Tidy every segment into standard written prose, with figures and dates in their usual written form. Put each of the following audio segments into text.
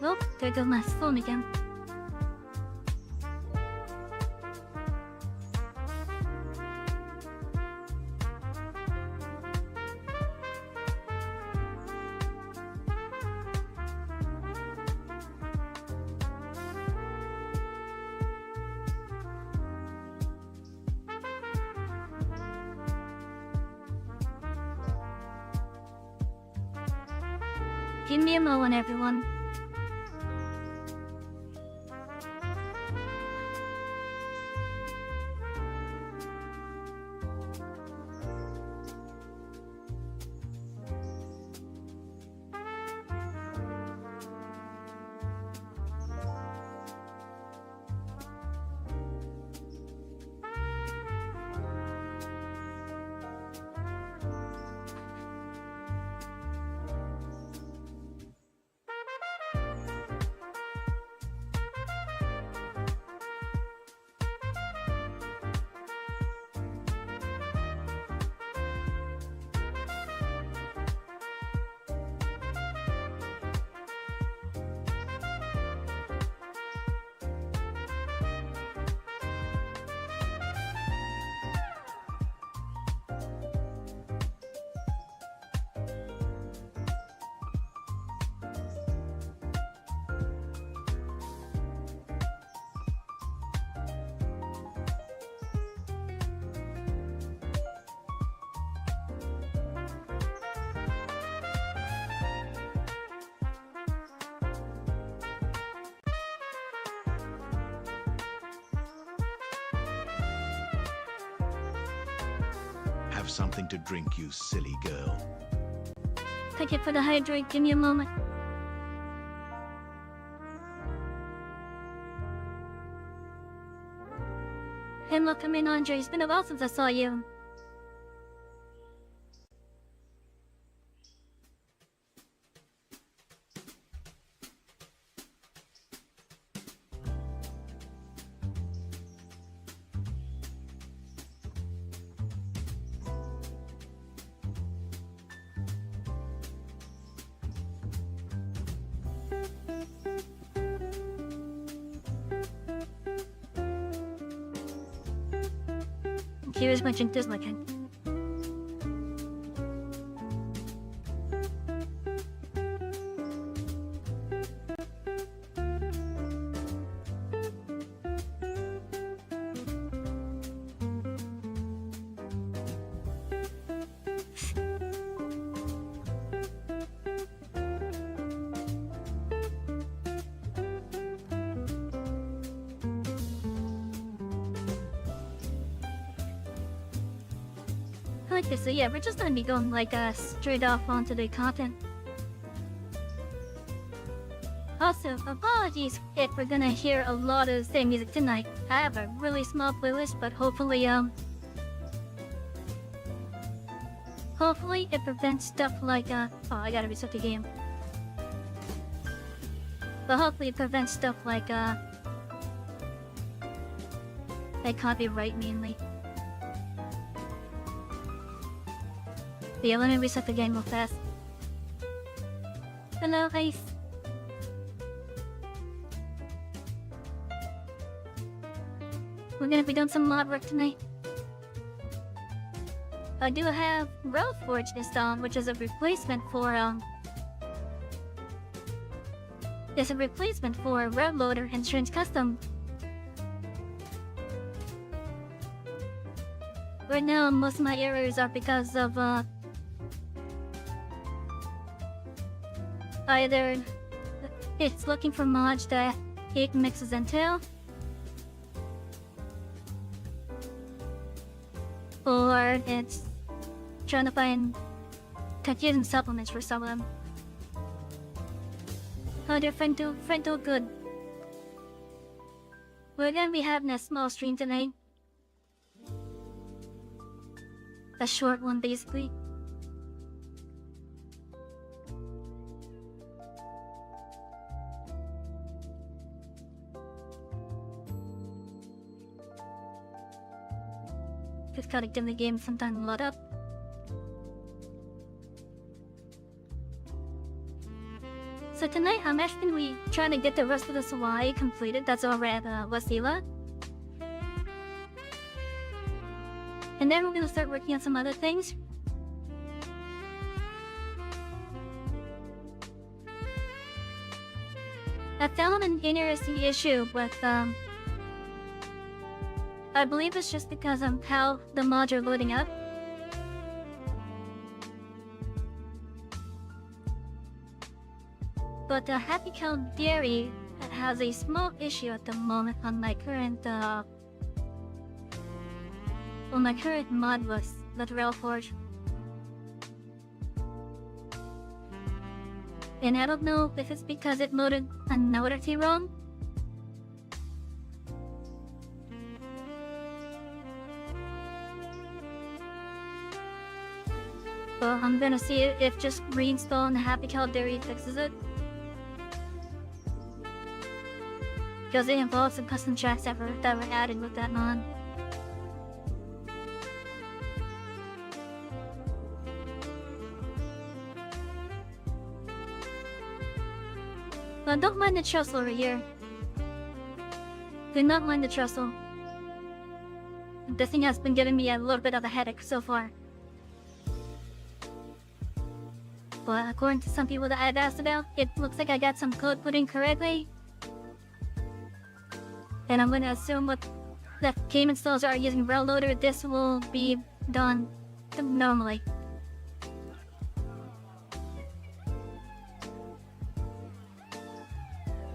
Oh, there goes my phone again. Give me a moment, everyone. Have something to drink, you silly girl. Thank you for the hydrate. Give me a moment. Hey, look, come in, Andre. It's been a while since I saw you. Here's my drink this weekend. Like this, so yeah, we're just gonna be going like straight off onto the content. Also, apologies if we're gonna hear a lot of the same music tonight. I have a really small playlist, but hopefully it prevents stuff like oh, I gotta reset the game. But hopefully it prevents stuff like copyright mainly. But yeah, let me reset the game real fast. Hello, guys. We're gonna be doing some mod work tonight. I do have Roadforge installed, which is a replacement for it's a replacement for Road Loader and Strange Custom. Right now, most of my errors are because of either it's looking for mods that it mixes entail, or it's trying to find confusing supplements for some of them. Oh, they're friend do good. We're gonna be having a small stream tonight. A short one, basically. Just gotta give the game some time to load up. So So tonight I'm actually trying to get the rest of the Savy completed. That's over at Wasila. And then we're gonna start working on some other things. I found an interesting issue with I believe it's just because of how the mods are loading up. But the Happy Cow Dairy has a small issue at the moment on my current mod list, the Rail Forge. And I don't know if it's because it loaded a notice wrong. But I'm gonna see if just reinstalling the Happy Cow Dairy fixes it. Because it involves some custom tracks that were added with that mod. But don't mind the trestle over here. Do not mind the trestle. This thing has been giving me a little bit of a headache so far. But according to some people that I've asked about, it looks like I got some code put in correctly. And I'm gonna assume what the game installers are using Railloader, this will be done normally.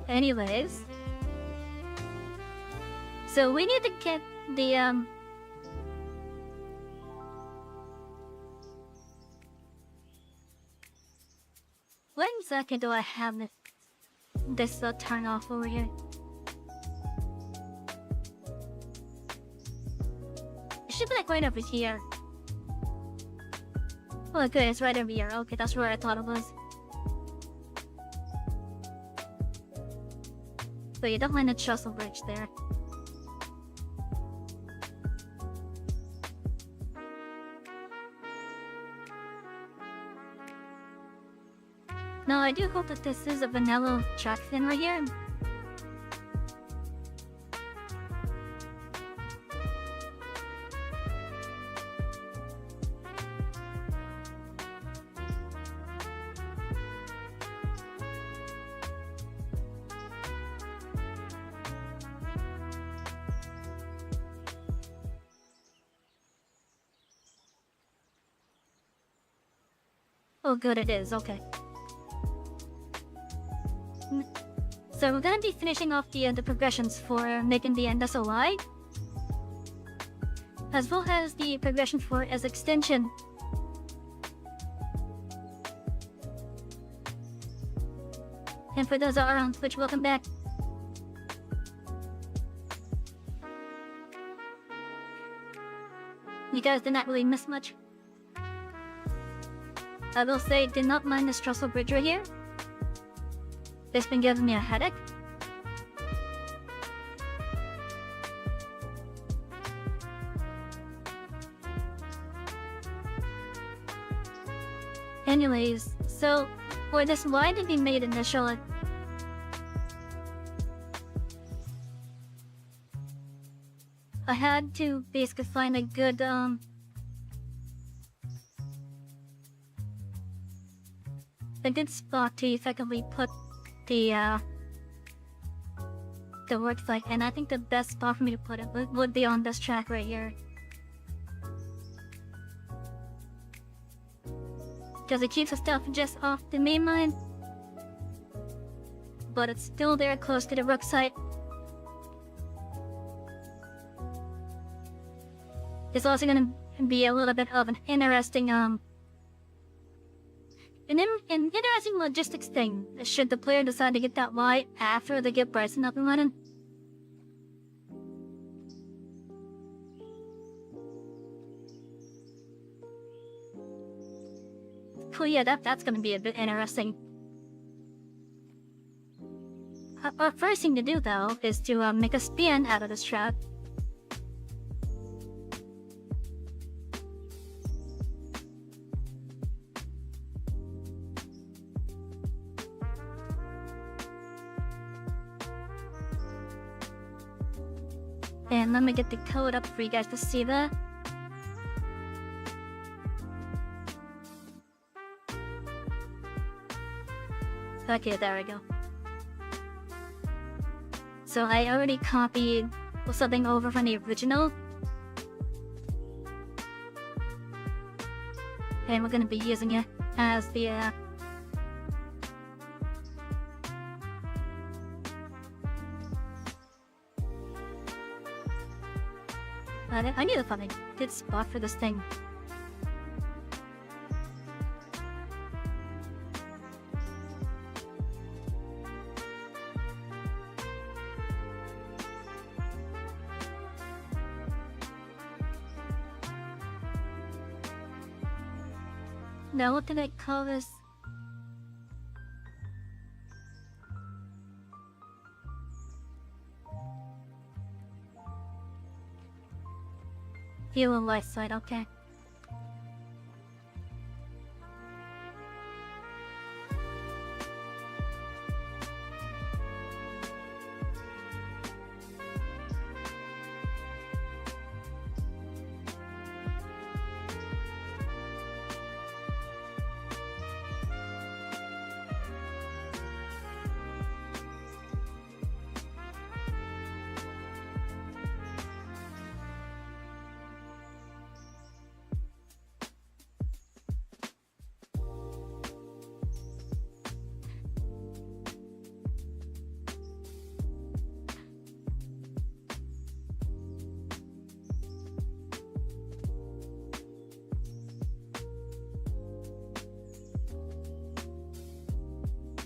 Anyways, so we need to get the when exactly do I have this turn off over here? It should be like right over here. Oh good, it's right over here. Okay, that's where I thought it was. So you don't mind the trestle bridge there. Now I do hope that this is a vanilla track thing right here. Oh good, it is, okay. So we're gonna be finishing off the progressions for making the NSOI, as well as the progression for as extension. And for those that are on Twitch, welcome back. You guys did not really miss much. I will say, did not mind this trestle bridge right here. It's been giving me a headache. Anyways, so for this line to be made initially, I had to basically find a good spot to effectively put the worksite, and I think the best spot for me to put it would be on this track right here. Because it keeps the stuff just off the main line, but it's still there close to the worksite. It's also gonna be a little bit of an interesting an interesting logistics thing, should the player decide to get that Y after they get Bryson up and running. Oh yeah, that's gonna be a bit interesting. Our first thing to do though is to make a spin out of this trap. And let me get the code up for you guys to see that. Okay, there we go. So I already copied something over from the original. And we're gonna be using it as the I need to find a good spot for this thing. Now what did I call this? View and light side, okay.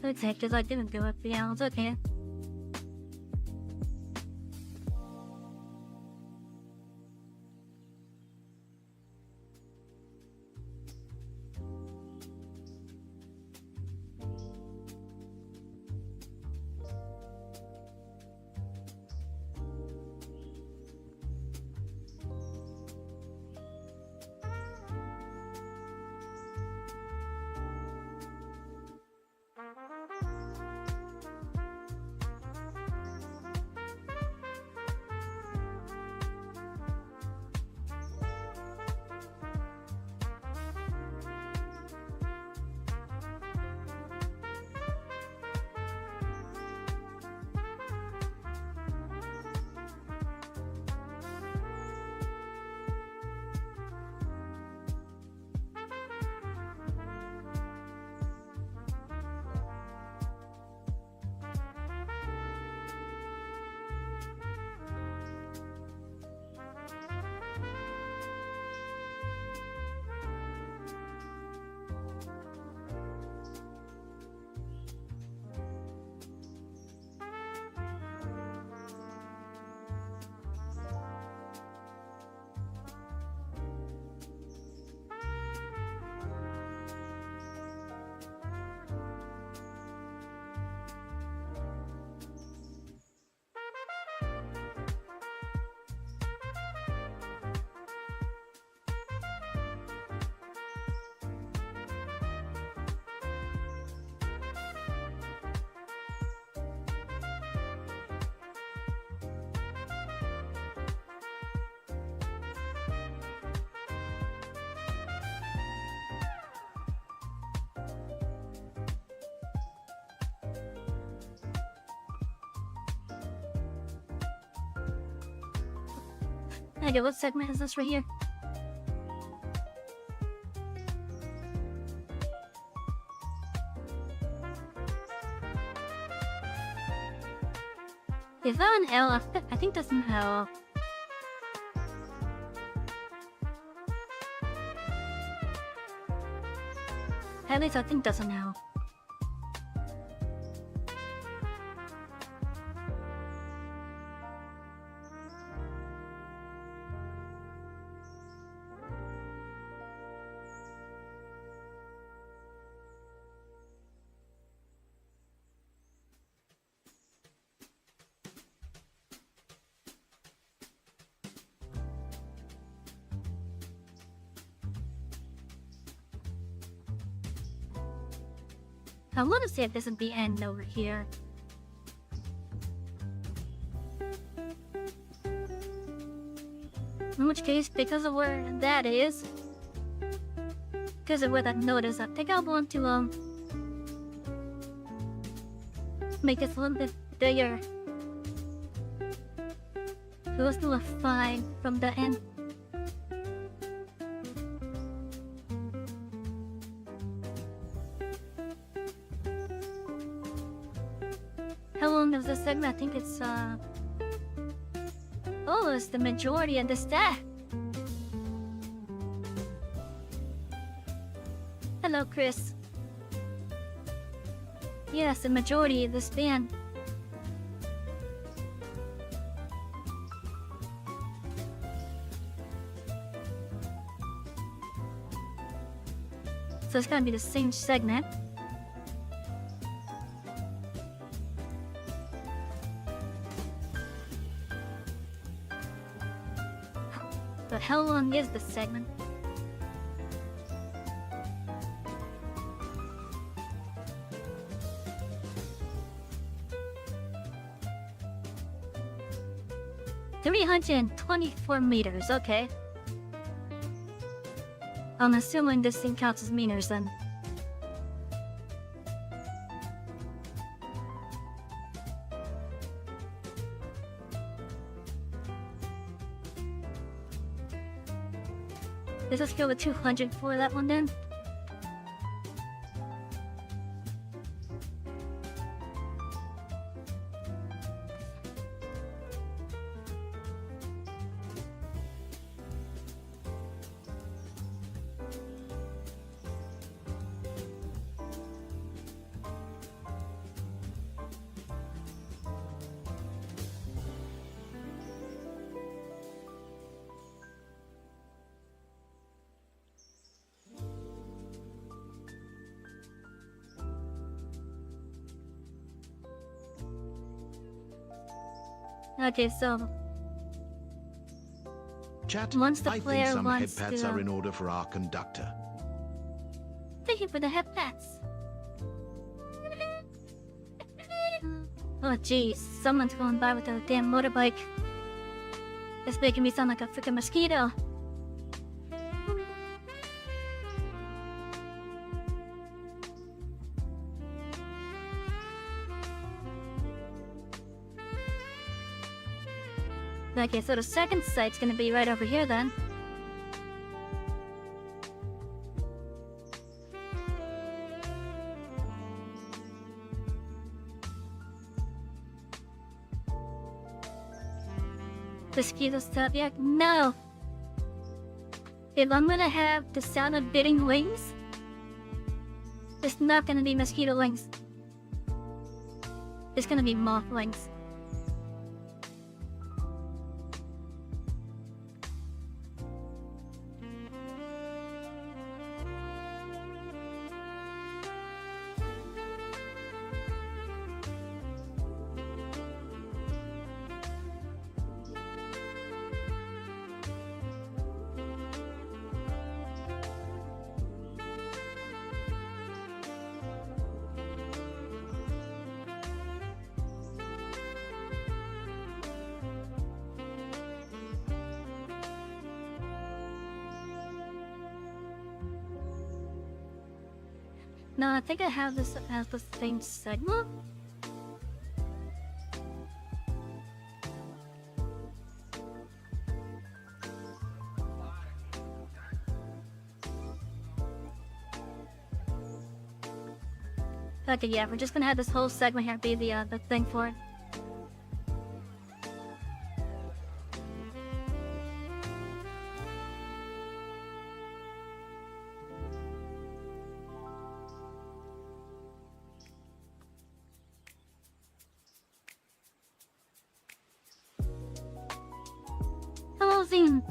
Okay, because I didn't do it, yeah, it's okay. Okay, what segment is this right here? Is that an L? I think that's an L. At least I think that's an L. I want to see if this is the end over here. which case, because of where that is, because of where that note is, I think I want to make this a little bit bigger. Goes to a 5 from the end. How long is this segment? I think it's oh, it's the majority of the stack. Hello, Chris. Yes, the majority of the span. So it's gonna be the same segment. But how long is this segment? $324 meters, okay. I'm assuming this thing counts as meters then. Let's just go with 200 for that one then. Okay, so Chat, once the I think player some wants head pats to, are in order for our conductor. thank you for the head pats. Oh jeez, someone's going by with a damn motorbike. It's making me sound like a freaking mosquito. Okay, so the second site's gonna be right over here then. Mosquito subject? No! If I'm gonna have the sound of bidding wings, it's not gonna be mosquito wings. It's gonna be moth wings. No, I think I have this as the same segment. Okay, yeah, we're just gonna have this whole segment here be the thing for it. Hello, Zine.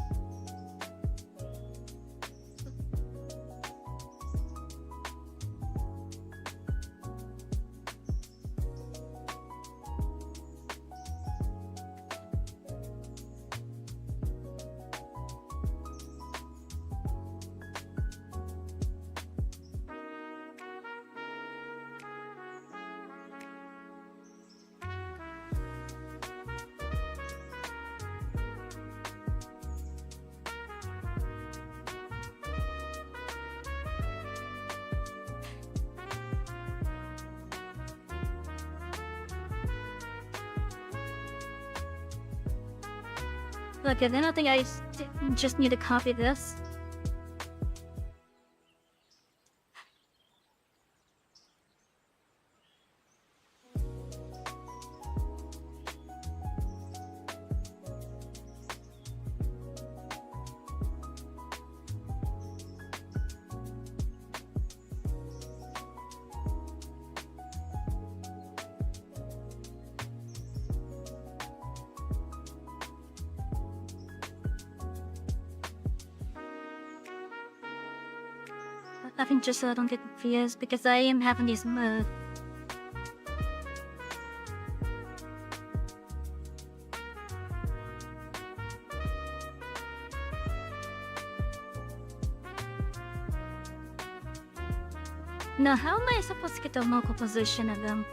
Okay, then I think I just need to copy this. I think just so I don't get confused because I am having this mood. Now, how am I supposed to get the local position of them?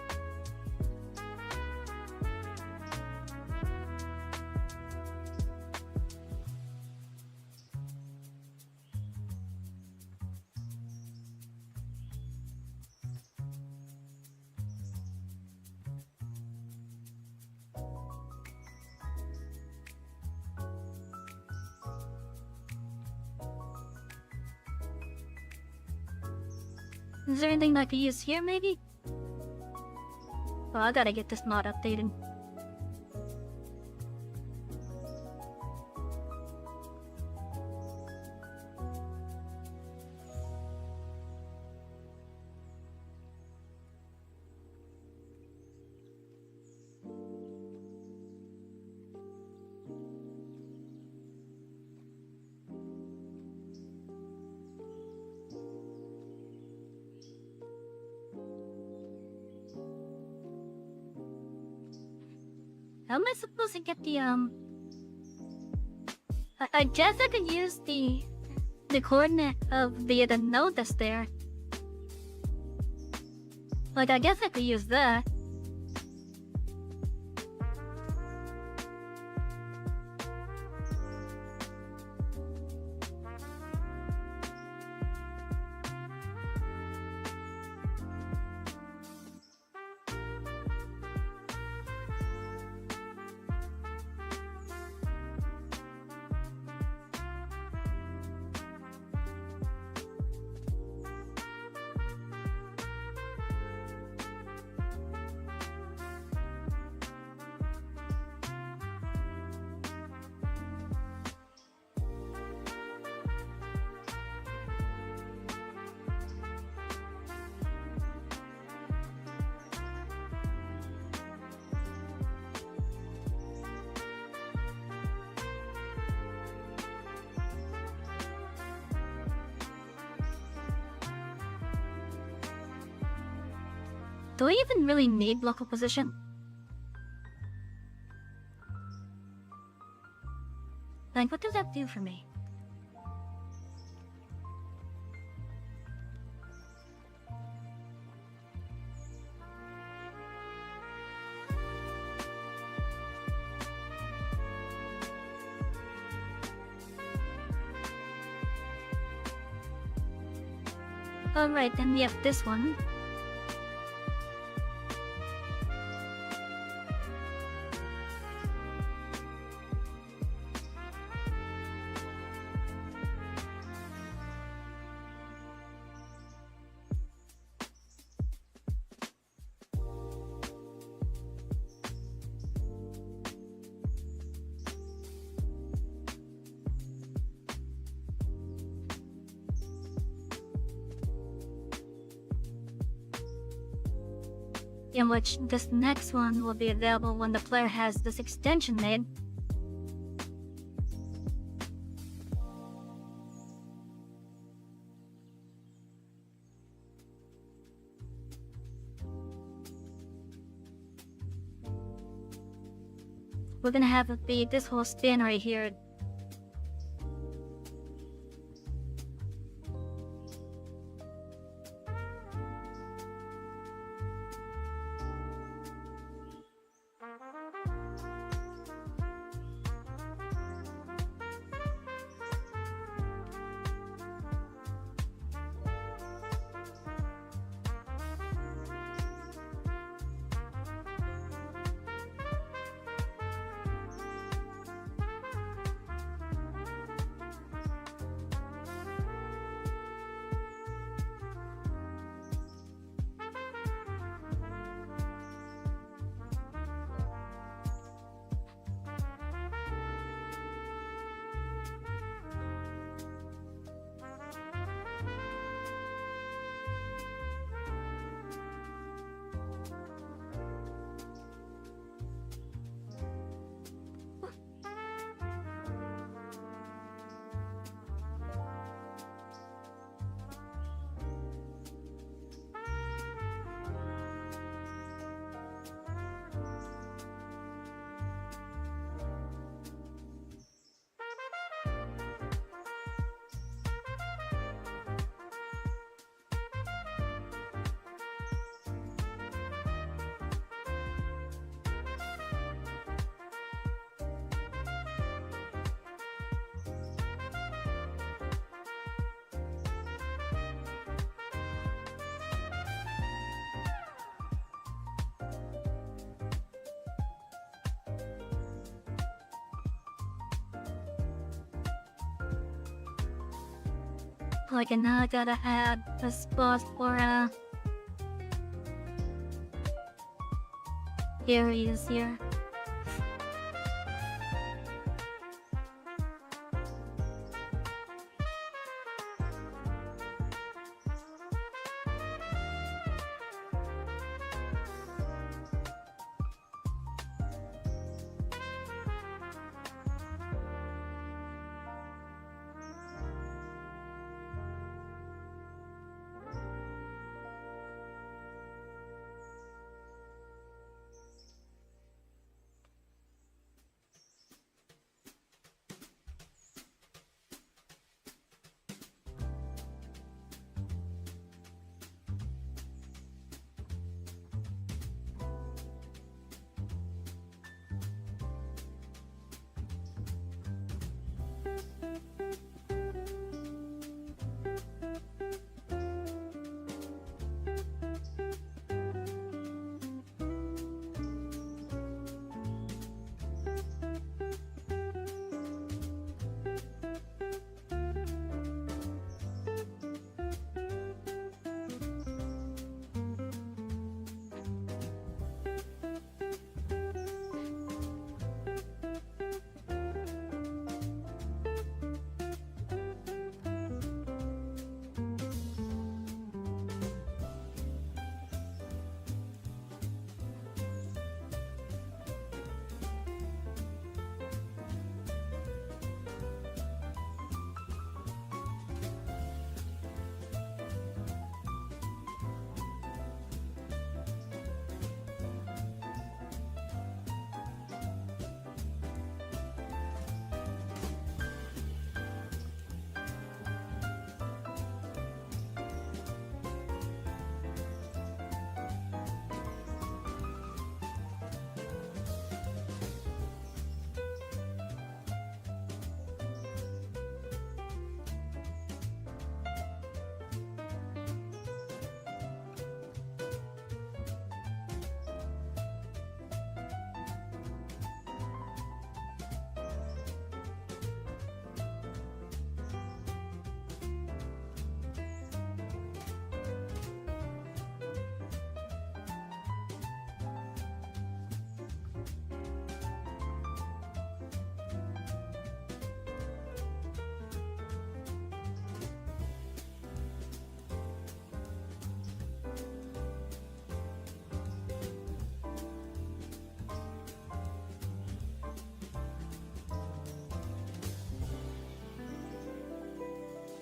Is there anything I could use here, maybe? Well, I gotta get this mod updated. How am I supposed to get the, I guess I could use the coordinate of the node that's there. Like, I guess I could use that. Do I even really need local position? Like, what does that do for me? Alright, then we have this one. In which this next one will be available when the player has this extension made. We're gonna have it be this whole span right here. Like, and now I gotta have a spot for here he is here.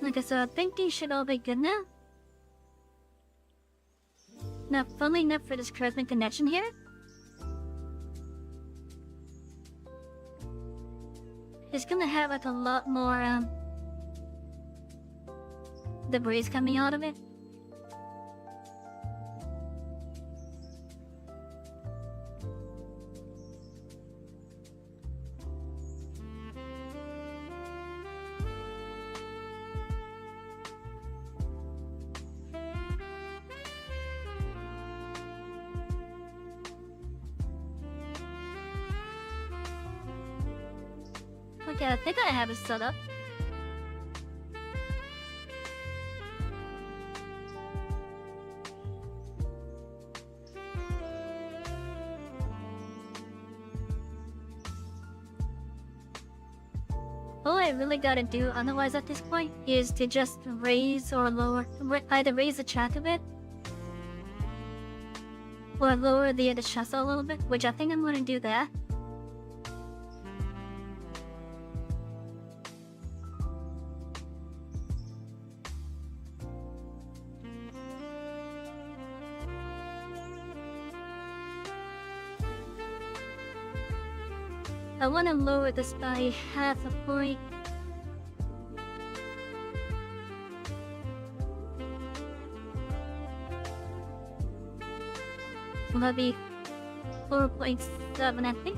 Like I said, I think these should all be good now. Now, funnily enough for this cosmic connection here, it's gonna have like a lot more debris coming out of it. Okay, I think I have it set up. All I really gotta do otherwise at this point is to just raise or lower, either raise the track a bit or lower the chest a little bit, which I think I'm gonna do that. I want to lower this by half a point. That'll be 4.7, I think.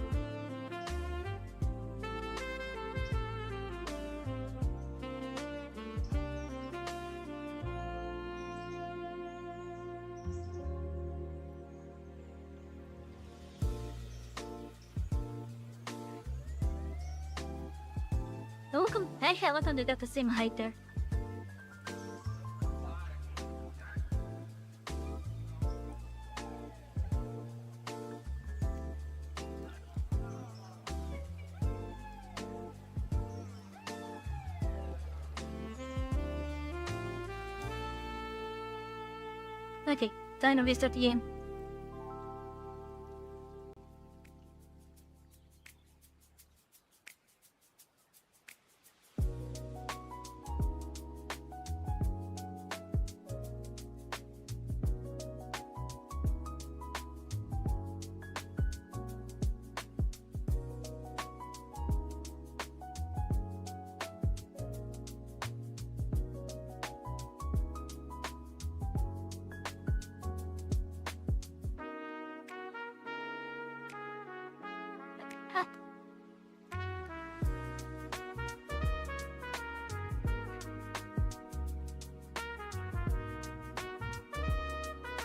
Hey, I like how they got the same height there. Okay, time to restart the game.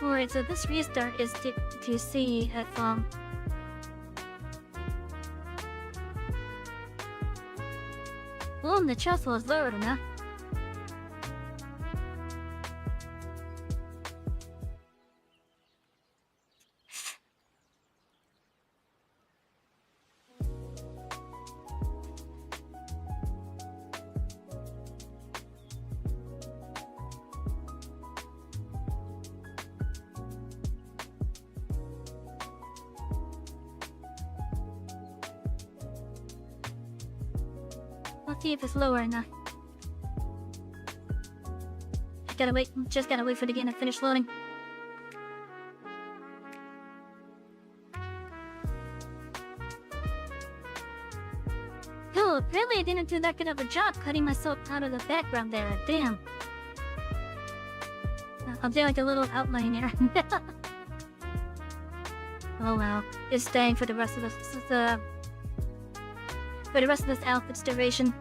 Alright, so this restart is to see if the chest was lowered enough. Let's see if it's lower enough. Just gotta wait for the game to finish loading. Oh, apparently I didn't do that good of a job cutting myself out of the background there. Damn. I'll do like a little outline here. Oh well. It's staying for the rest of this outfit's duration.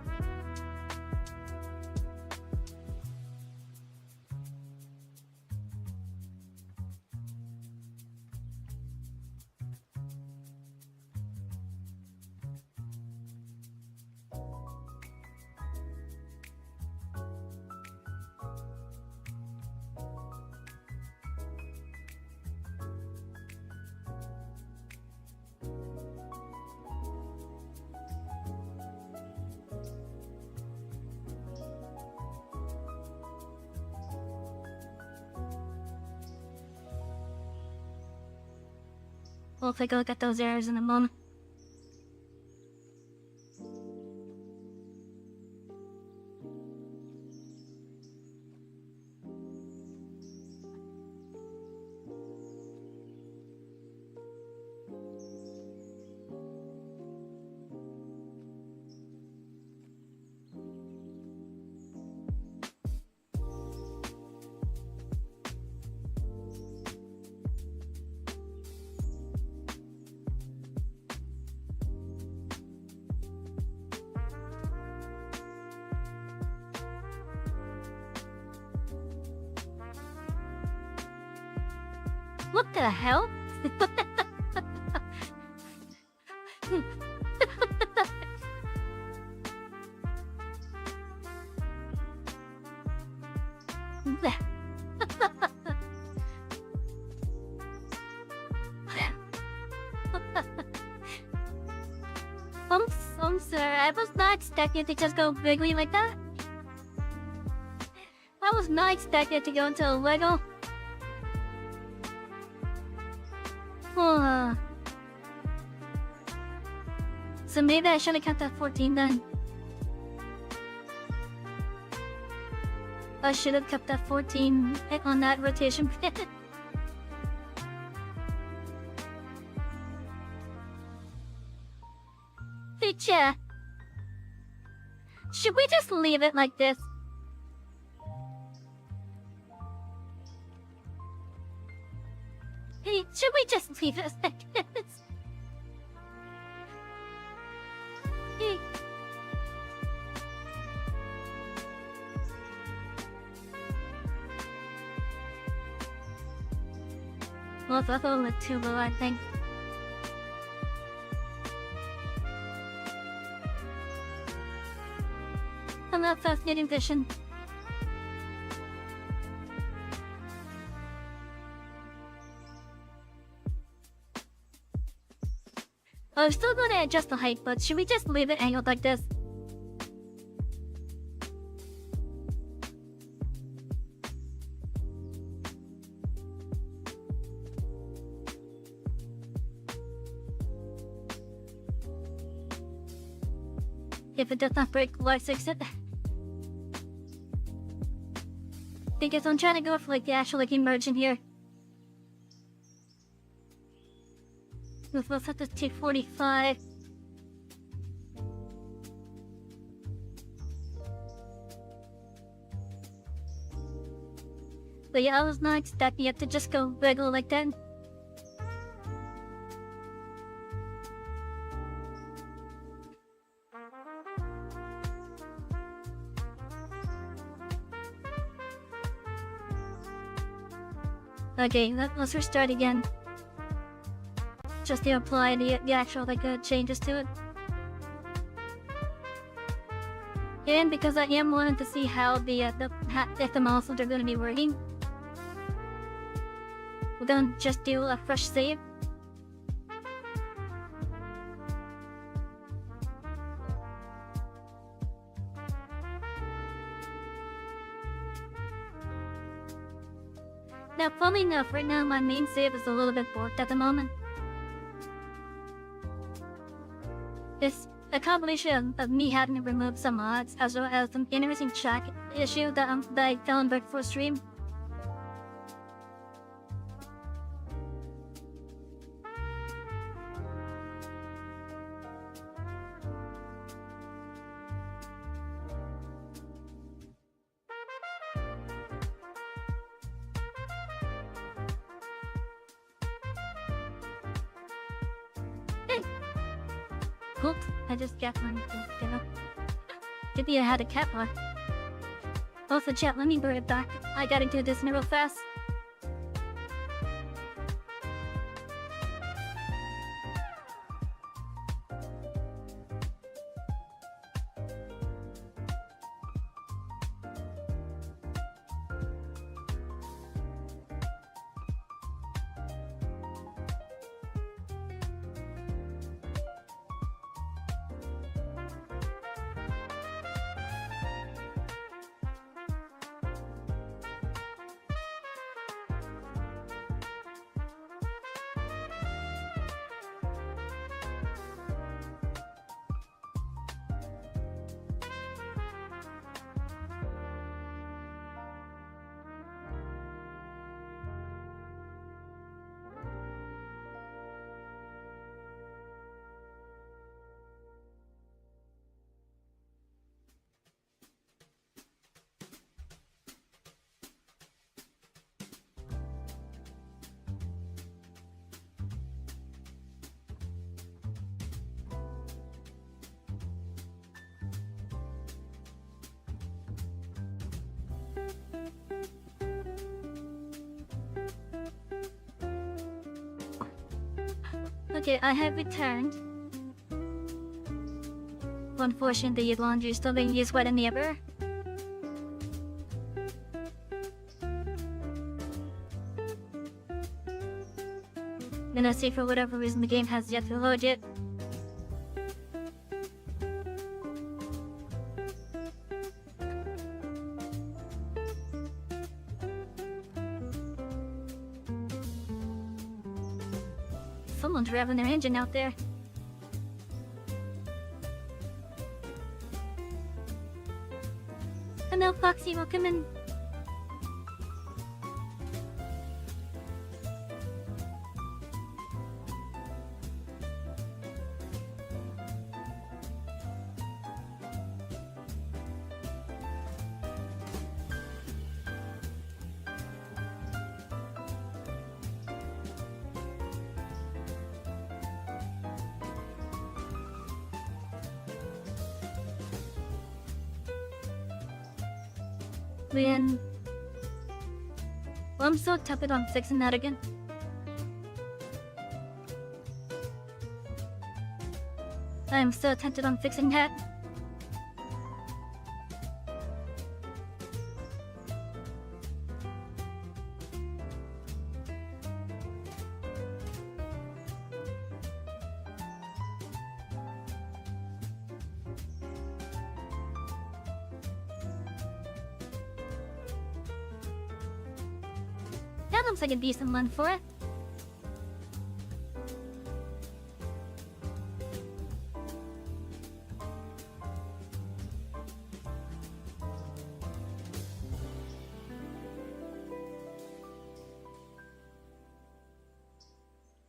We'll take a look at those errors in a moment. What the hell? Sir, I was not expecting to just go bigly like that. I was not expecting to go into a Lego. So maybe I should have kept that 14 then. I should have kept that 14 on that rotation. Teacher, should we just leave it like this? Hey, should we just leave it like this? Hey. Well, that's a little bit too low, I think. I'm not fascinating vision. I'm still gonna adjust the height, but should we just leave it angled like this? If it does not break, why fix it? Because I'm trying to go for like the actual like immersion here. We'll have to take 45. But yeah, I was not expecting it to just go regular like that. Okay, let's restart again. Just to apply the actual like changes to it. And because I am wanting to see how the models are going to be working, we're gonna just do a fresh save. Now, funny enough, right now my main save is a little bit blocked at the moment. It's a combination of me having to remove some mods, as well as some interesting track issue that I found back for stream. Oops, I just got one. Maybe I had a cat one. Also, chat, let me bring it back. I gotta do this real fast. Okay, I have returned. Unfortunately, the laundry is still being used by the neighbor. Then I see for whatever reason the game has yet to load yet. Someone's revving their engine out there. Hello, Foxy, welcome in. Man, well, I'm so tepid on fixing that again. I'm so tempted on fixing that. That looks like a decent one for it.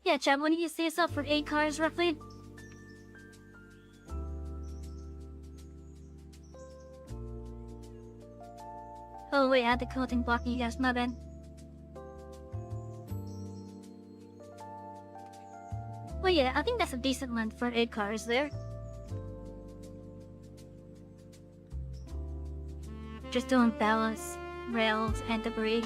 Yeah, Chad, what do you say yourself for 8 cars roughly? Oh wait, I had the coding blocking you guys, my bad. Well yeah, I think that's a decent length for 8 cars there. Just doing ballast, rails, and debris.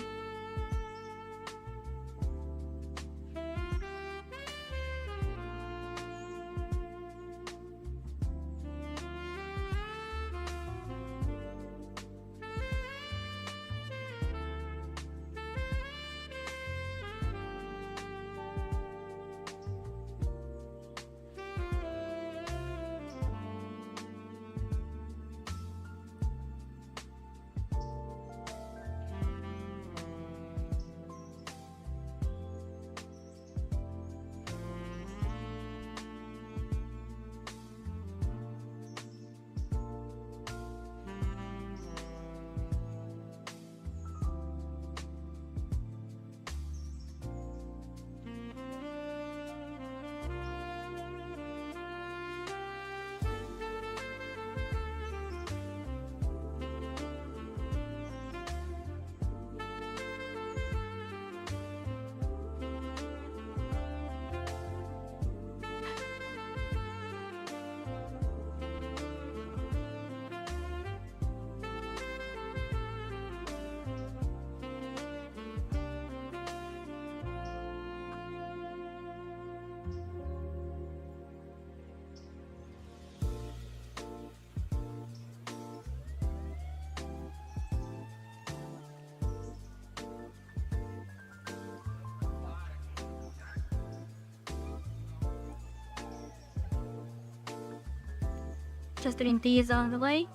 Just getting these out of the way.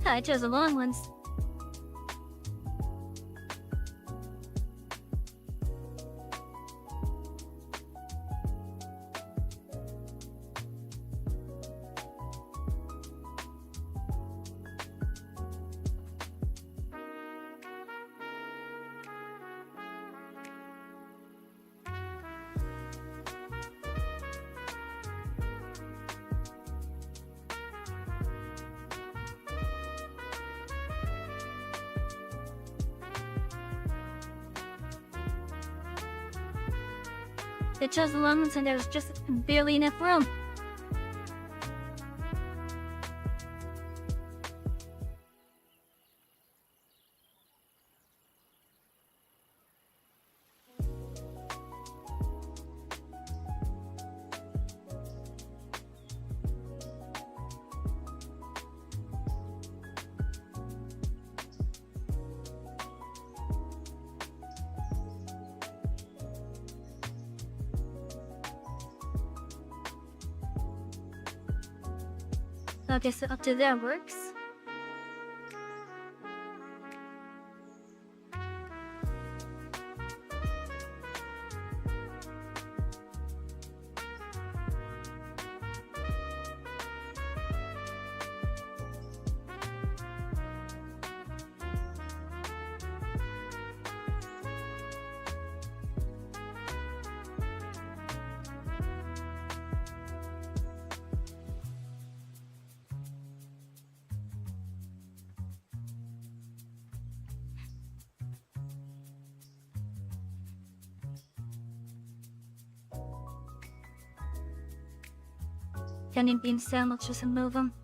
I chose the long ones. They chose the long ones and there was just barely enough room. Okay, so up to there works. Canning bean sandwiches and move them.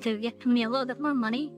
to get me a little bit more money.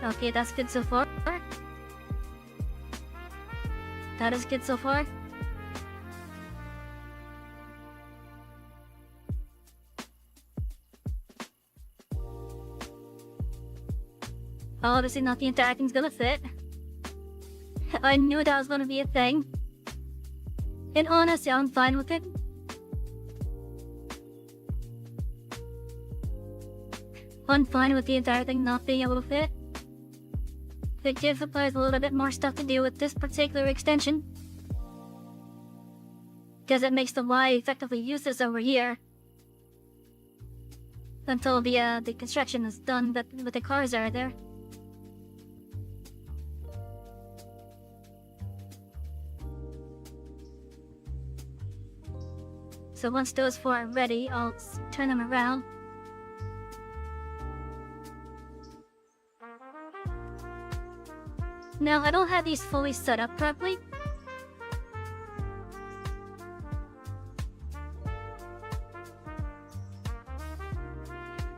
Okay, that's good so far. That is good so far. Obviously not the interacting's gonna fit. I knew that was gonna be a thing. And honestly, I'm fine with it. I'm fine with the entire thing not being able to fit. It gives the players a little bit more stuff to do with this particular extension, because it makes the Y effectively useless over here until the construction is done, but the cars are there. So once those four are ready, I'll turn them around. Now, I don't have these fully set up properly.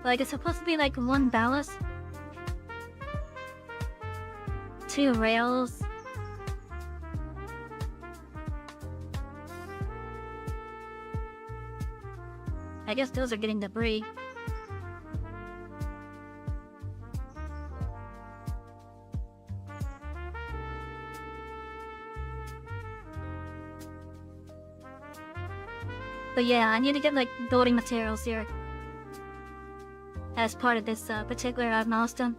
Like, it's supposed to be like one ballast, 2 rails, I guess those are getting debris. But yeah, I need to get like building materials here as part of this particular milestone.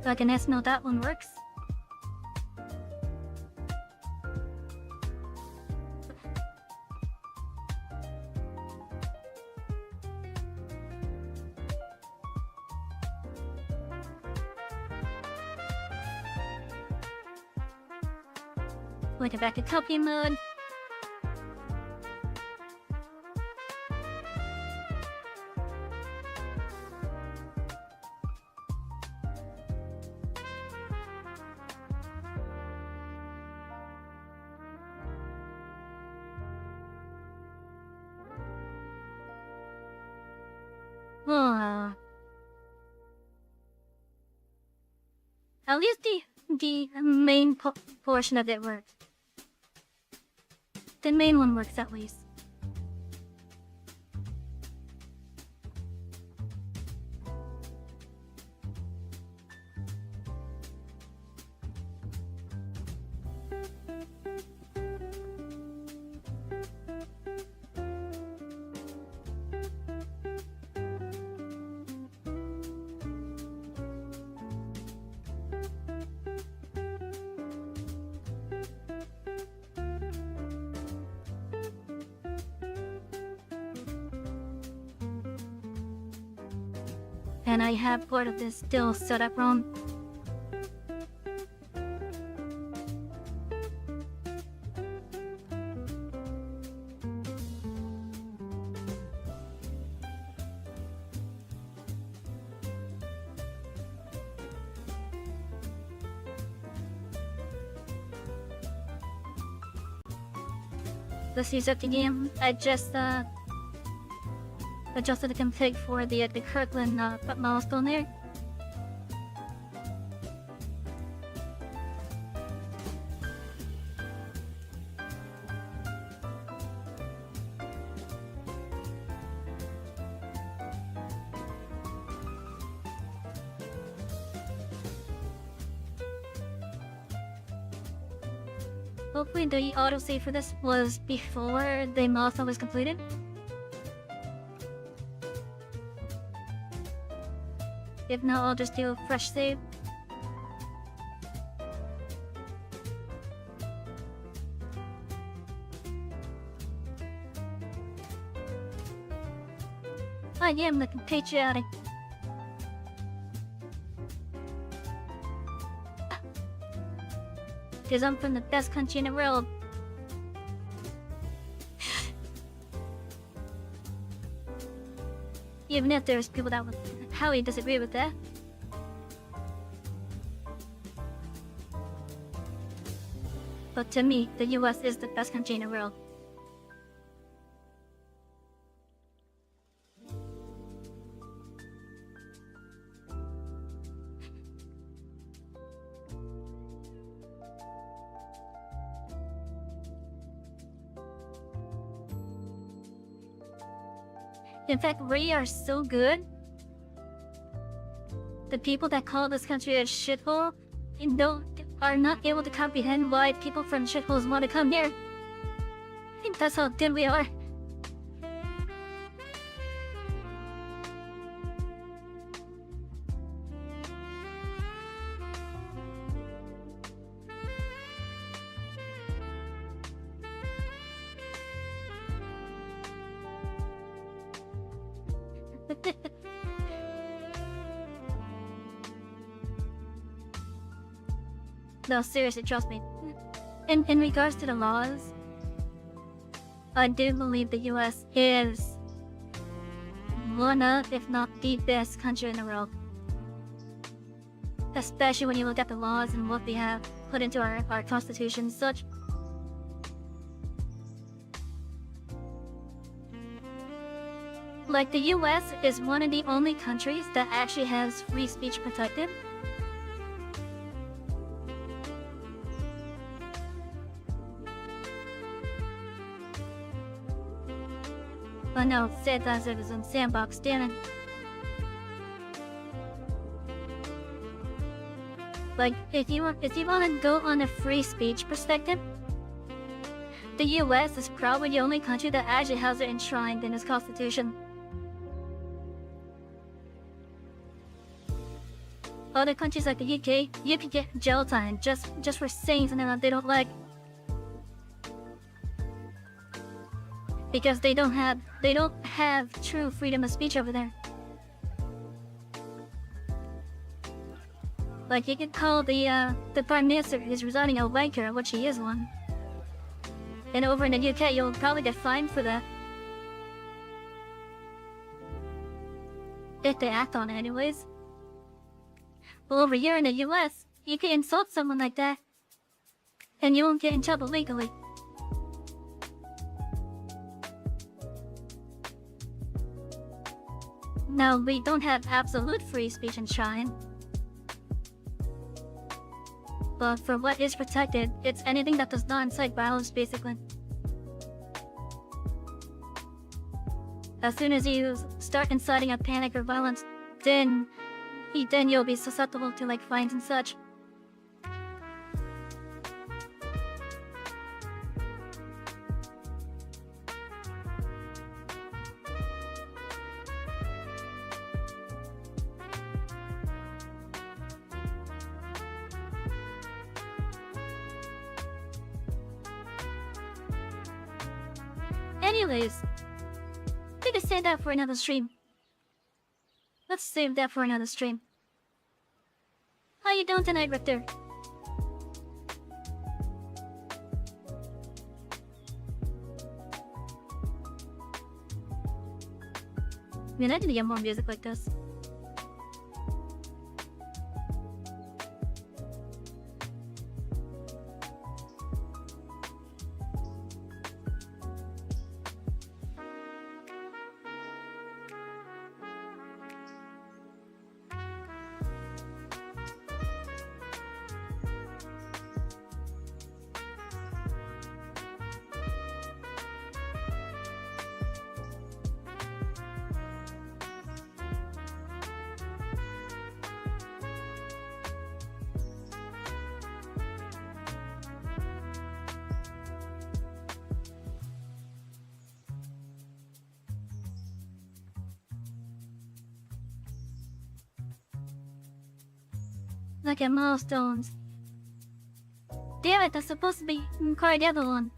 So I can ask how that one works. Going back to copy mode. At least the main portion of it worked. The main one works at least. And I have part of this still set up wrong. Let's use up the game. I just adjusted the config for the Kirkland milestone there. Hopefully the autosave for this was before the milestone was completed. If not, I'll just do a fresh save. I am looking patriotic. Because I'm from the best country in the world. Even if there's people that would highly disagree with that. But to me, the US is the best country in the world. In fact, we are so good. The people that call this country a shithole are not able to comprehend why people from shitholes want to come here. I think that's how good we are. No, seriously, trust me. In regards to the laws, I do believe the US is one of, if not the best country in the world. Especially when you look at the laws and what we have put into our constitution and such. Like, the US is one of the only countries that actually has free speech protected. But no, say it as if it's in sandbox, damn it. Like, if you want to go on a free speech perspective, the US is probably the only country that actually has it enshrined in its constitution. Other countries like the UK, you can get jail time just for saying something that they don't like. Because they don't have true freedom of speech over there. Like, you could call the Prime Minister who's resigning a wanker, which he is one. And over in the UK, you'll probably get fined for that. If they act on it anyways. Well, over here in the US, you can insult someone like that, and you won't get in trouble legally. Now, we don't have absolute free speech in China. But for what is protected, it's anything that does not incite violence, basically. As soon as you start inciting a panic or violence, then you'll be susceptible to like fines and such. Anyways, we could save that for another stream. Let's save that for another stream. How you doing tonight, Richter? Man, I need to get more music like this. Look at milestones. Damn it, that's supposed to be Cardevillon.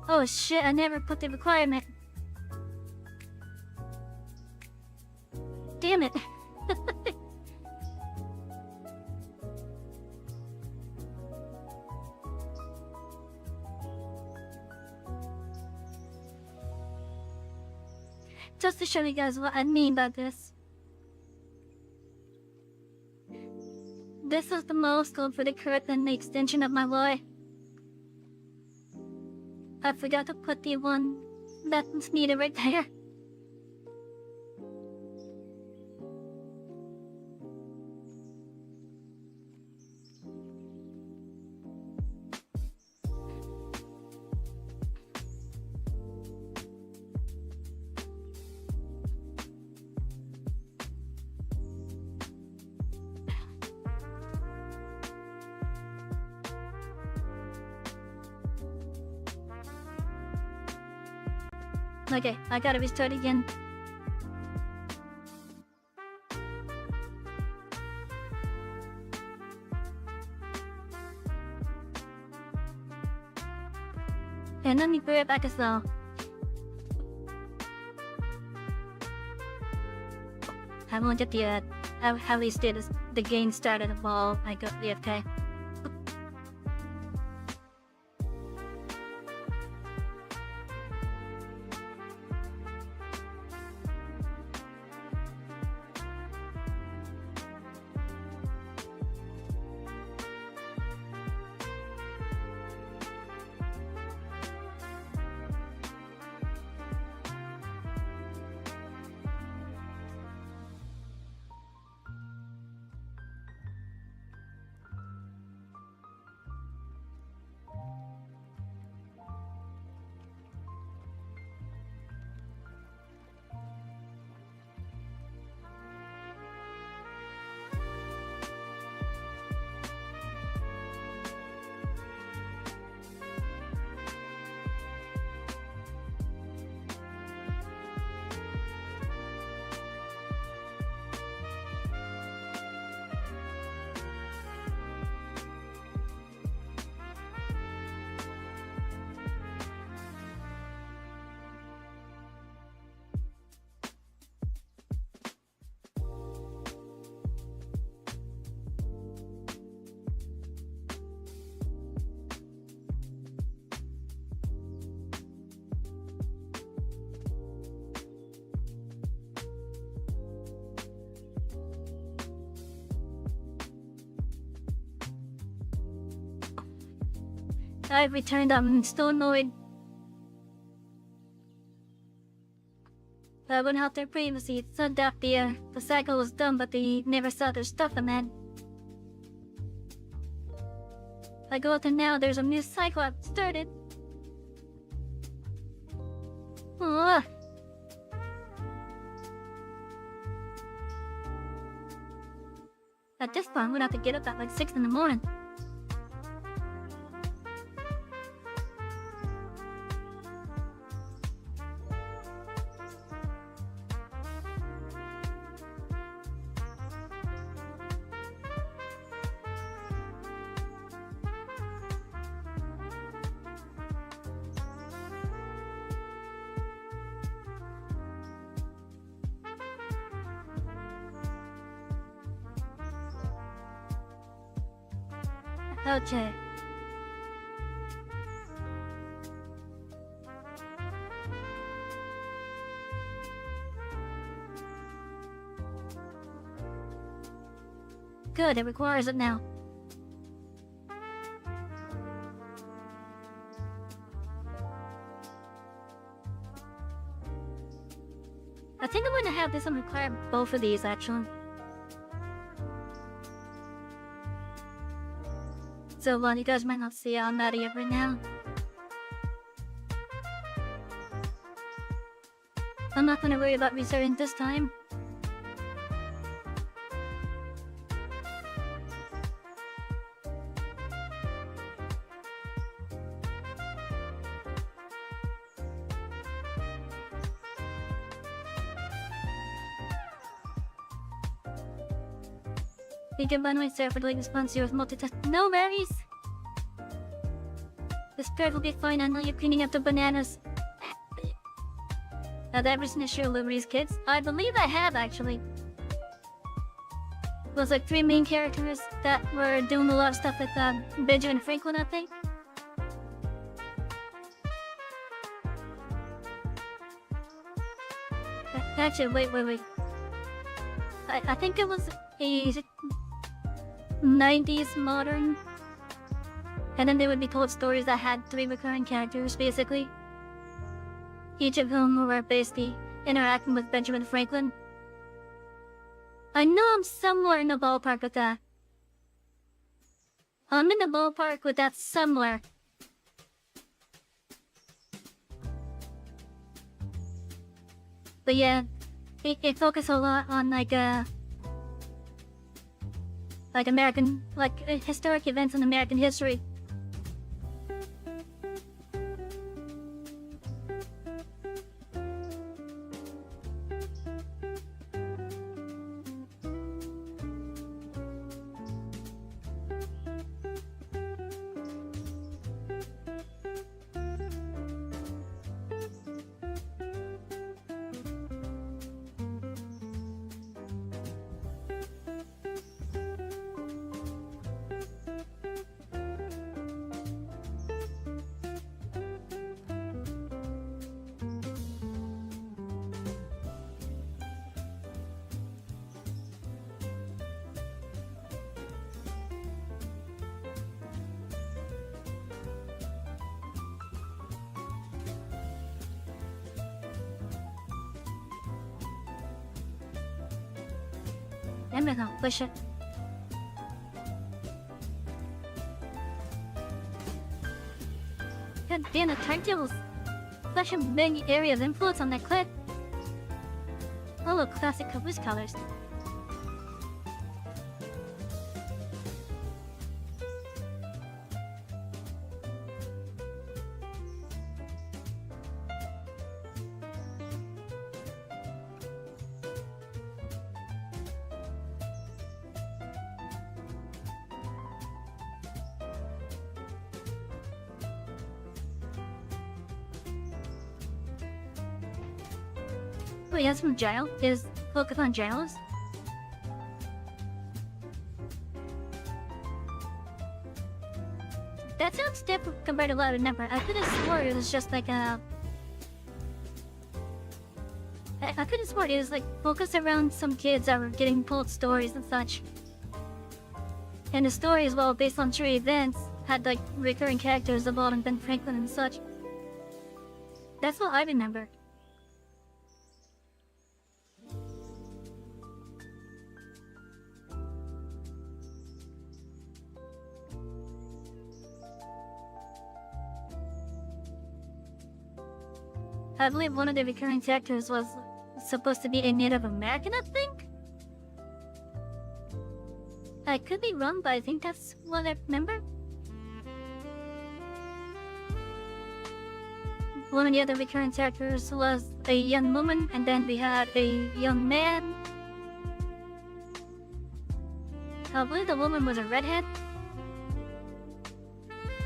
Oh shit, I never put the requirement. Damn it. Just to show you guys what I mean by this. This is the milestone for the correct and the extension of my life. I forgot to put the one that's needed right there. Okay, I gotta restart again. And let me bring it back as well. I won't get the at least the game started while I got the FK. I've returned. I'm still annoyed. that wouldn't help their privacy. It said that the cycle was done, but they never saw their stuff, and then I go out there now, there's a new cycle I've started. Ugh. At this point, I'm gonna have to get up at like 6 in the morning. Okay. Good, it requires it now. I think I'm going to have this one require both of these, actually. So, you guys might not see I'm out of here right now. I'm not gonna worry about restarting this time. You can run myself for doing response with multitask. No worries! The spirit will be fine. I know you're cleaning up the bananas. Have I ever seen a show with these kids? I believe I have, actually. It was like 3 main characters that were doing a lot of stuff with Benjamin Franklin, I think. Actually, wait. I think it was a 90s modern, and then they would be told stories that had 3 recurring characters, basically, each of whom were basically interacting with Benjamin Franklin. I know I'm somewhere in the ballpark with that. I'm in the ballpark with that somewhere. But yeah, it focused a lot on like American, historic events in American history. I'm gonna push it. God damn, the turntables! Flashing many areas of influence on that clip. Oh, look, classic Caboose colors. Wait, that's from jail? Is focus on jails? That sounds different compared to what I remember. I could have sworn it was just like a... I could have sworn it was like focused around some kids that were getting told stories and such. And the stories, well, based on true events, had like recurring characters involving Ben Franklin and such. That's what I remember. I believe one of the recurring characters was supposed to be a Native American, I think? I could be wrong, but I think that's what I remember. One of the other recurring characters was a young woman, and then we had a young man. I believe the woman was a redhead,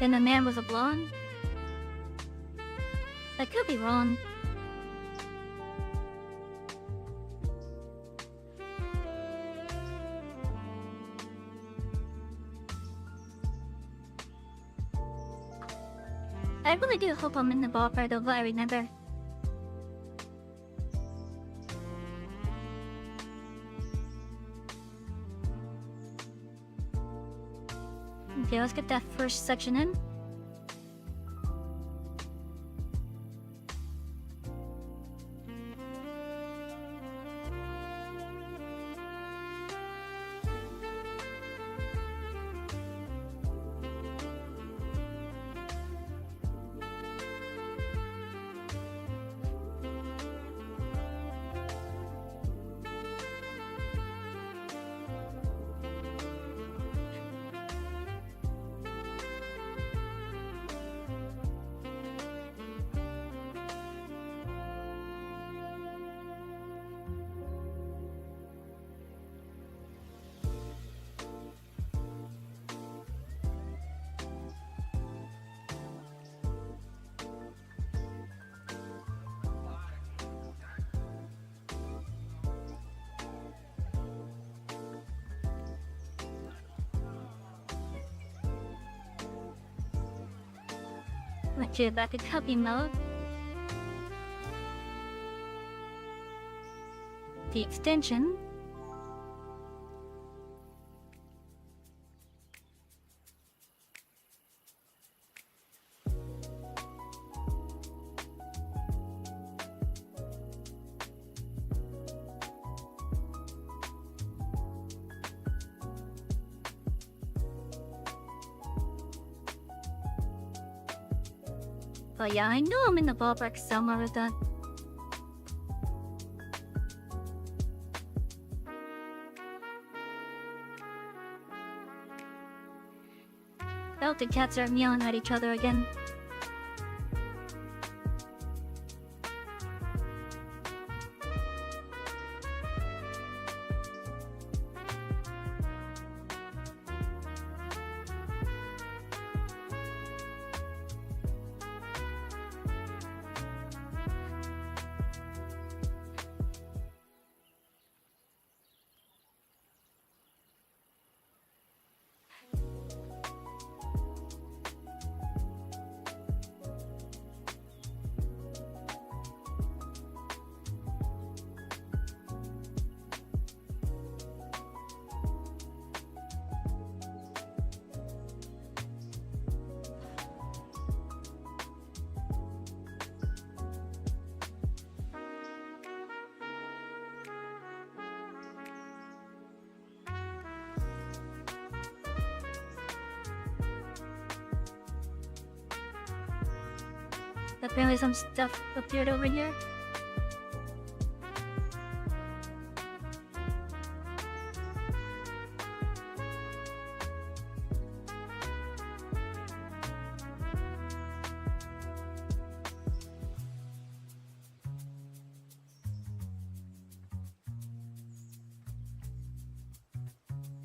and the man was a blonde. I could be wrong. I really do hope I'm in the ballpark of what I remember. Okay, let's get that first section in. Okay, back to copy mode. The extension. But yeah, I know I'm in the ballpark somewhere with that. Oh, the cats are meowing at each other again. Apparently some stuff appeared over here.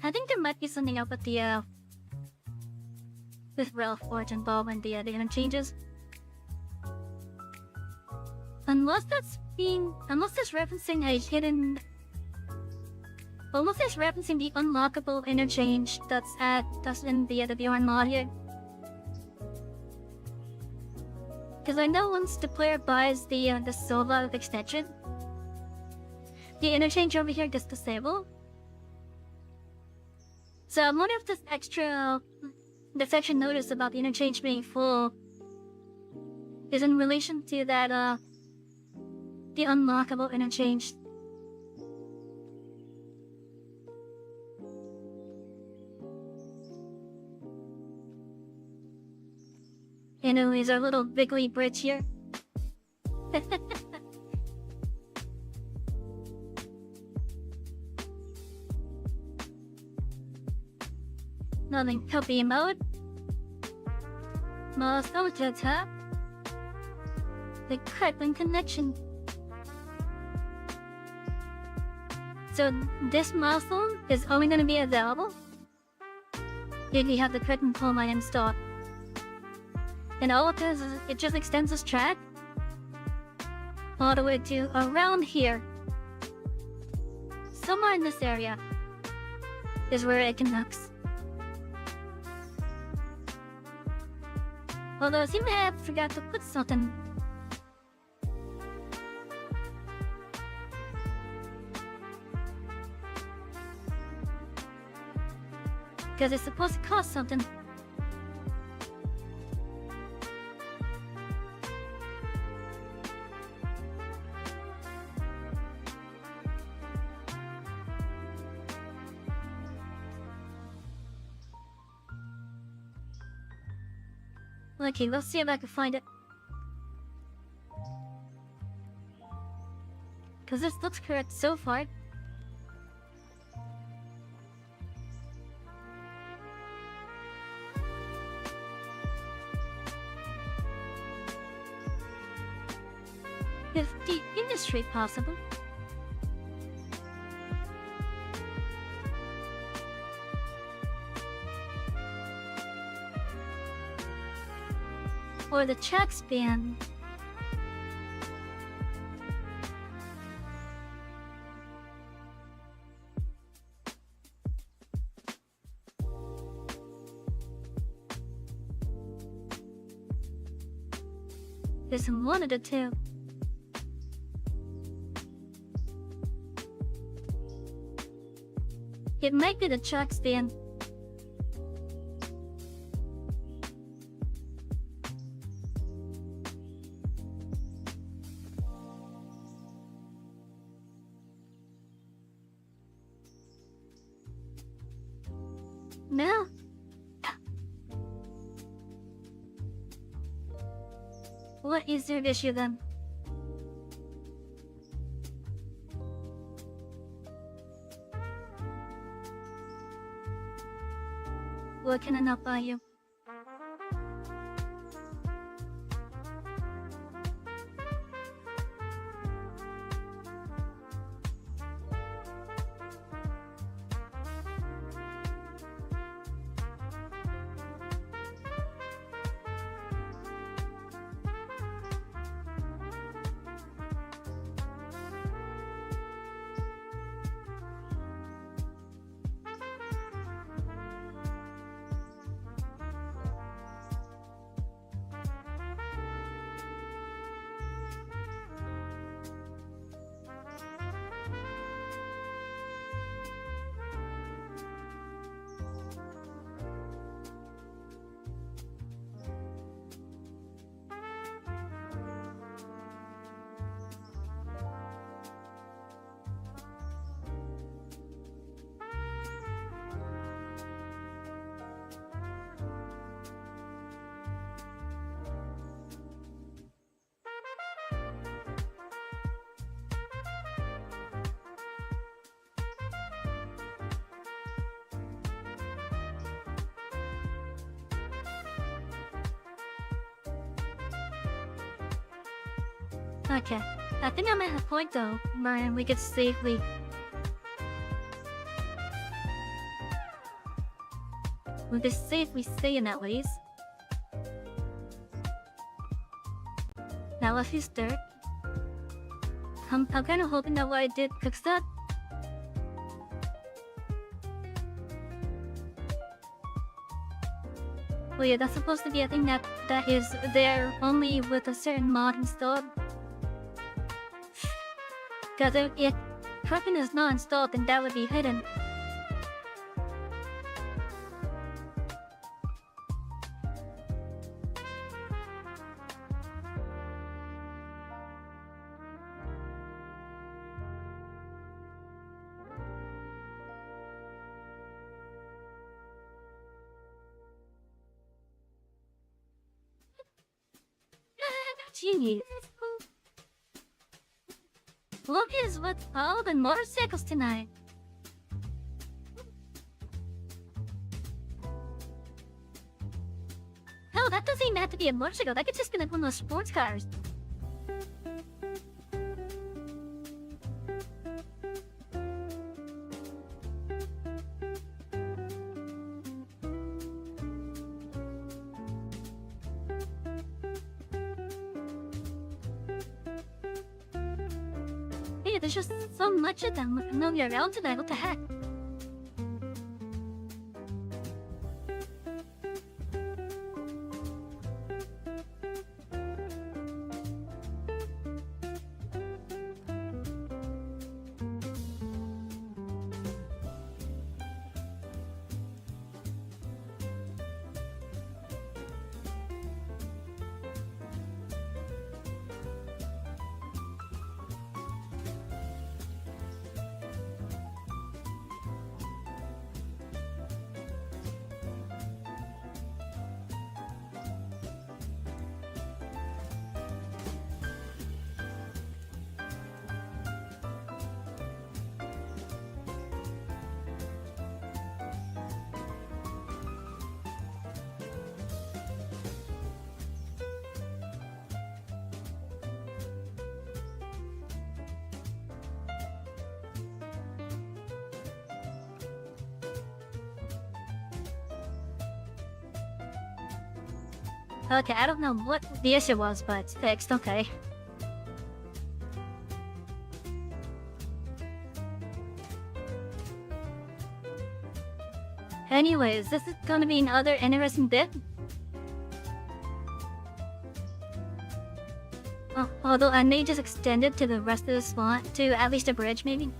I think there might be something up with the with Ralph Forge involved in the interchanges. Unless that's referencing a hidden, unless that's referencing the unlockable interchange that's in the Bjorn mod here. Because I know once the player buys the Sova extension, the interchange over here gets disabled. So I'm wondering if this extra section notice about the interchange being full is in relation to that the unlockable interchange. Anyways, our little Wiggly bridge here. Nothing copy mode. Milestone to tap. The crackling connection. So this milestone is only going to be available if you have the curtain pull line installed. And all it does is it just extends this track all the way to around here. Somewhere in this area is where it connects. Although I seem to have forgot to put something. Because it's supposed to cost something. Okay, let's see if I can find it. Because this looks correct so far. If the industry possible. Or the check span. There's one of the two. It might be the check span. No. What is their issue then? What can I not buy you? Okay, I think I'm at a point though where we could safely stay in at least. Now if you start, I'm kind of hoping that what I did fix that. Well, yeah, that's supposed to be a thing that is there only with a certain mod installed. Because if Kraken is not installed, then that would be hidden. Genius. Look is what's all the motorcycles tonight. Hell, that doesn't even have to be a motorcycle. That could just be like one of those sports cars. Hey, there's just so much of them familiar around tonight. What the heck? Okay, I don't know what the issue was, but it's fixed, okay. Anyways, this is gonna be another interesting bit. Although I may just extend it to the rest of the spot, to at least a bridge, maybe.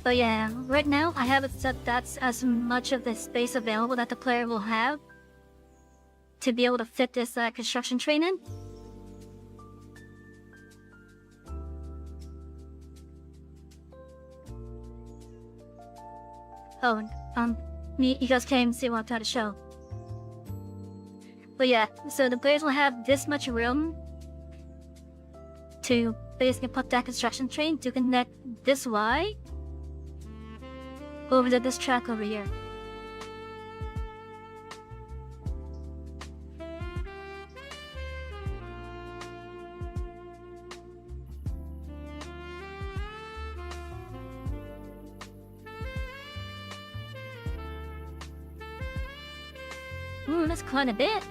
But yeah, right now I have it set that's as much of the space available that the player will have to be able to fit this construction train in. Oh, you guys came to see what I'm trying to show. But yeah, so the players will have this much room to basically put that construction train to connect this Y over to this track over here. Ooh, that's quite a bit.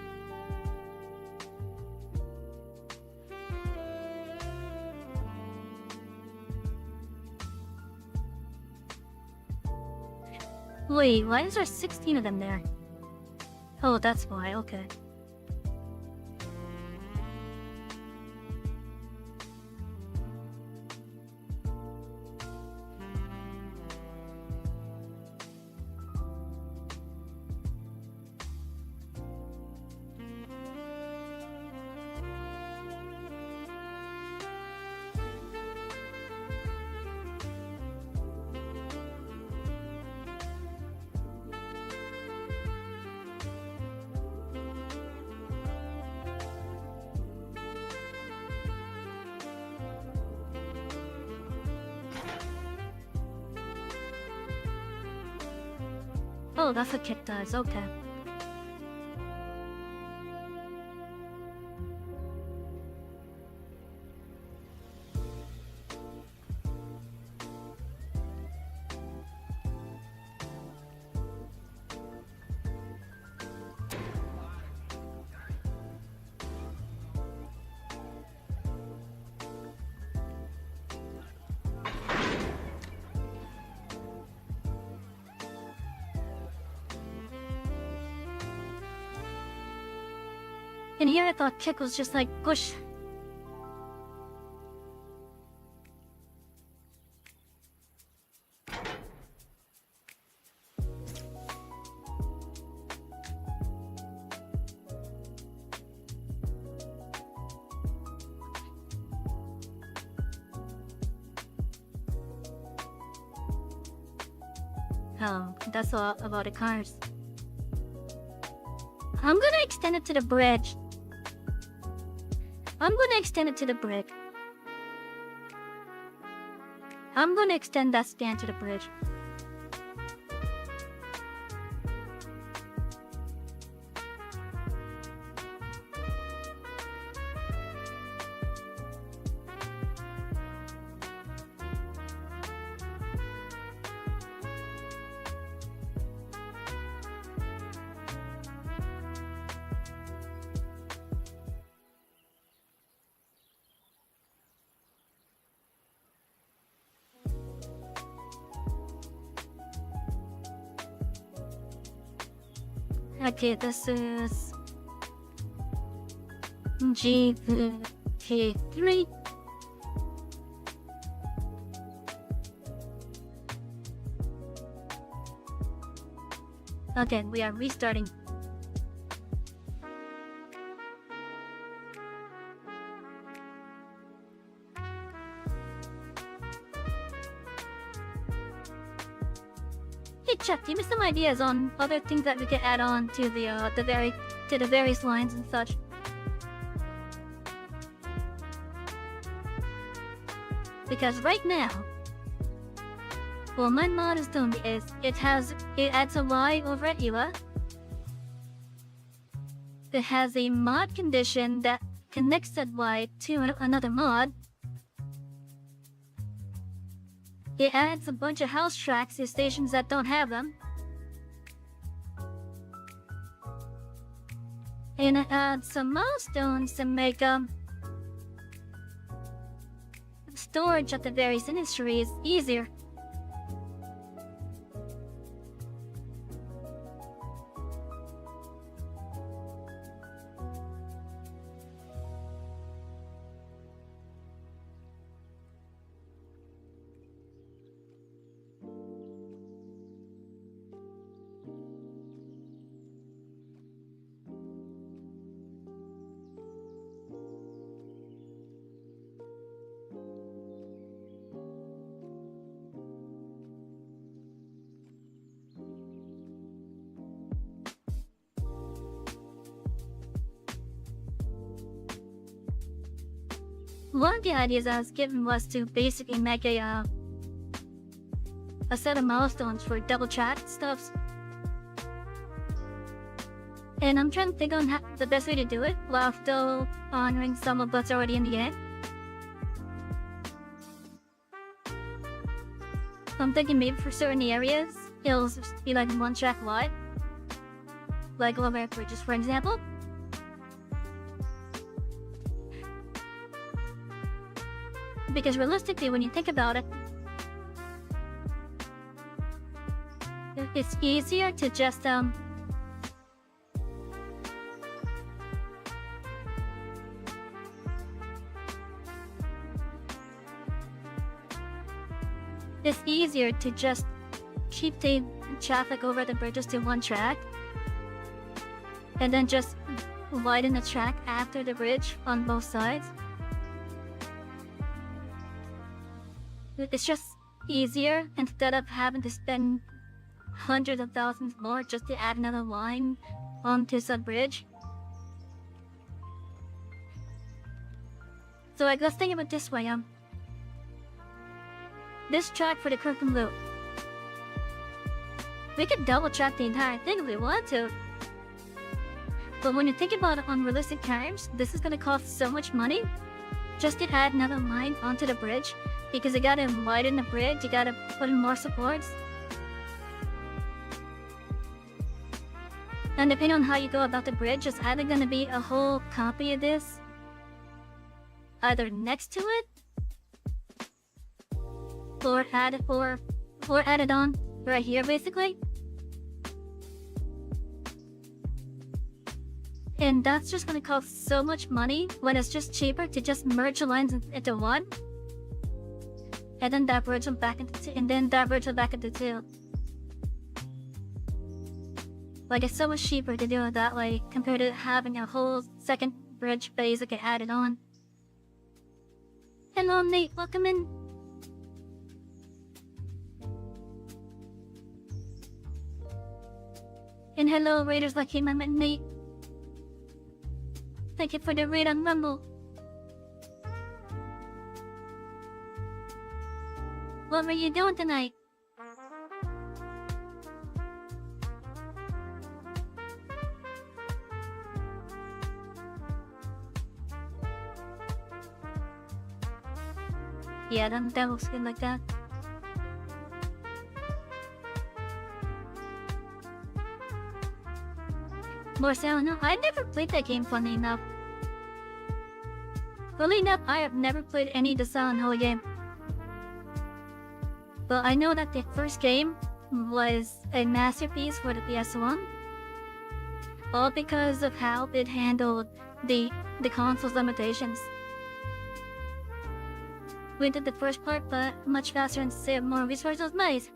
Wait, why is there 16 of them there? Oh, that's why, okay. Oh, that's what Kit does, okay. And here I thought Kick was just like, push. Oh, that's all about the cars. I'm gonna extend it to the bridge. I'm gonna extend it to the brick. I'm gonna extend that span to the bridge. Okay, this is G3. Okay, we are restarting. Hey Chuck, give me some ideas on other things that we can add on to the various lines and such. Because right now, what my mod is doing is it adds a Y over at EULA. It has a mod condition that connects that Y to another mod. It adds a bunch of house tracks to stations that don't have them. And it adds some milestones to make storage of the various industries easier. One of the ideas I was given was to basically make a set of milestones for double track stuffs. And I'm trying to think on the best way to do it while still honoring some of what's already in the game. So I'm thinking maybe for certain areas, it'll just be like one track wide. Like over bridges, for example. Because realistically, when you think about it, it's easier to just keep the traffic over the bridges to one track and then just widen the track after the bridge on both sides. It's just easier instead of having to spend hundreds of thousands more just to add another line onto said bridge. So I was thinking about this way, this track for the Kirkham Loop. We could double track the entire thing if we want to. But when you think about it on realistic terms, this is gonna cost so much money just to add another line onto the bridge. Because you gotta widen the bridge, you gotta put in more supports. And depending on how you go about the bridge, it's either gonna be a whole copy of this, either next to it, or added on right here, basically. And that's just gonna cost so much money when it's just cheaper to just merge the lines into one. And then that bridge will back into two, and then that bridge will back into two. Like, it's so much cheaper to do it that way compared to having a whole second bridge basically added on. Hello, Nate. Welcome in. And hello, Raiders like him. I met Nate. Thank you for the read on Rumble. What were you doing tonight? Yeah, that looks good like that. Barcelona, I never played that game, funny enough. Funny enough, I have never played any of the Silent Hill game. But I know that the first game was a masterpiece for the PS1. All because of how it handled the console's limitations. We did the first part, but much faster and saved more resources. Nice.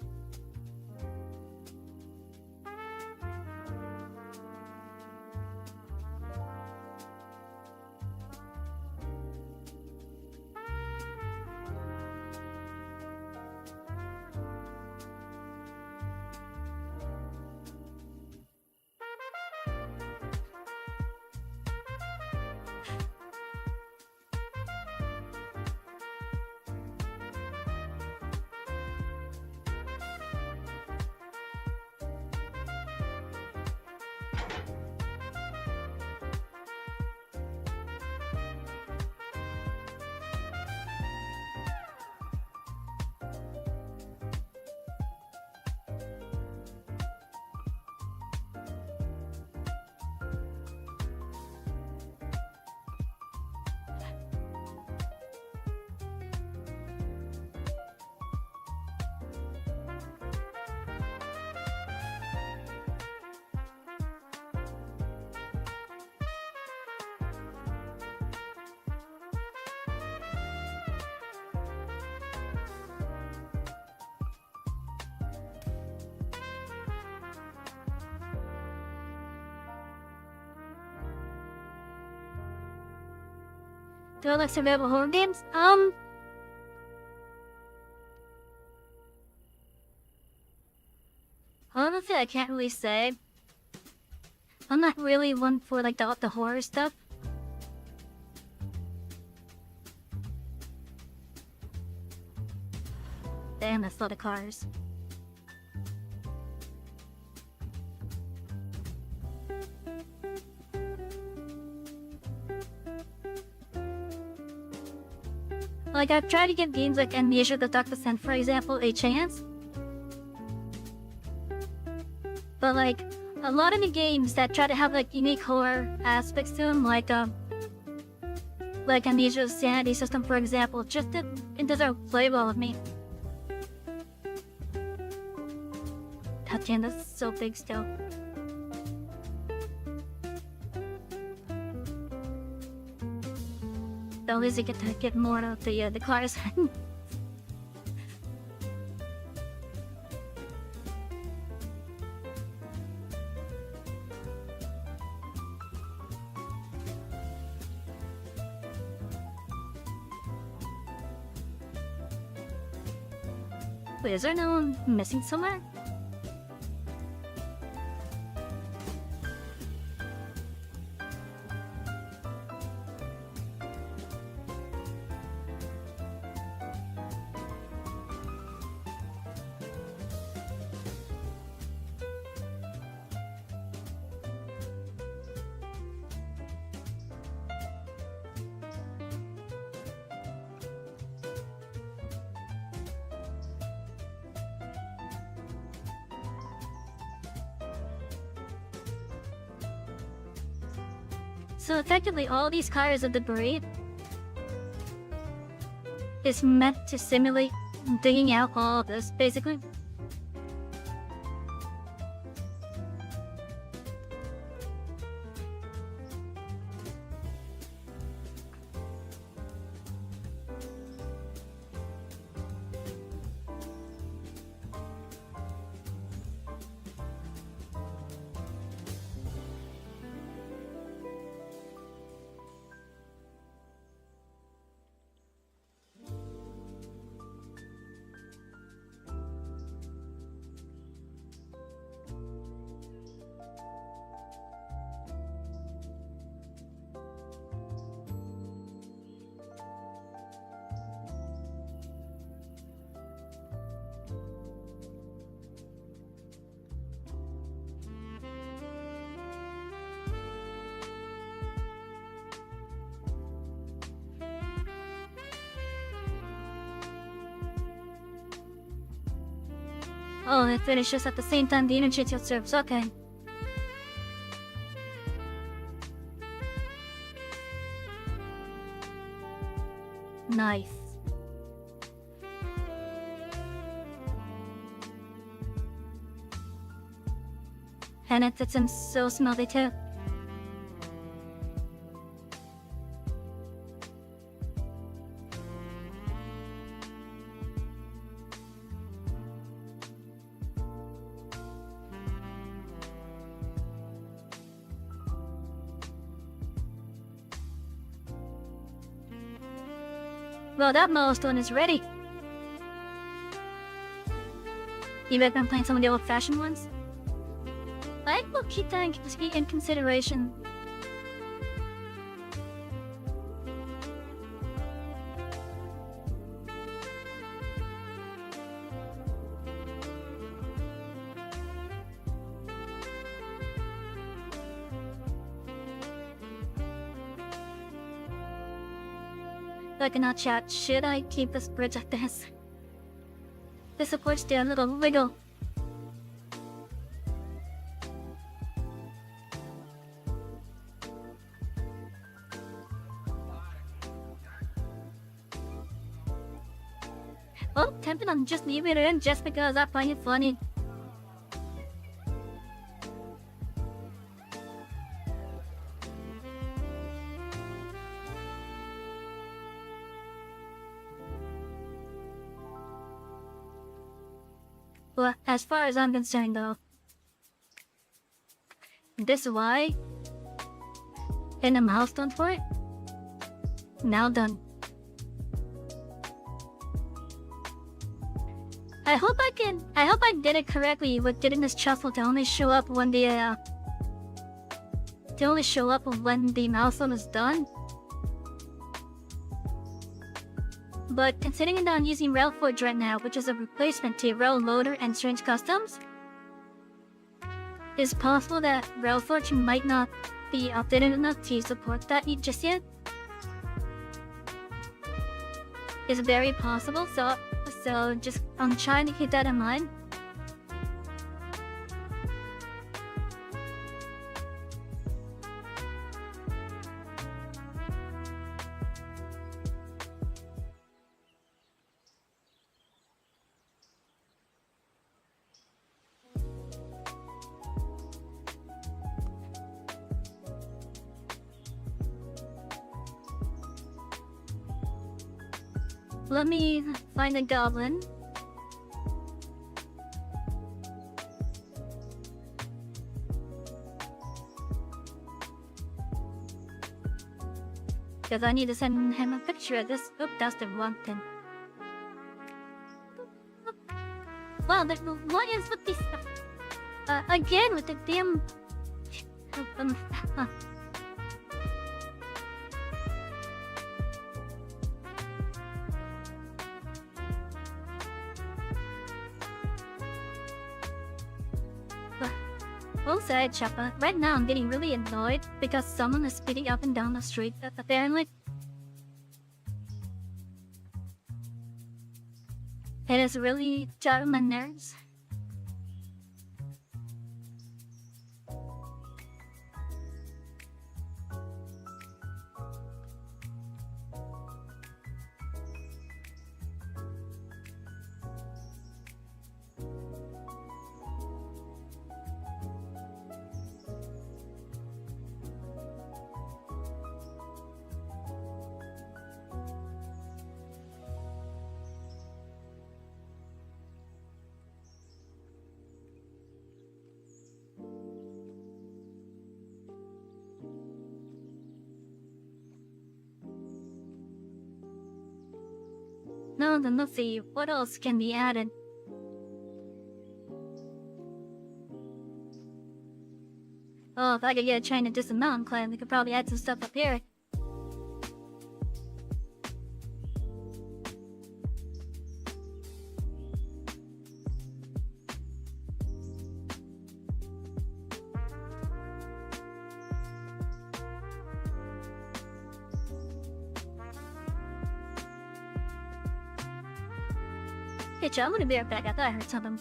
Do I like survival horror games? Honestly, I can't really say. I'm not really one for like the horror stuff. Damn, that's a lot of cars. Like, I've tried to give games like Amnesia the Dark Descent, for example, a chance. But like, a lot of the games that try to have like unique horror aspects to them, like Amnesia's sanity system, for example, it doesn't play well with me. God damn, that's so big still. Though at least you get to get more of the cars. Wait, is there no one missing somewhere? So effectively, all these cars of debris is meant to simulate digging out all of this, basically. Oh, it finishes at the same time the energy serves. Okay. Nice. And it seems so smelly too. Well, that milestone is ready. You bet I'm playing some of the old-fashioned ones? I will keep that in consideration. I cannot chat. Should I keep this bridge like this? This supports their little wiggle. Well, tempted on just leave it in just because I find it funny. Well, as far as I'm concerned though, this is why, and a milestone for it, now done. I hope I did it correctly with getting this shuffle to only show up when the milestone is done. But considering that I'm using Railforge right now, which is a replacement to Rail Loader and Strange Customs, it's possible that Railforge might not be updated enough to support that just yet. It's very possible, so just I'm trying to keep that in mind. Let me find a goblin. Because I need to send him a picture of this. Oop, that's the wrong thing. Wow, what is with this? Again with the damn. Full side, Chopper. Right now I'm getting really annoyed because someone is speeding up and down the street, apparently. It is really driving my nerves. No, then let's see, what else can be added? Oh, if I could get a train to distant mountain clan, we could probably add some stuff up here. Hey, Joe, I'm gonna be right back. I thought I heard something.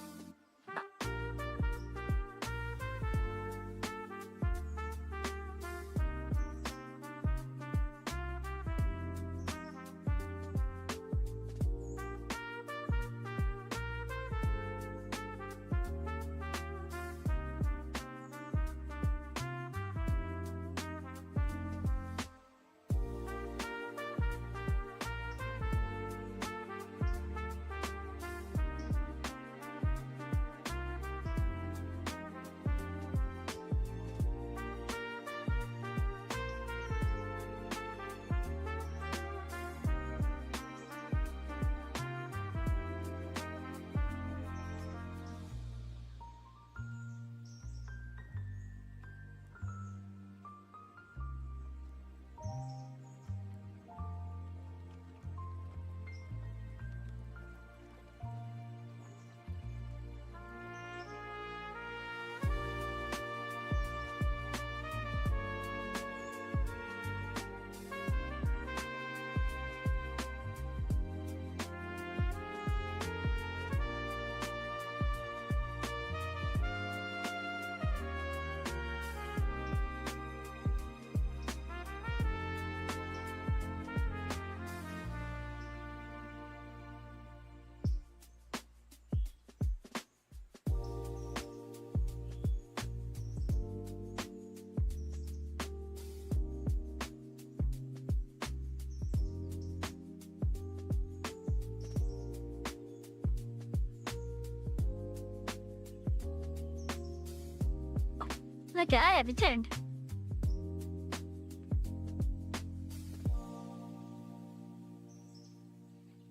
Okay, I have returned.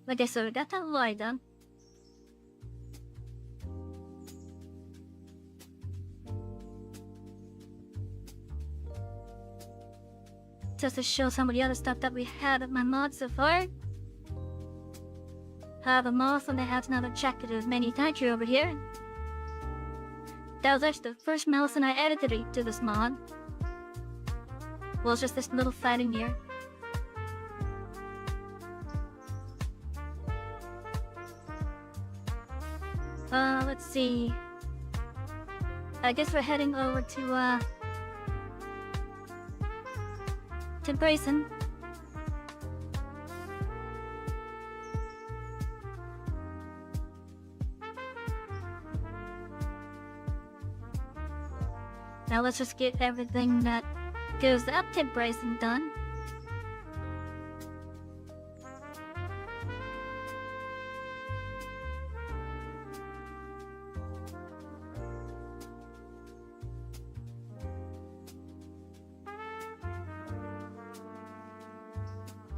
Okay, so we got that lie done. Just to show some of the other stuff that we had at my mod so far. Have a mouse and I have another jacket of many thank you over here. That was actually the first mouse and I added to this mod. Well, it's just this little fighting here. Let's see. I guess we're heading over to Brayson. Now let's just get everything that goes up to Brayson done.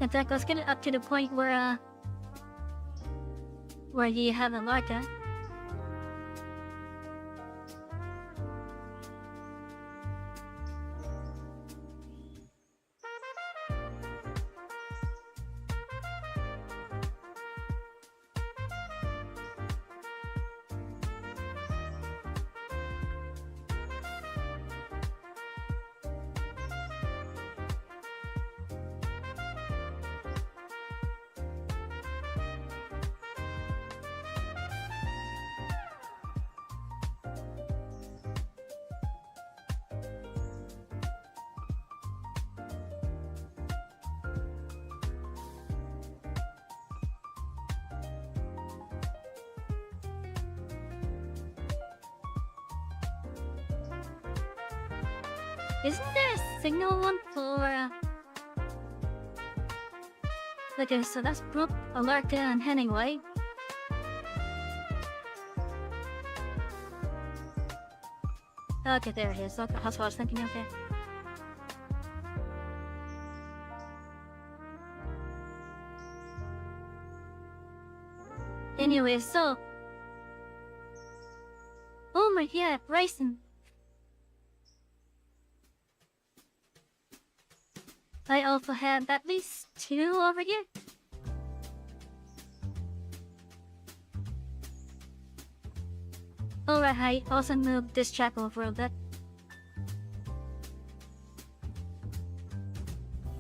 In fact, let's get it up to the point where you have a Larka. Isn't there a signal one for okay, so that's Brooke, Alarka, and Hemingway. Okay, there it is. Okay, that's what I was thinking, okay. Anyway, so oh my god, Bryson. I also have at least 2 over here. Alright, I also moved this chapel over a bit.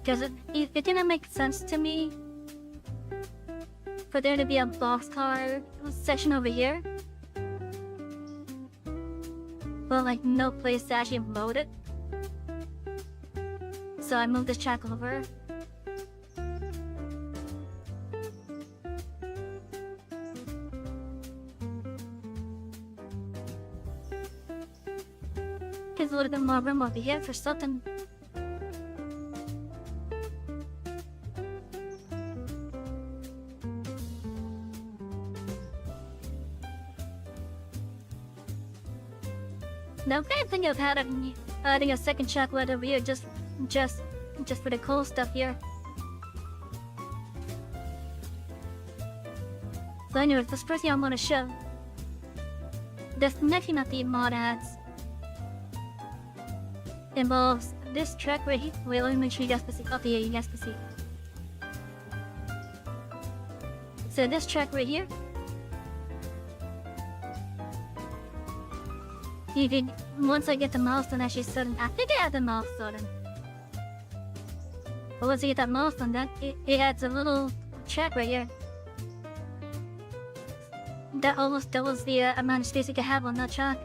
Because it didn't make sense to me for there to be a boxcar section over here. But like no place to actually load it. So I moved this chapel over. There's a little bit more room over here for something. Now I'm kind of thinking of adding a second chocolate over here just for the cool stuff here. So anyway, this first thing I'm gonna show. This next thing that the mod adds involves this track right here. Wait, let me make sure you guys can see. Okay, yeah, you guys can see. So this track right here, you can, once I get the milestone actually sudden, I think I have the milestone. But once I get that milestone done, it adds a little track right here. That almost doubles the amount of space you can have on that track.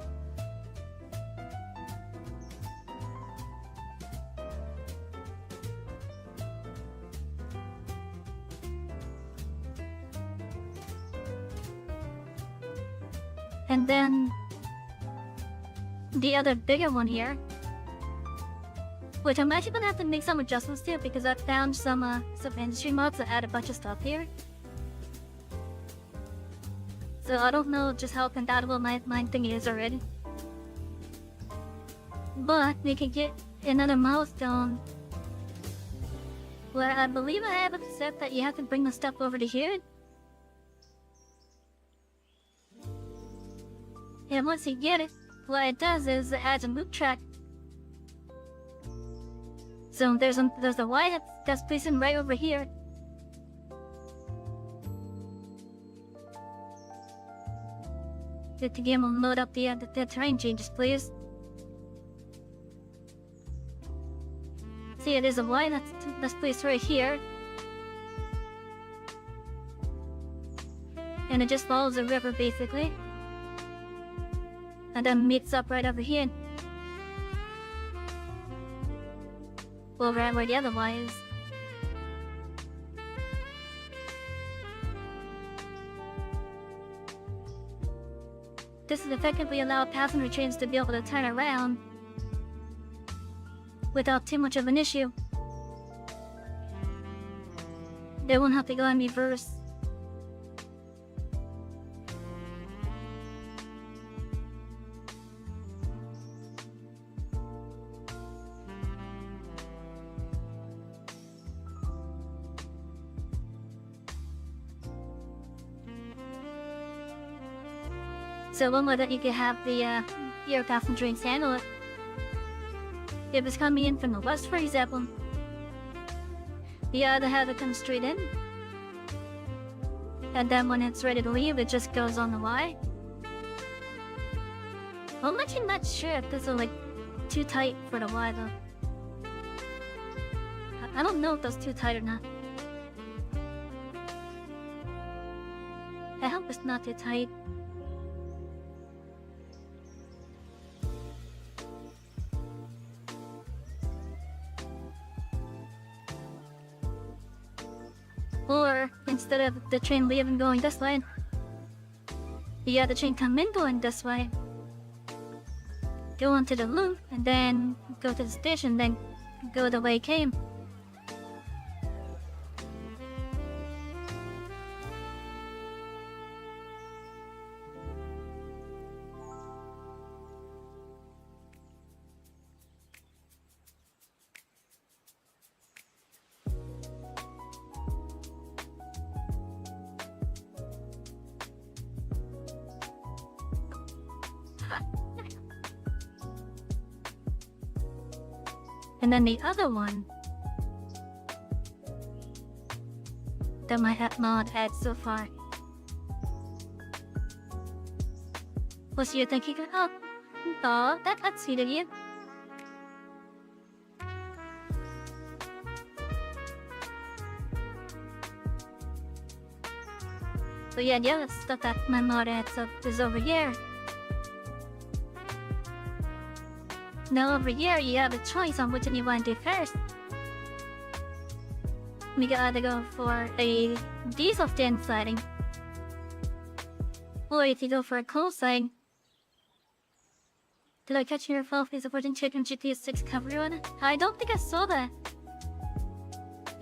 And then the other bigger one here, which I'm actually gonna have to make some adjustments to because I found some industry mods that add a bunch of stuff here. So I don't know just how compatible my thing is already. But we can get another milestone where I believe I have it set that you have to bring the stuff over to here. And once you get it, what it does is it adds a loop track. So there's a Y that's placing right over here. Let the game will load up the terrain changes, please. See, there's a Y that's placed right here. And it just follows the river, basically. And then meets up right over here. Well, right where the other Y is. This is effectively allow passenger trains to be able to turn around without too much of an issue. They won't have to go in reverse. So one way that you could have the air passenger trains handle it. If it's coming in from the west, for example, you either have it come straight in, and then when it's ready to leave, it just goes on the Y. I'm actually not sure if this is like too tight for the Y though. I don't know if that's too tight or not. I hope it's not too tight. Or, instead of the train leaving going this way, you have the train come in going this way. Go onto the loop, and then go to the station, then go the way it came. And then the other one that my mod had so far was you thinking, oh, that's sweet of you. So yeah, the other stuff that my mod adds up is over here. Now over here, you have a choice on which one you want to do first. We can either go for a diesel stand siding, or if you go for a coal siding. Did I catch your fall face of watching Chicken GTA 6 cover on it? I don't think I saw that.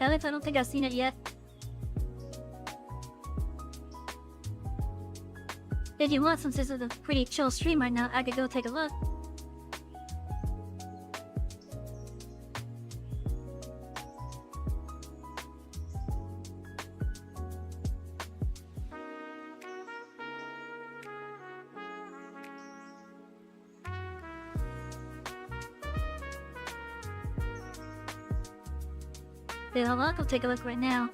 At least I don't think I've seen it yet. If you want, since this is a pretty chill stream right now, I could go take a look. Yeah, I'll go take a look right now.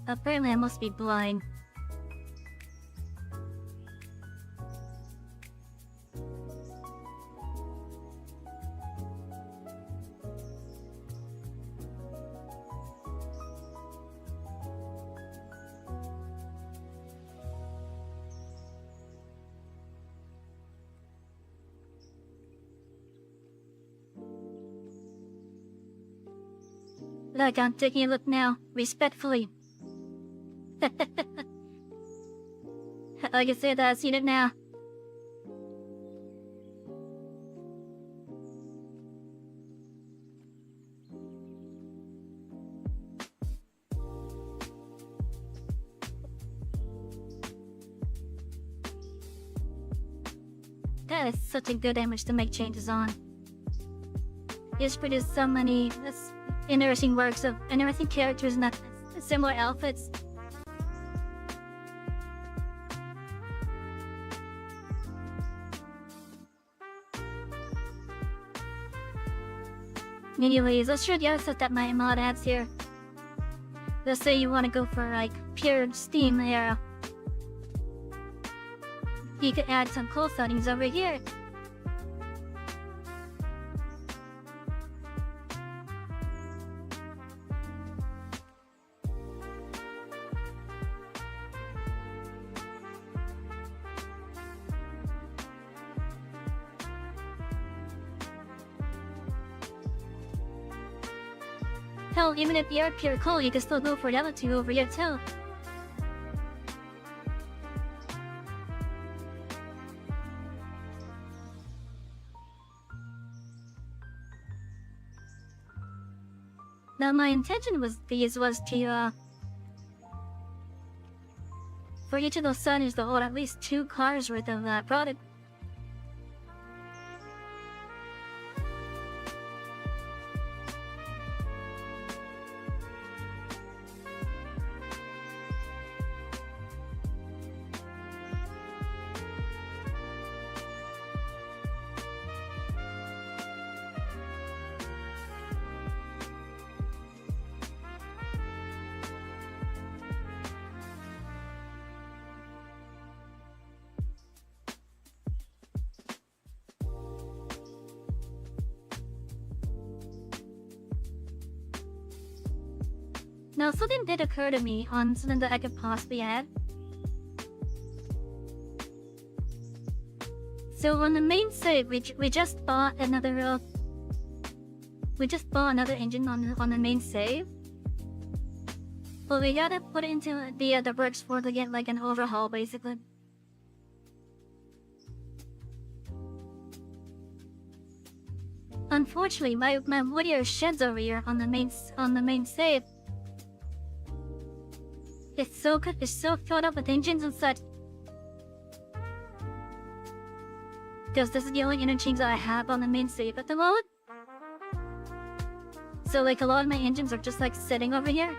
Apparently I must be blind. Like I'm taking a look now, respectfully. I can say that I've seen it now. That is such a good image to make changes on. It's produced so many interesting works of interesting characters and similar outfits. Anyways, let's show the other stuff that my mod adds here. Let's say you want to go for like pure Steam era. You could add some cool settings over here. Hell, even if you're pure cool, you can still go for the other two over here too. Now my intention was to for each of those settings to hold at least 2 cars worth of product. Now something did occur to me on something that I could possibly add. So on the main save, we just bought another engine on the main save. But we gotta put it into the works for to get like an overhaul basically. Unfortunately, my Whittier sheds over here on the main save. It's so good. It's so filled up with engines and such. Because this is the only interchange that I have on the main save at the moment. So like a lot of my engines are just like sitting over here.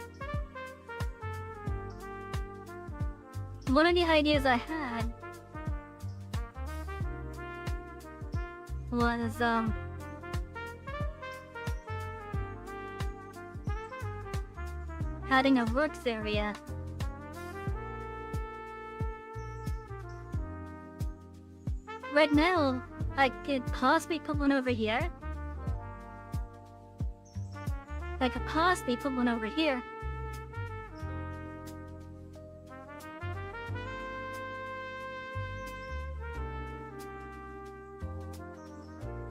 One of the ideas I had was adding a works area. Right now, I could possibly put one over here. I could possibly put one over here.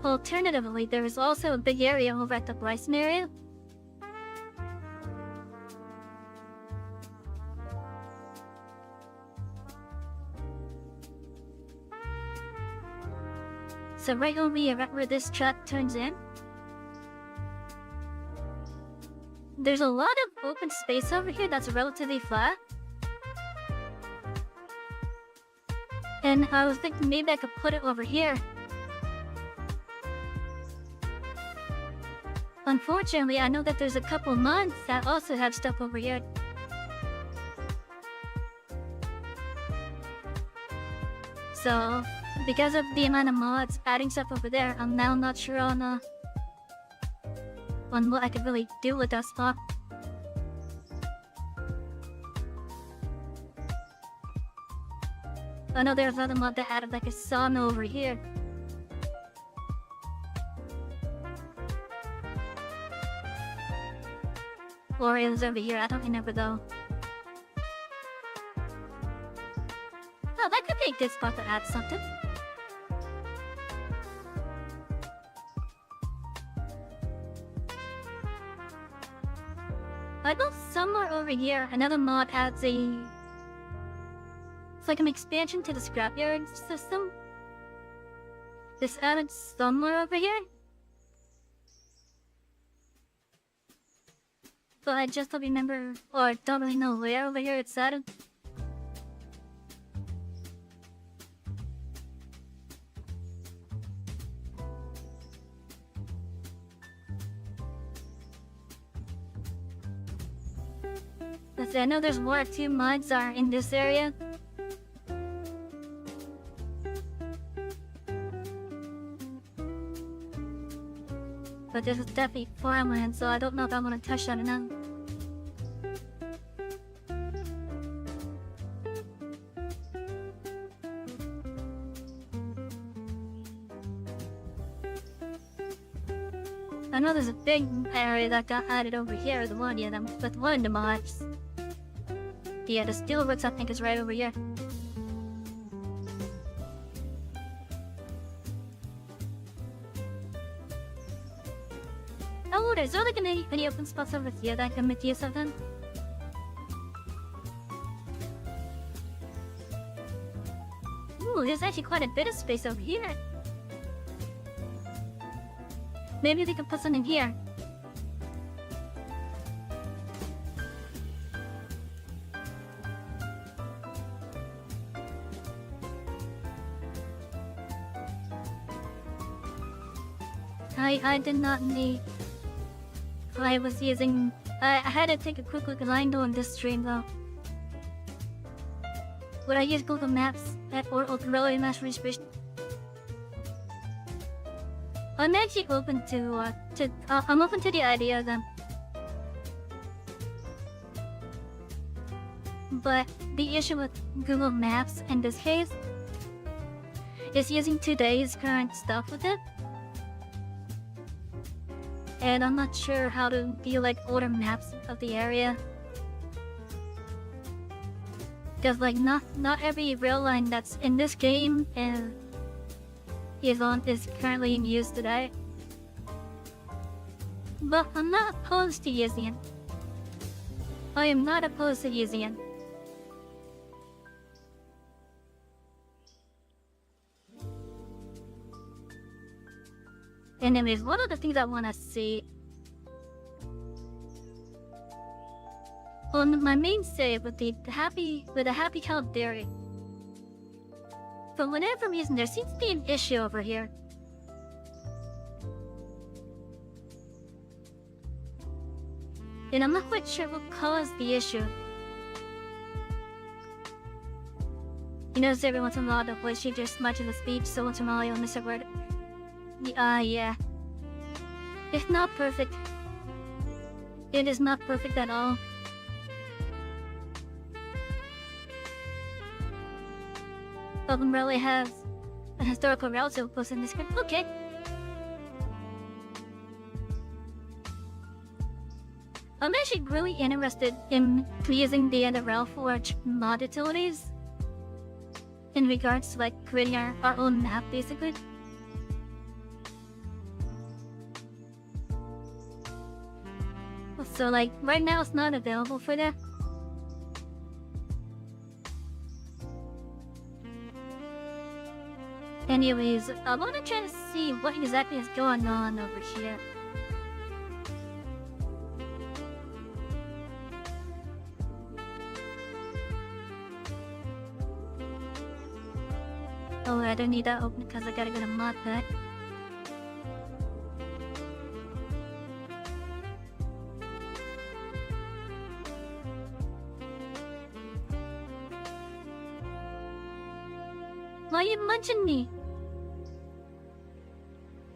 Alternatively, there is also a big area over at the Bryson area. So right over here, right where this track turns in, there's a lot of open space over here that's relatively flat. And I was thinking maybe I could put it over here. Unfortunately, I know that there's a couple mods that also have stuff over here. So, because of the amount of mods adding stuff over there, I'm now not sure on what I could really do with that spot. I know there's another mod that added like a sawmill over here. Or it was over here, I don't remember though. Oh, that could be a good spot to add something. I know somewhere over here another mod adds a... It's like an expansion to the scrapyard system. This added somewhere over here. But I just don't remember, or don't really know where over here it's added. Let's see, I know there's 1 or 2 mods are in this area. But this is definitely farmland, so I don't know if I'm gonna touch that or not. I know there's a big area that got added over here, the one, yeah, with one of the mods. Yeah, the steelworks I think is right over here. Oh, there's only gonna be any open spots over here that I can make use of then. Ooh, there's actually quite a bit of space over here. Maybe we can put something here. I did not need... I was using... I had to take a quick look at Lindo on this stream though. Would I use Google Maps or Ultra Mass Research? I'm actually open to I'm open to the idea of them. But the issue with Google Maps in this case is using today's current stuff with it. And I'm not sure how to view like older maps of the area. Because like not every rail line that's in this game is currently in use today. But I'm not opposed to using it. I am not opposed to using it. Anyways, one of the things I want to see on my main save with the happy cow dairy. For whatever reason, there seems to be an issue over here. And I'm not quite sure what caused the issue. You notice every once in a while the voice changer smudges the speech, so once in a while you'll miss a word. Yeah. It's not perfect. It is not perfect at all. Welcome really has an historical relative posted in the script. Okay. I'm actually really interested in using the NRL Forge mod utilities in regards to like creating our own map basically. So like right now it's not available for that. Anyways, I want to try to see what exactly is going on over here. Oh, I don't need that open because I gotta go to mod pack. Why you munching me?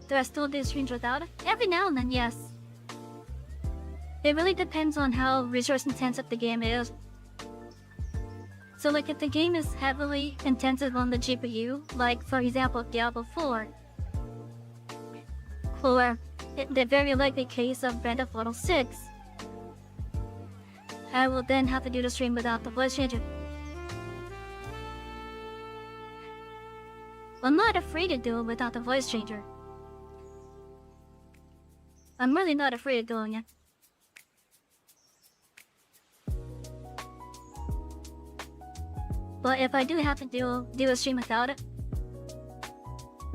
Do I still do streams without it? Every now and then, yes. It really depends on how resource intensive the game is. So like if the game is heavily intensive on the GPU, like for example Diablo 4, or the very likely case of Grand Theft Auto 6, I will then have to do the stream without the voice changer. I'm not afraid to do it without the voice changer. I'm really not afraid of doing it. But if I do have to do a stream without it,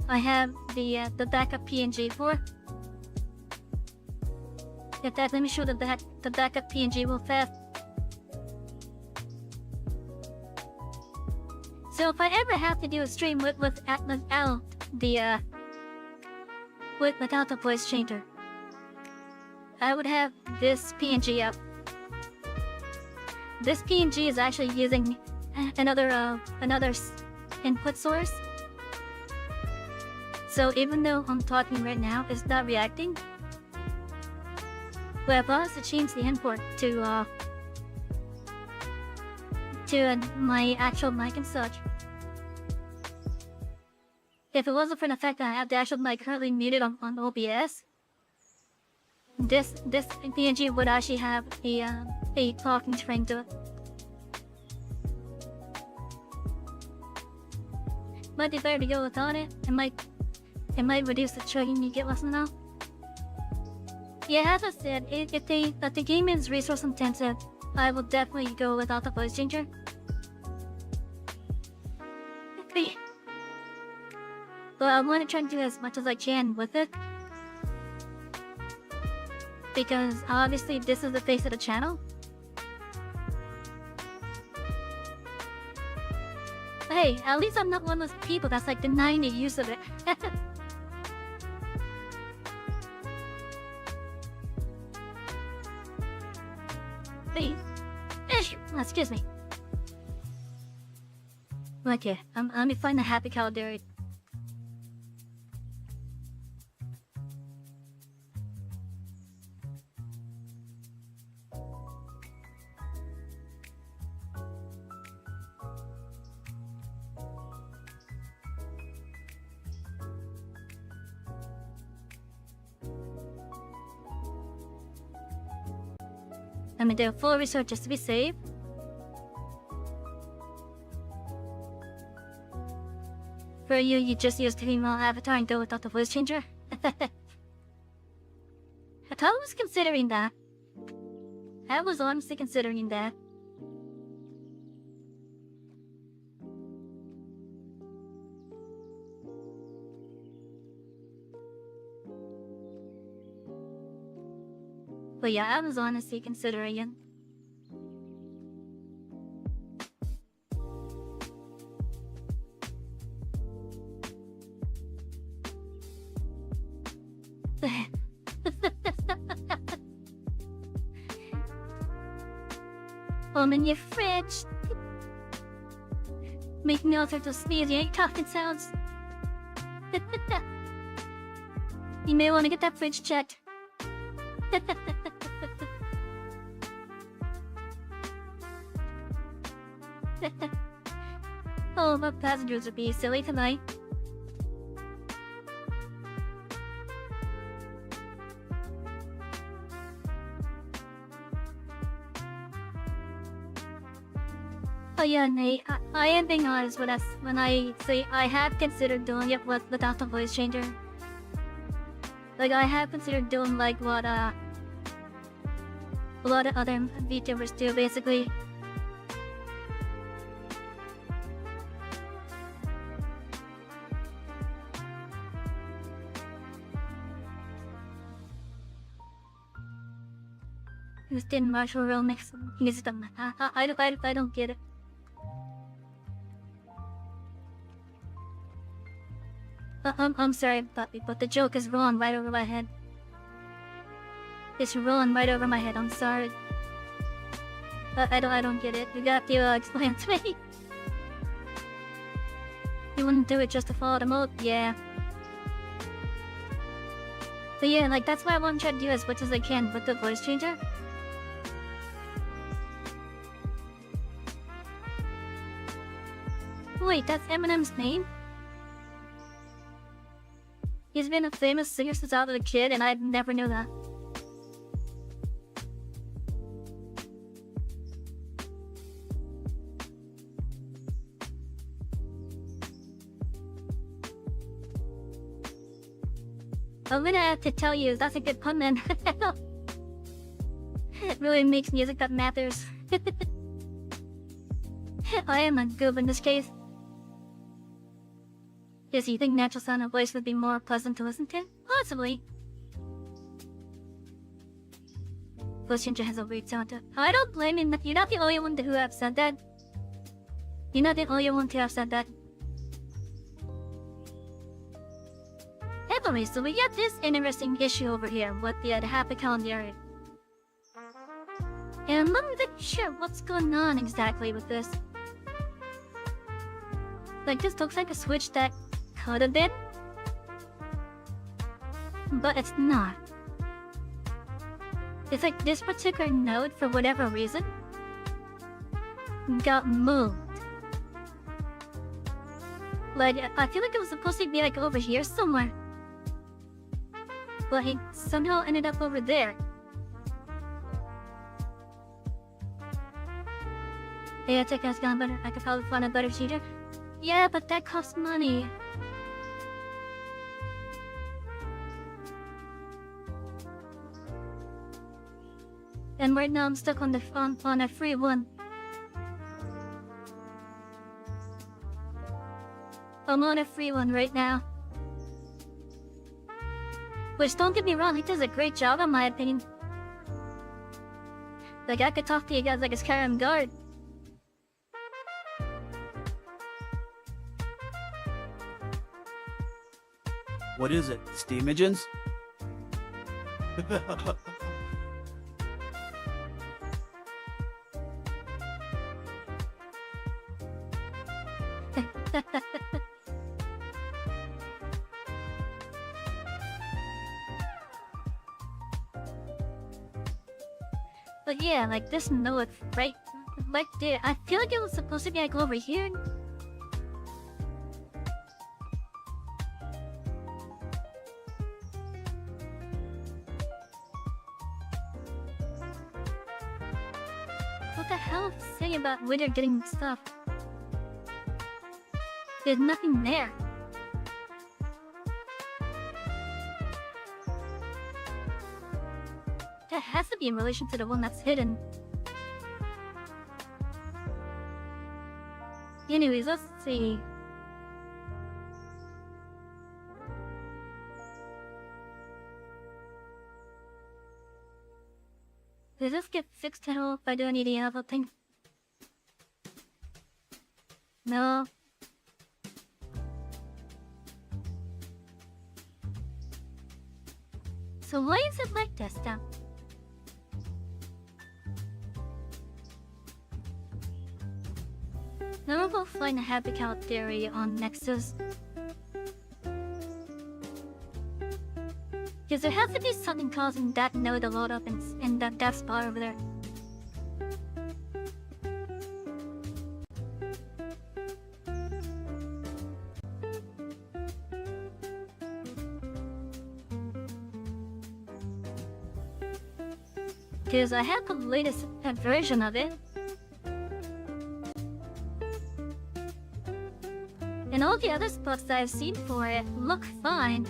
I have the backup PNG for it. If that, let me show the backup PNG real fast. So if I ever have to do a stream without the voice changer, I would have this PNG up. This PNG is actually using another input source. So even though I'm talking right now, it's not reacting. But I've also changed the import to my actual mic and such. If it wasn't for the fact that I have the actual mic currently muted on OBS, this PNG would actually have a talking string to it. Might be better to go without it. It might reduce the chugging you get listening now. Yeah, as I said, if the game is resource intensive, I will definitely go without the voice changer. But I want to try and do as much as I can with it. Because obviously this is the face of the channel. But hey, at least I'm not one of those people that's like denying the use of it. Please. Excuse me. Okay, let me find the happy calendar. Let me do a full research just to be safe. For you just used the female avatar and go without the voice changer? I was considering that. I was honestly considering that. But yeah, I was honestly considering it. In your fridge. Making all sorts of sneezy talking sounds. You may want to get that fridge checked. Oh, my passengers will be silly tonight. Oh yeah, Nate, I am being honest with us when I say I have considered doing it without the voice changer. Like, I have considered doing like what a lot of other VTubers do, basically. Who's in martial real mix music? I don't get it. I'm sorry, Puppy, but the joke is rolling right over my head. It's rolling right over my head. I'm sorry. I don't get it. You got to explain to me. You wouldn't do it just to follow the mode? Yeah. But yeah, like, that's why I want to try to do as much as I can with the voice changer. Wait, that's Eminem's name? He's been a famous singer since I was a kid, and I never knew that. I'm gonna have to tell you, that's a good pun, man. It really makes music that matters. I am a goob in this case. Does he think natural sound of voice would be more pleasant to listen to? Possibly. Plus, Ginger has a weird sound to. I don't blame him. You're not the only one who have said that. You're not the only one to have said that. Anyway, so we got this interesting issue over here with the happy calendar. And I'm not really sure what's going on exactly with this. Like, this looks like a switch that could have been, but it's not. It's like this particular node, for whatever reason, got moved. Like, I feel like it was supposed to be like over here somewhere, but he somehow ended up over there. Yeah, take us down better. I could probably find a better cheater. Yeah, but that costs money. And right now I'm stuck on a free one. I'm on a free one right now. Which, don't get me wrong, he does a great job in my opinion. Like, I could talk to you guys like it's Karen Guard. What is it? Steam engines? But yeah, like this note right there. I feel like it was supposed to be like over here. What the hell is it saying about where they're getting stuff? There's nothing there. That has to be in relation to the one that's hidden. Anyways, let's see. Does this get fixed at all if I do any of the other thing? No. So why is it like this now? Now we'll find a happy cow theory on Nexus. Because there has to be something causing that node to load up in that death spot over there. Because I have the latest version of it. And all the other spots that I've seen for it look fine.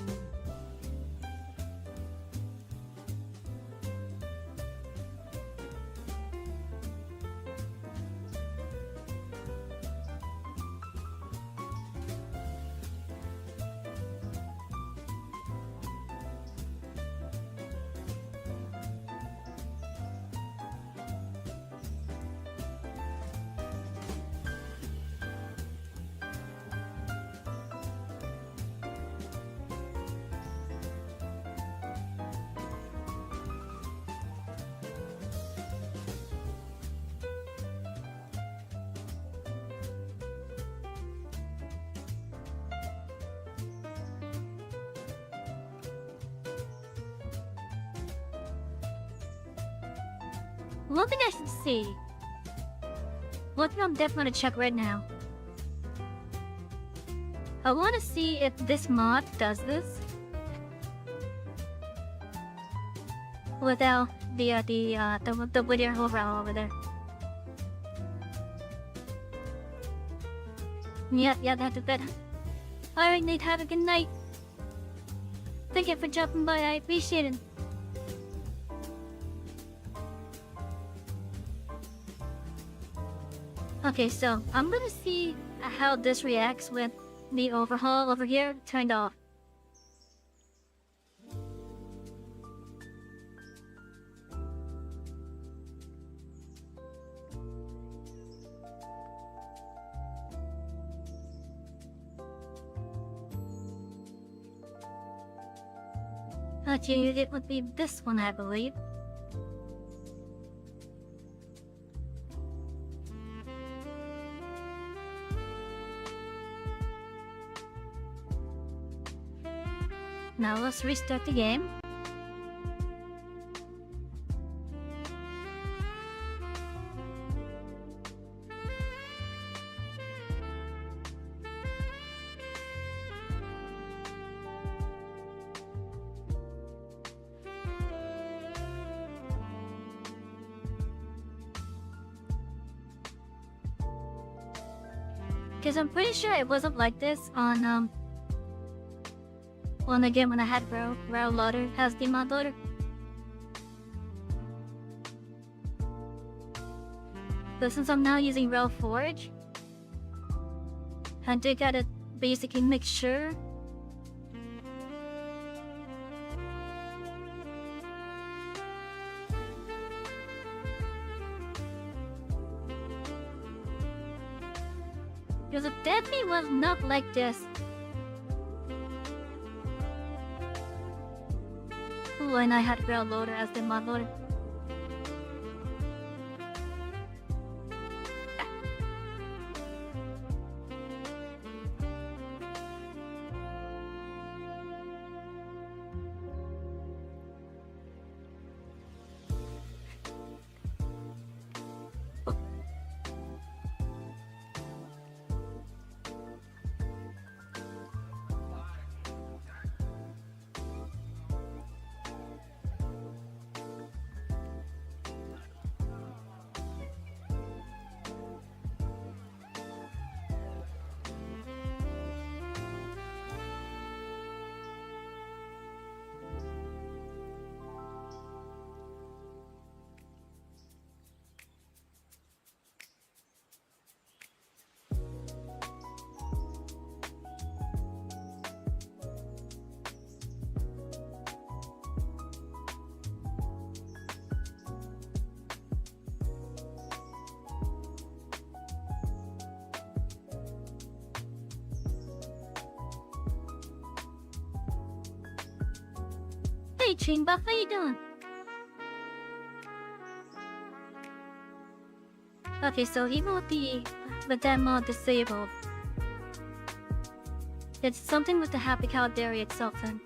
One thing I should see. One thing I'm definitely gonna check right now. I want to see if this mod does this without the video overall over there. Yeah, that's it. Alright, Nate, have a good night. Thank you for dropping by, I appreciate it. Okay, so I'm gonna see how this reacts with the overhaul over here turned off. It would be this one, I believe. Now let's restart the game. Because I'm pretty sure it wasn't like this on again when I had Rail Loader as the mod loader. But since I'm now using Rail Forge, I do gotta basically make sure because it definitely was not like this. When I had Rail Loader as the mod loader. Hey Chainbuff, how you doing? Okay, so even with that mod disabled, it's something with the Happy Cow Dairy itself then.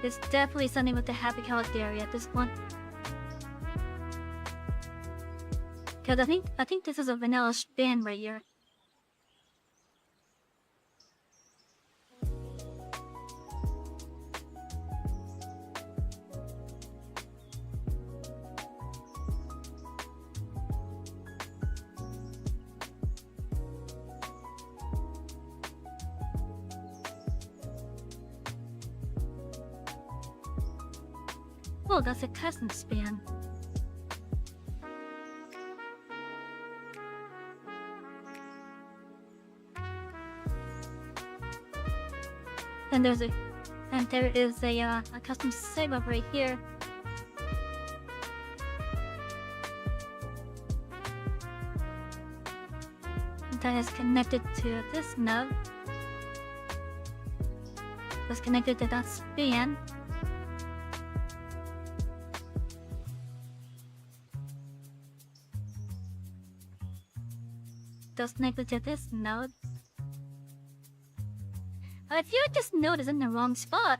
It's definitely something with the Happy Cow Dairy at this point. Cause I think this is a vanilla span right here. Oh, that's a custom span. And there is a custom save up right here. That is connected to this node. Was connected to that span. That's connected to this node. I feel like this node is in the wrong spot.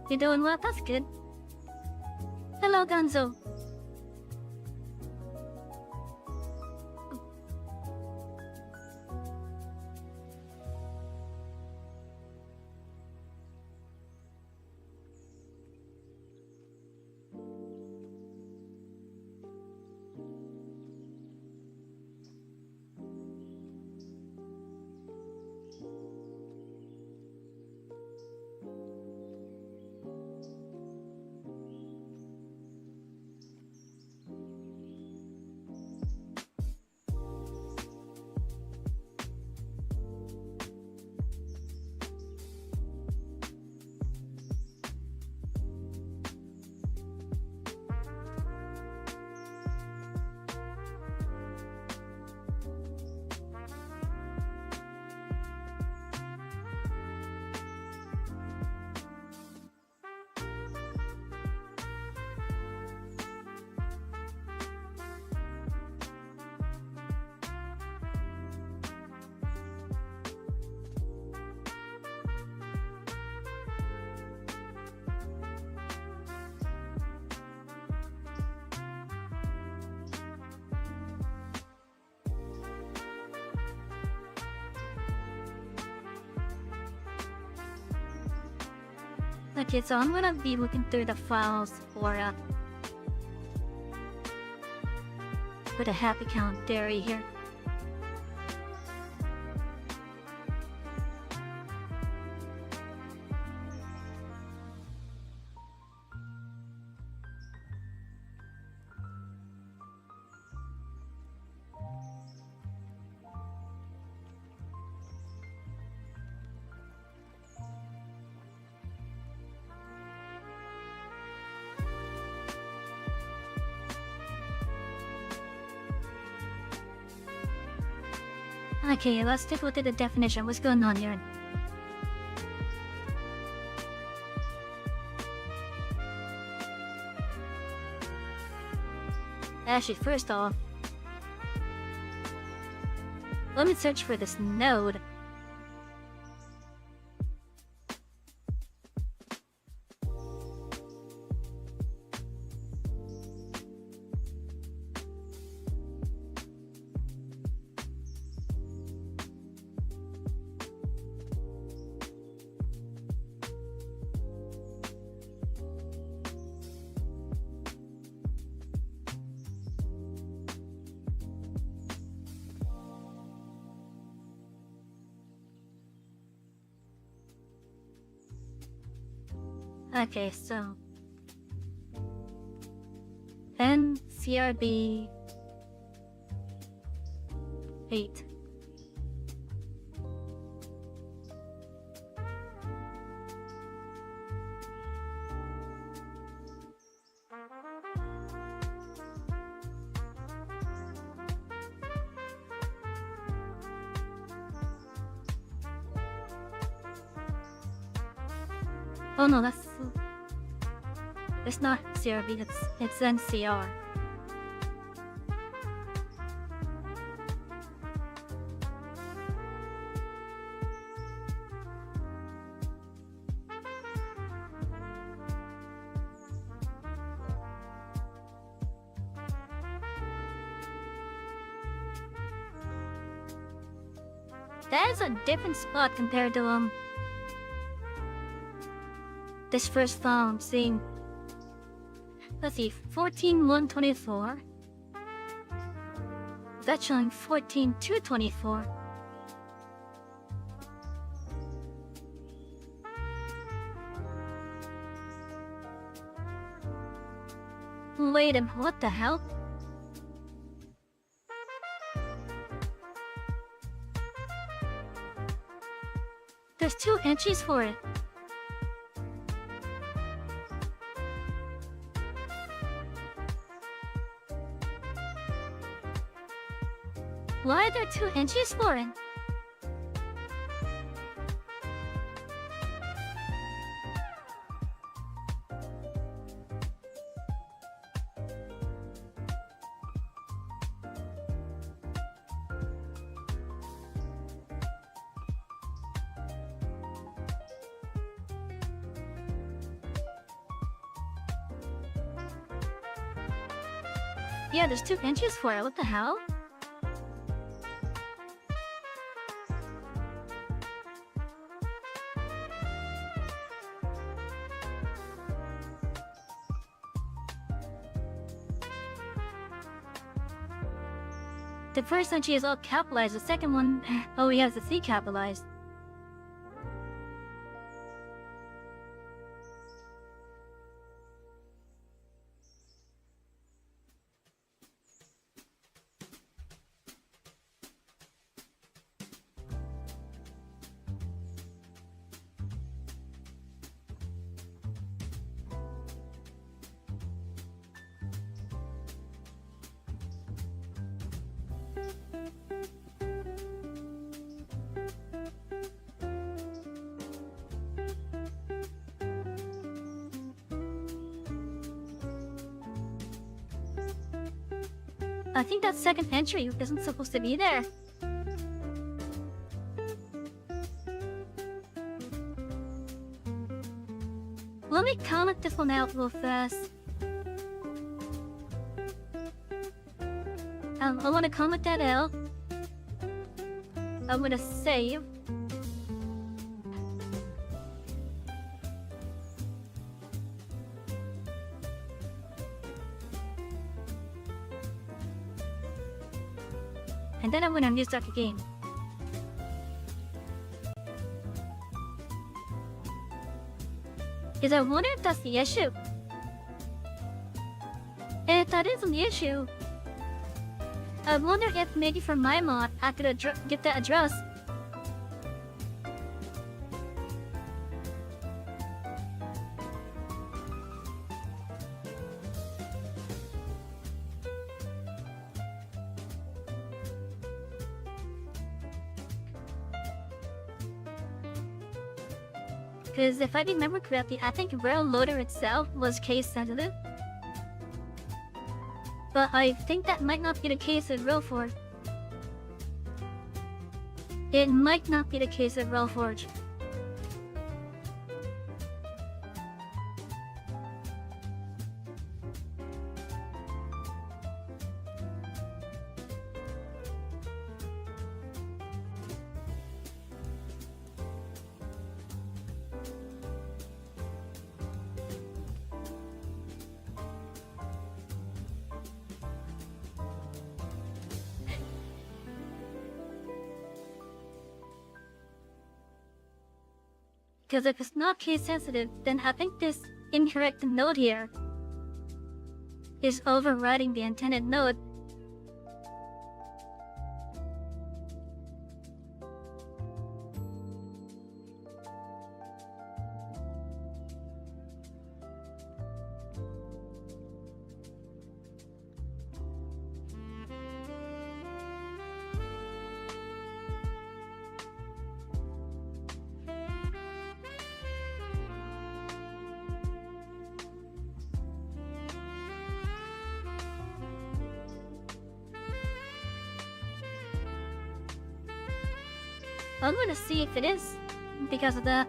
You doing well? That's good. Hello, Gonzo. Okay, so I'm gonna be looking through the files for the happy count dairy here. Okay, let's take a look at the definition. What's going on here? Actually, first off, let me search for this node. Okay, so NCRB 8. Oh no, it's not CRB, it's NCR. That is a different spot compared to this first phone seeing, let's see, 14.124. That's showing 14.224. Wait a minute, what the hell? There's 2 entries for it. Why are there 2 entries for it? Yeah, there's 2 entries for it. What the hell? The first entry is all capitalized, the second one only has the C capitalized. I think that second entry isn't supposed to be there. Let me comment this one out real fast. I want to comment that out. I'm gonna save. and then I'm gonna restart the game. Because I wonder if that's the issue. And if that isn't the issue, I wonder if maybe for my mod I could get that addressed. Because if I remember correctly, I think Rail Loader itself was case sensitive. But I think that might not be the case with Railforge. It might not be the case with Railforge. Because if it's not case sensitive, then I think this incorrect node here is overriding the intended node. I'm gonna see if it is because of that.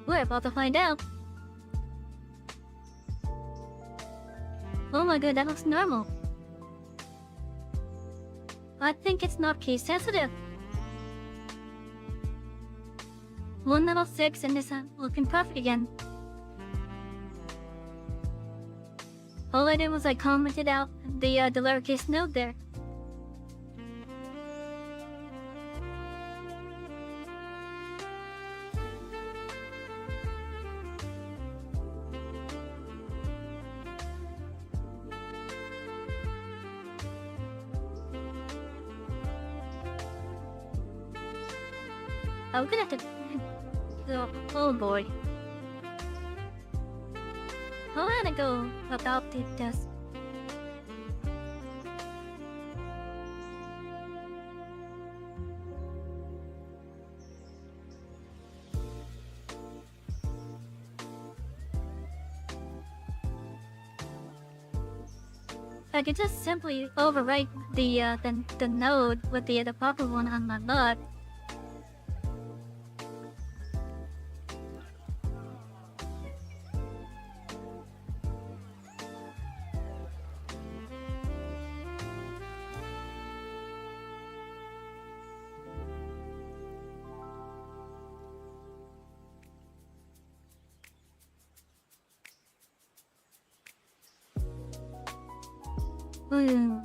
We're about to find out. Oh my god, that looks normal. I think it's not case sensitive. 106 and this looking perfect again. All I did was I commented out the lowercase node there. I'm gonna have to... oh boy. How am I gonna go about this? I could just simply overwrite the node with the proper one on my mod. Hmm.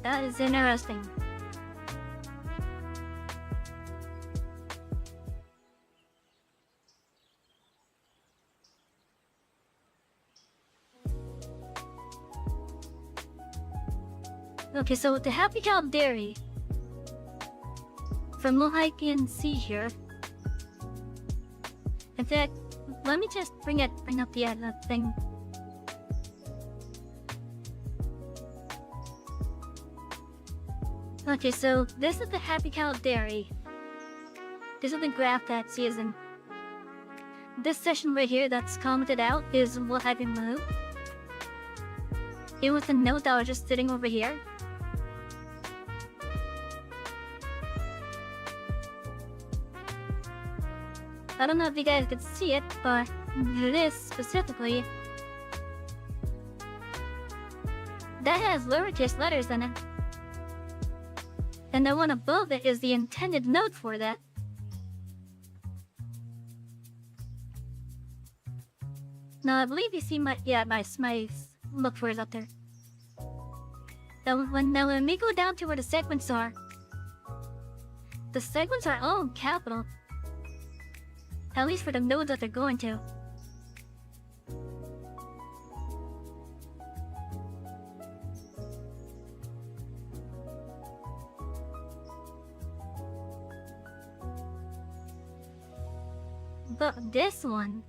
That is interesting. Okay, so the Happy Cow Dairy from what I can see here. In fact, let me just bring up the thing. Okay, so this is the Happy Cow Dairy. This is the graph that's using. This session right here that's commented out is what I've been moved. It was a note that was just sitting over here. I don't know if you guys could see it, but this specifically, that has lowercase letters in it. And the one above it is the intended note for that. Now I believe you see my look for it up there. Now when we go down to where the segments are, the segments are all in capital. At least for the nodes that they're going to. But this one,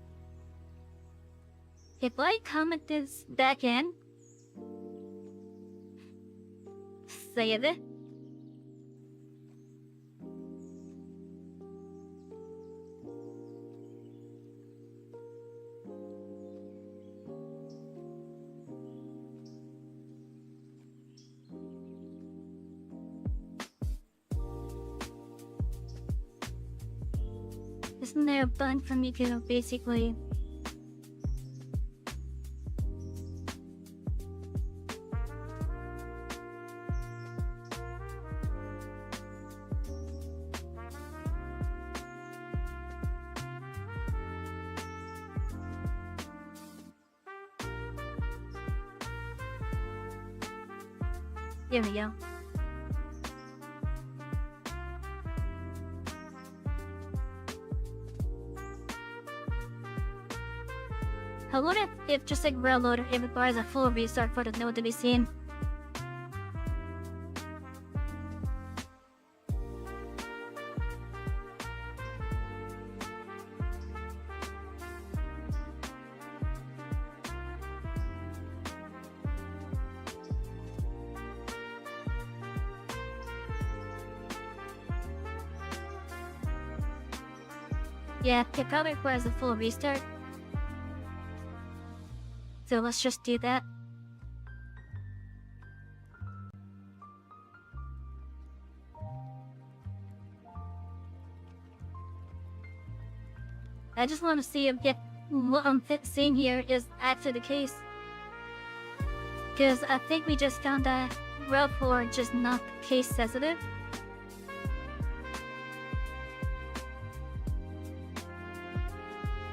if I comment this back in, save it. Isn't there a button for me to basically There we go. I wonder if just like Railroad, it requires a full restart for the node to be seen. Yeah, it probably requires a full restart. So let's just do that. I just want to see if what I'm seeing here is actually the case. Because I think we just found that Route 4 just not case sensitive.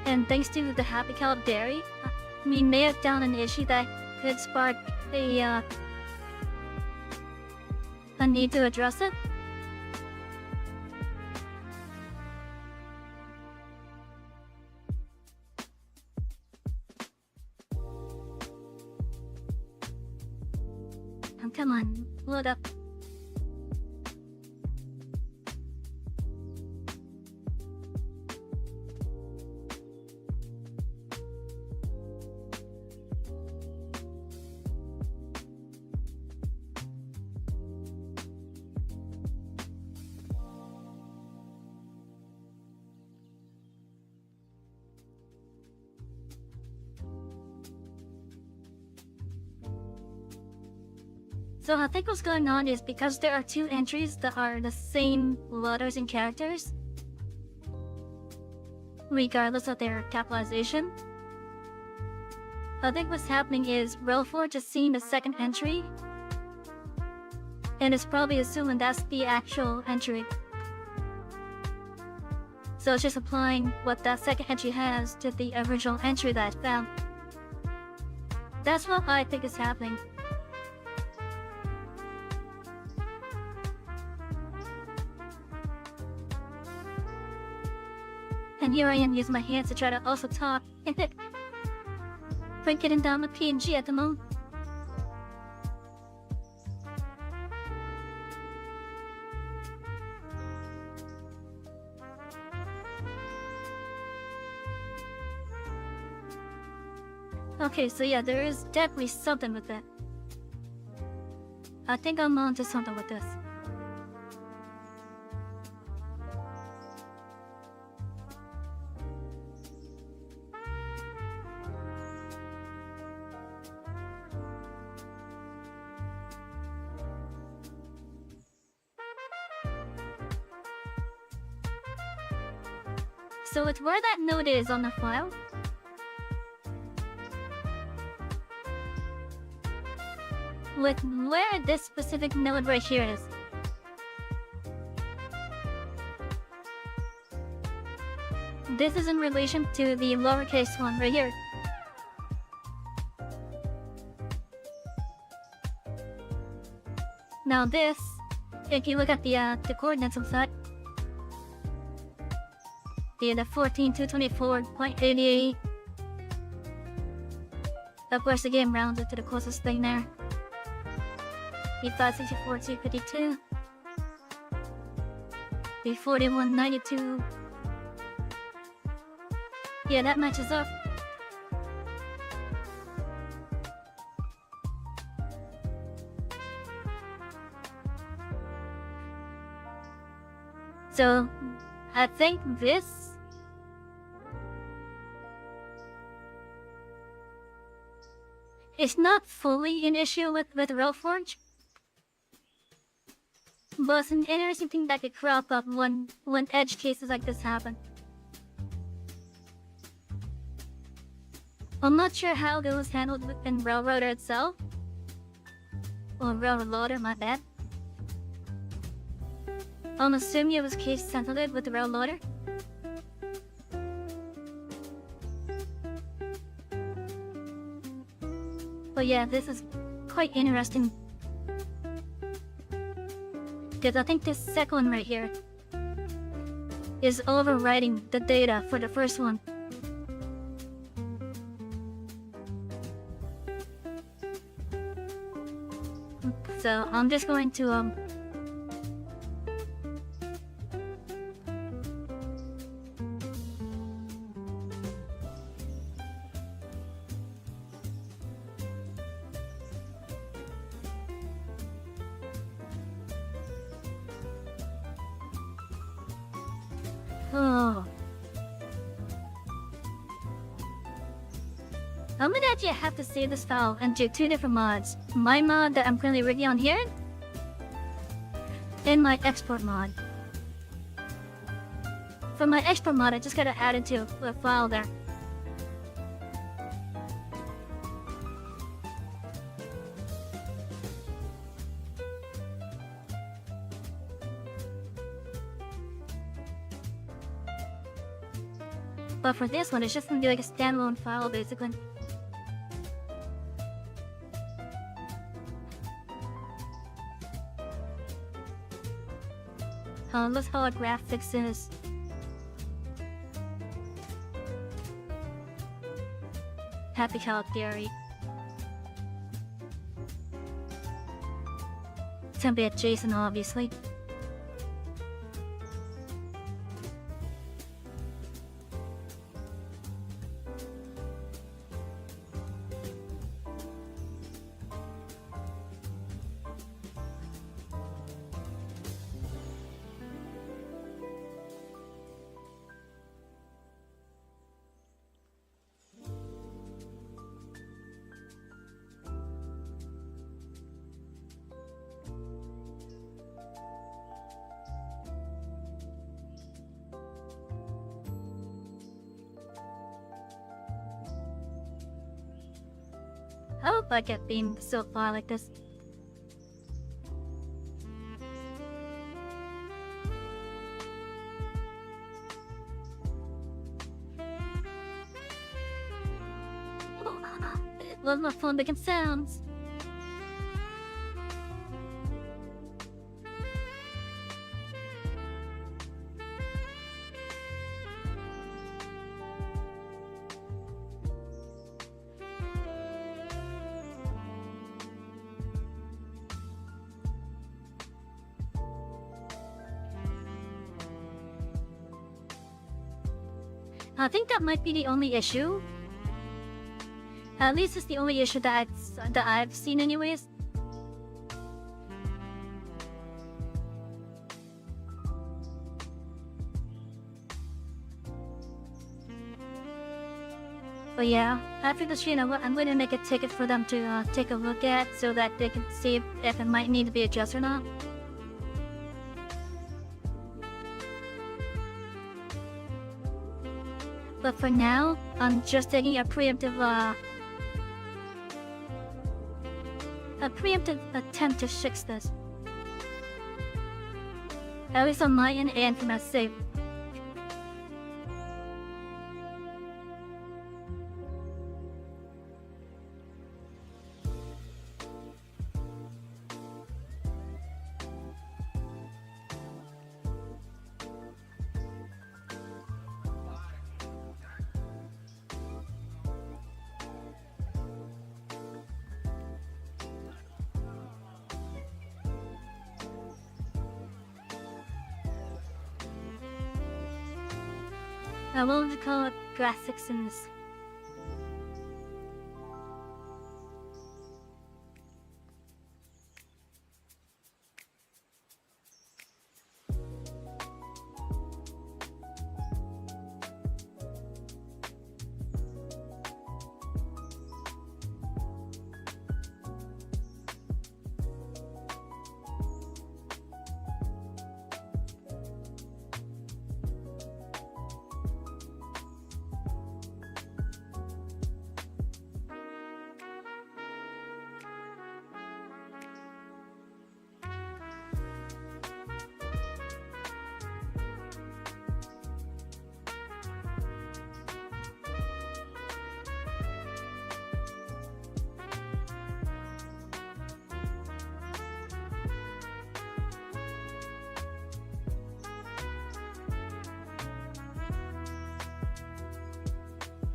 And thanks to the Happy Cow Dairy, we may have found an issue that could spark a need to address it. Oh, come on, load up. So I think what's going on is because there are two entries that are the same letters and characters, regardless of their capitalization. I think what's happening is Rail4 just seeing the second entry, and it's probably assuming that's the actual entry. So it's just applying what that second entry has to the original entry that it found. That's what I think is happening. And here I am using my hands to try to also talk. But getting down the PNG at the moment. Okay, so yeah, there is definitely something with that. I think I'm on to something with this. So it's where that note is on the file. With where this specific note right here is. This is in relation to the lowercase one right here. Now this, if you look at the coordinates inside, the 14,224.88. Of course, the game rounds it to the closest thing there. The 564,252. The 4192. Yeah, that matches up. So, I think this is not fully an issue with Realforge, but it's an interesting thing that could crop up when edge cases like this happen. I'm not sure how it was handled within Railroader itself, or Railroader, my bad. I'm assuming it was case sensitive with the Railroader. But yeah, this is quite interesting. Because I think this second one right here is overwriting the data for the first one. So I'm just going to I'm gonna actually have to save this file into two different mods. My mod that I'm currently working on here, and my export mod. For my export mod, I just gotta add it to a file there. But for this one, it's just gonna be like a standalone file, basically. Let's how our graphics is. Happy Cow Theory. It's gonna be a JSON, obviously. I hope I get being so far like this. Love my phone making sounds. I think that might be the only issue. At least it's the only issue that I've seen anyways. But yeah, after the stream, I'm going to make a ticket for them to take a look at so that they can see if it might need to be adjusted or not. But for now, I'm just taking a preemptive attempt to fix this. At least on my end and for my sake. I will call it graphics in this.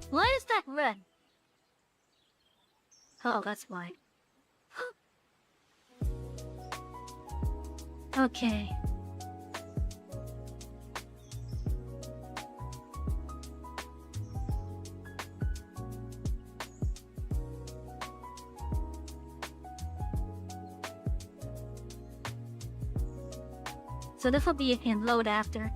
Why is that red? Oh, that's why. Okay. So this will be in load after.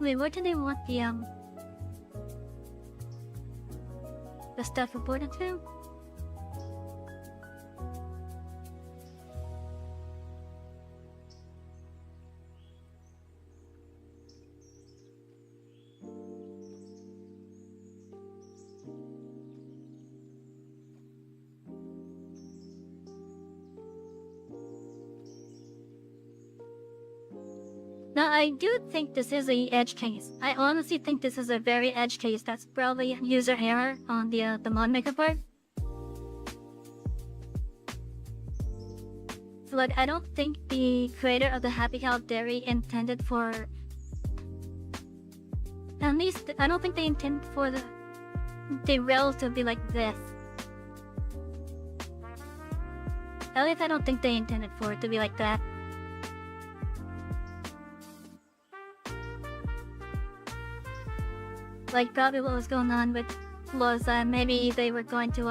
Wait, what do they want the stuff reported to? Now, I do think this is a edge case. I honestly think this is a very edge case. That's probably user error on the mod maker part. So, like, I don't think the creator of the Happy Cow Dairy intended for... At least, I don't think they intend for the rails to be like this. At least I don't think they intended for it to be like that. Like, probably what was going on with was maybe they were going to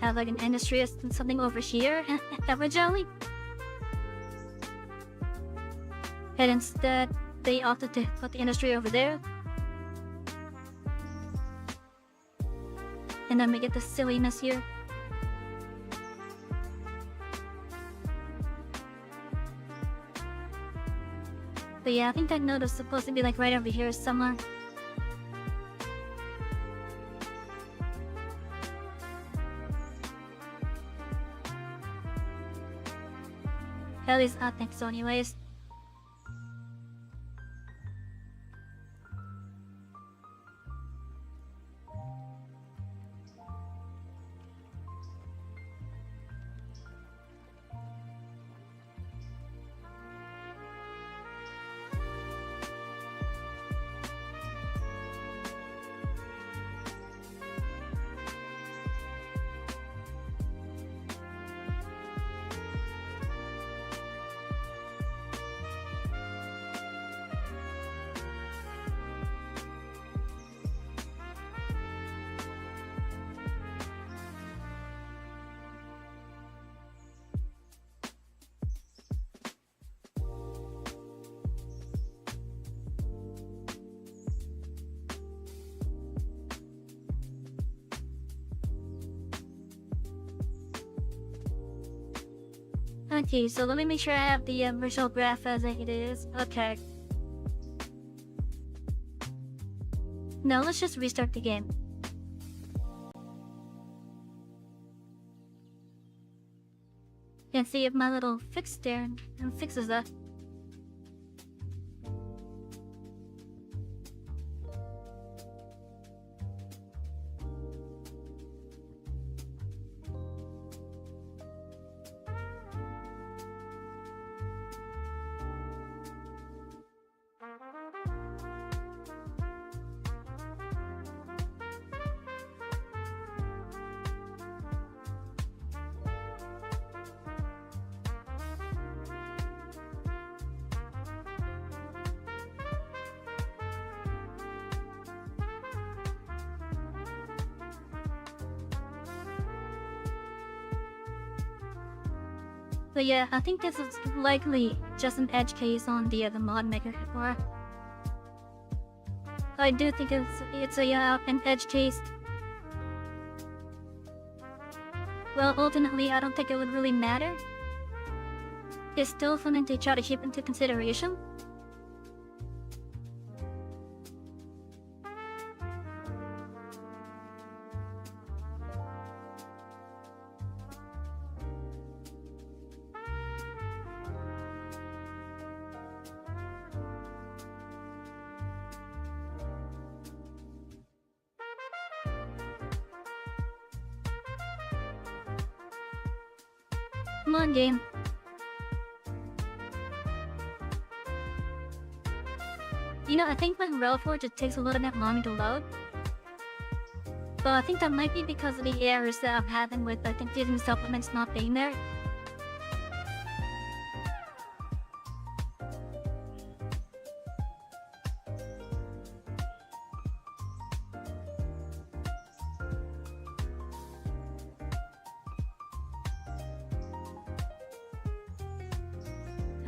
have like an industry or something over here originally, and instead they opted to put the industry over there, and then we get the silliness here. But yeah, I think that note is supposed to be like right over here somewhere. At least I think so anyways. Okay, so let me make sure I have the visual graph as it is. Okay. Now let's just restart the game. And see if my little fix there fixes that. But yeah, I think this is likely just an edge case on the mod maker core. I do think it's an edge case. Well, ultimately, I don't think it would really matter. It's still something to try to keep into consideration. Come on, game. You know, I think my Railforge it takes a little bit longer to load. But I think that might be because of the errors that I'm having with, I think, using supplements not being there.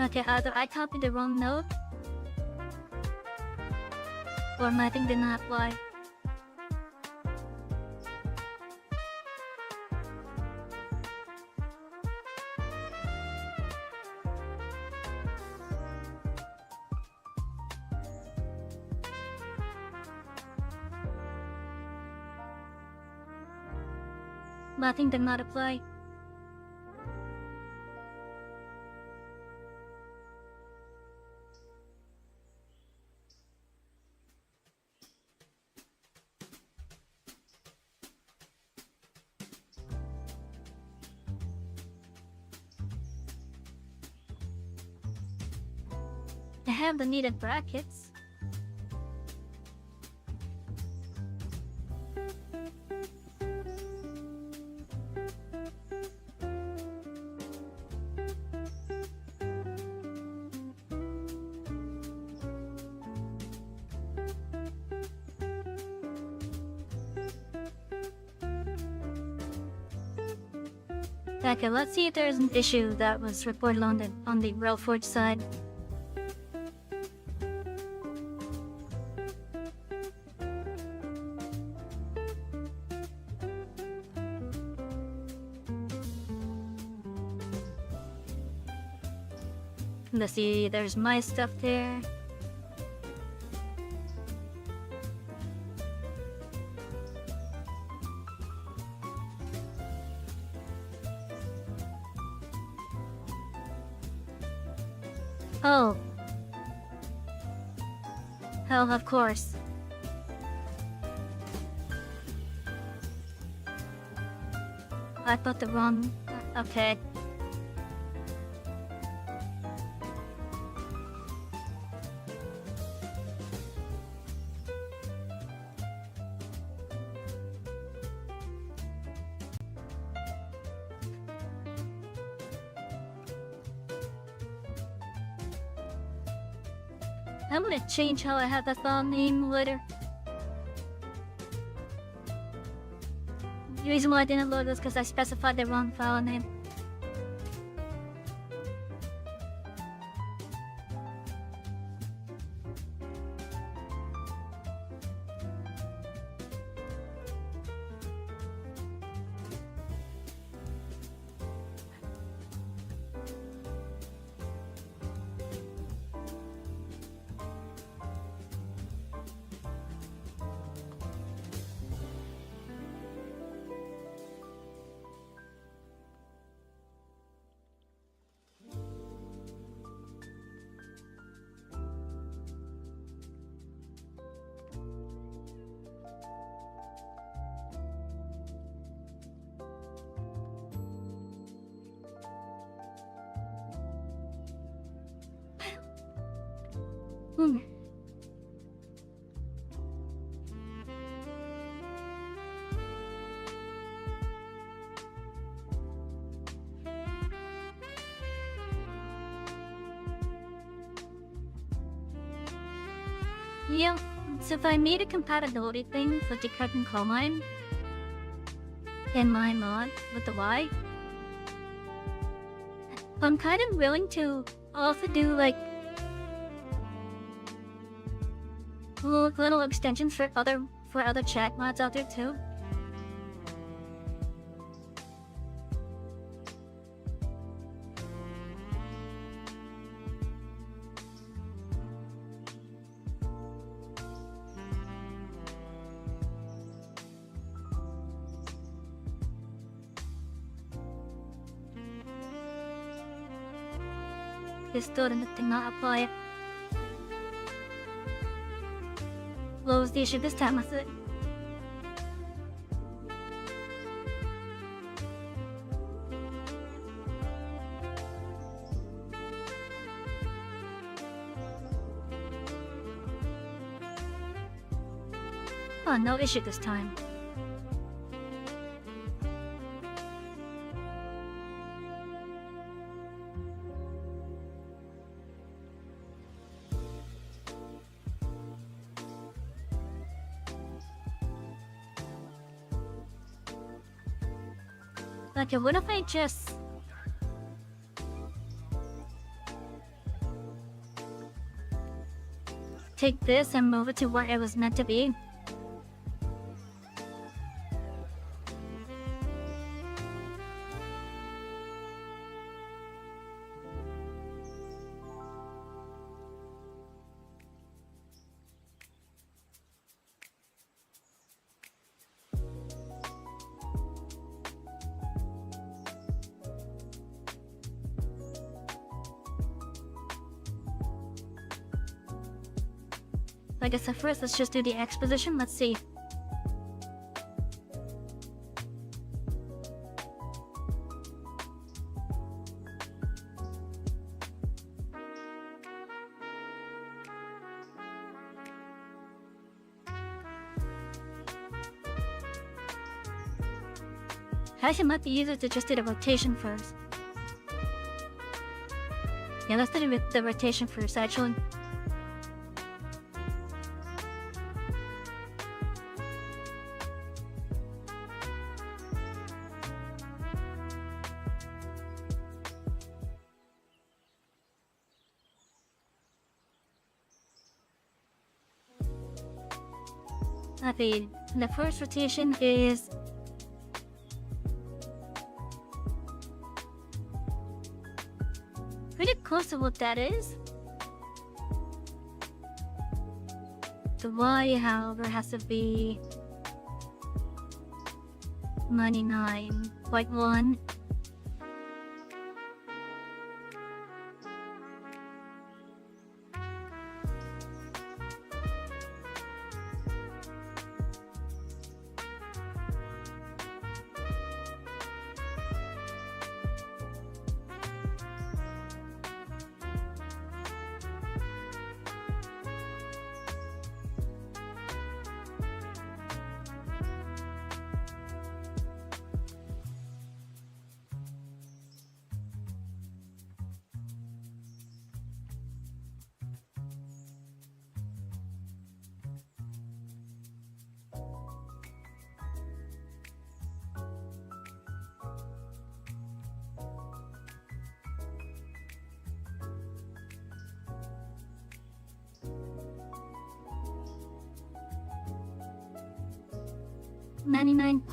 Okay, either I copied the wrong node, or my thing did not apply. My thing did not apply. I have the needed brackets. Okay, let's see if there's an issue that was reported on the Railforge side. Let's see, there's my stuff there. Oh. Oh, of course. I put the wrong... Okay. I'm gonna change how I have the file name later. The reason why I didn't load was because I specified the wrong file name. Hmm. Yeah, so if I made a compatibility thing for the current coal mine in my mod with the Y, I'm kind of willing to also do like little extensions for other chat mods out there too. This still did not apply. Blows the issue this time, I said. Oh, no issue this time. Okay, what if I just take this and move it to where it was meant to be? I guess at first let's just do the exposition. Let's see. Actually, it might be easier to just do the rotation first. Yeah, let's do the rotation first, actually. Okay, the first rotation is pretty close to what that is. The Y, however, has to be 99.1.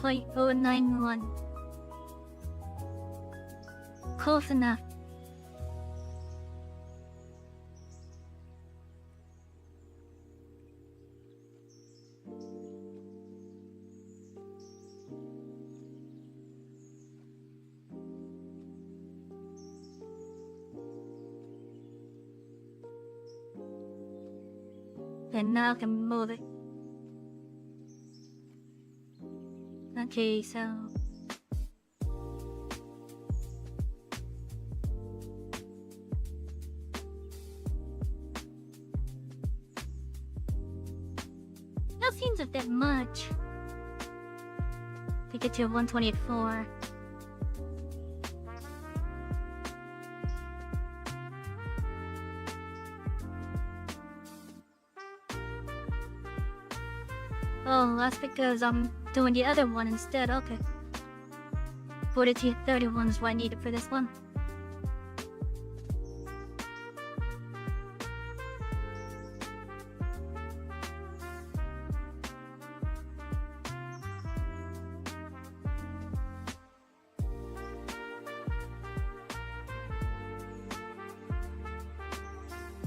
.091. Close enough. And now I can move it. Okay, so seems a bit much. To get to 124. Oh, that's because I'm doing the other one instead, okay. 4231 is what I needed for this one.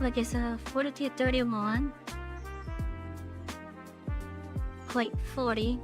Okay, so 4231. Plate 40.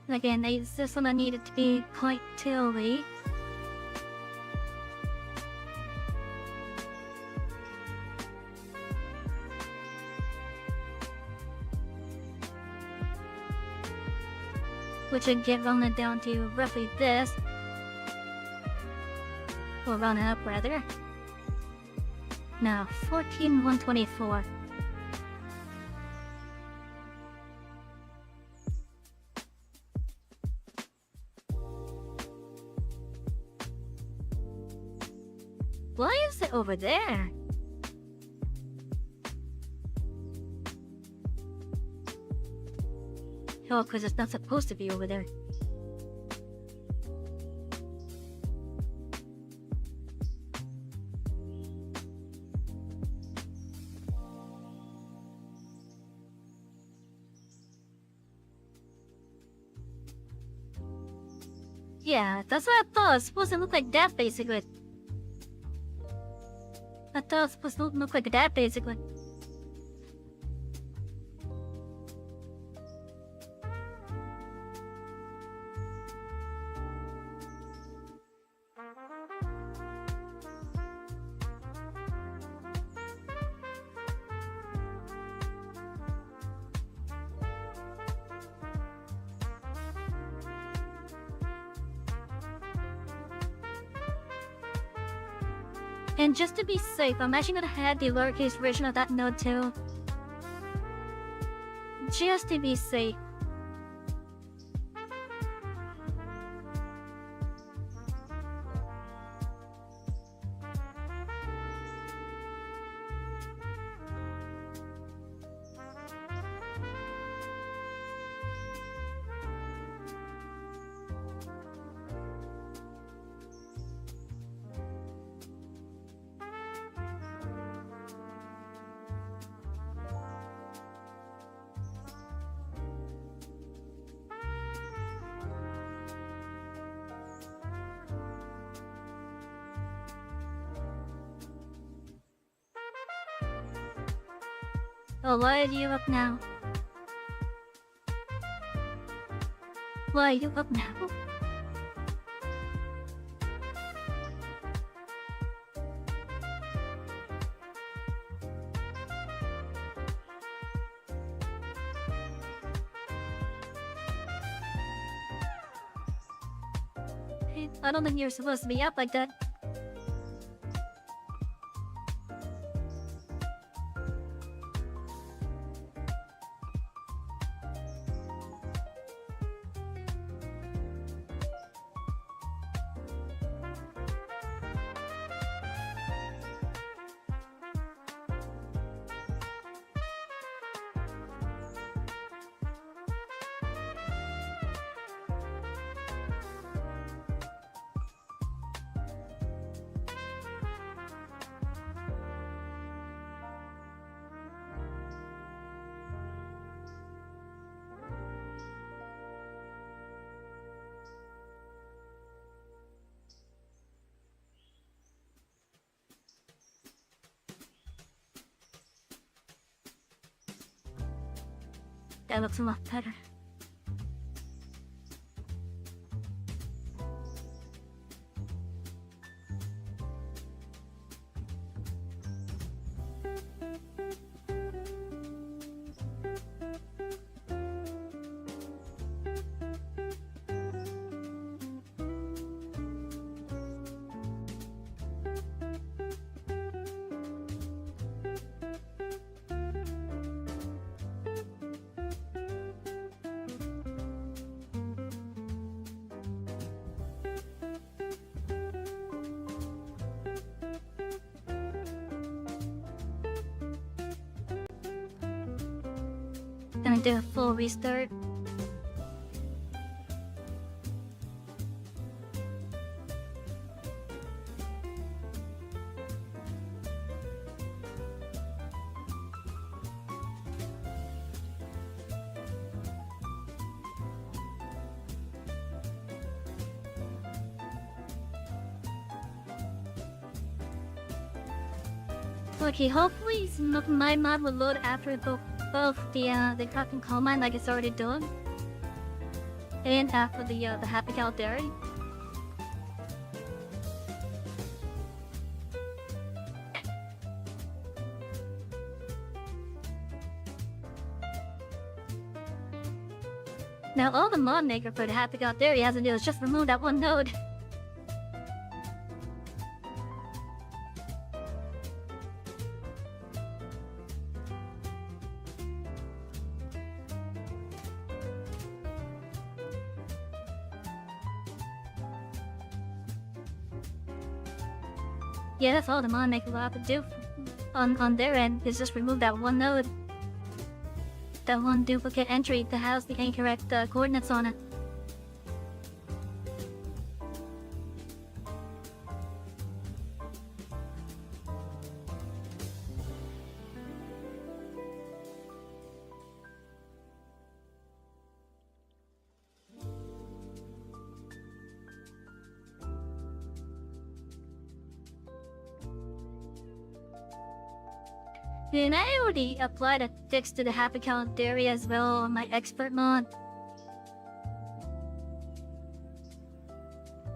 Again, this one I needed to be quite tilly. Which would get rounded down to roughly this. Or rounded up rather. Now, 14124. Why is it over there? Oh, because it's not supposed to be over there. Yeah, that's what I thought. It's supposed to look like that, basically. I thought it was supposed to look like that, basically. And just to be safe, I'm actually gonna have the lowercase version of that node too. Just to be safe. Oh, why are you up now? Why are you up now? I don't think you're supposed to be up like that. That looks a lot better. and do a full restart. Okay, hopefully my mod will load after both the crafting coal mine like it's already done, and after the Happy Cow Dairy. Now all the mod maker for the Happy Cow Dairy has to do is just remove that one node. Yeah, that's all the mod maker will have to do on their end, is just remove that one node. That one duplicate entry that has the incorrect coordinates on it. And I already applied a fix to the Happy Cow Dairy as well on my expert mod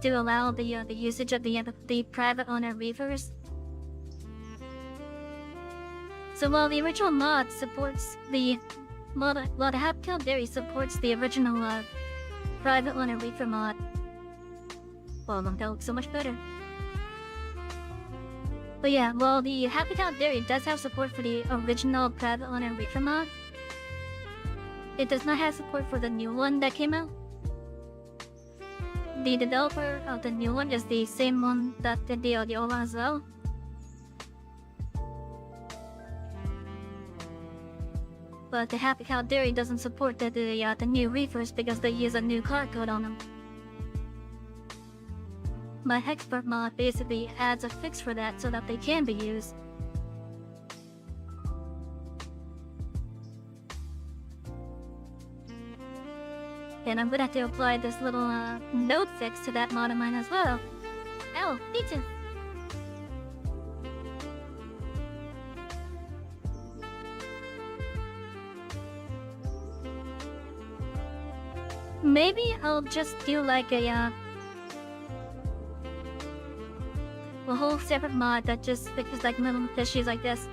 to allow the usage of the private owner reefers. So while the original mod supports the Happy Cow Dairy supports the original private owner reefer mod, well, that looks so much better. But yeah, well, the Happy Cow Dairy does have support for the original private owner reefer mod. It does not have support for the new one that came out. The developer of the new one is the same one that did the old one as well. But the Happy Cow Dairy doesn't support the new reefers because they use a new car code on them. My expert mod basically adds a fix for that so that they can be used. And I'm gonna have to apply this little node fix to that mod of mine as well. Oh, pizza! Maybe I'll just do like a whole separate mod that just fixes like little issues like this.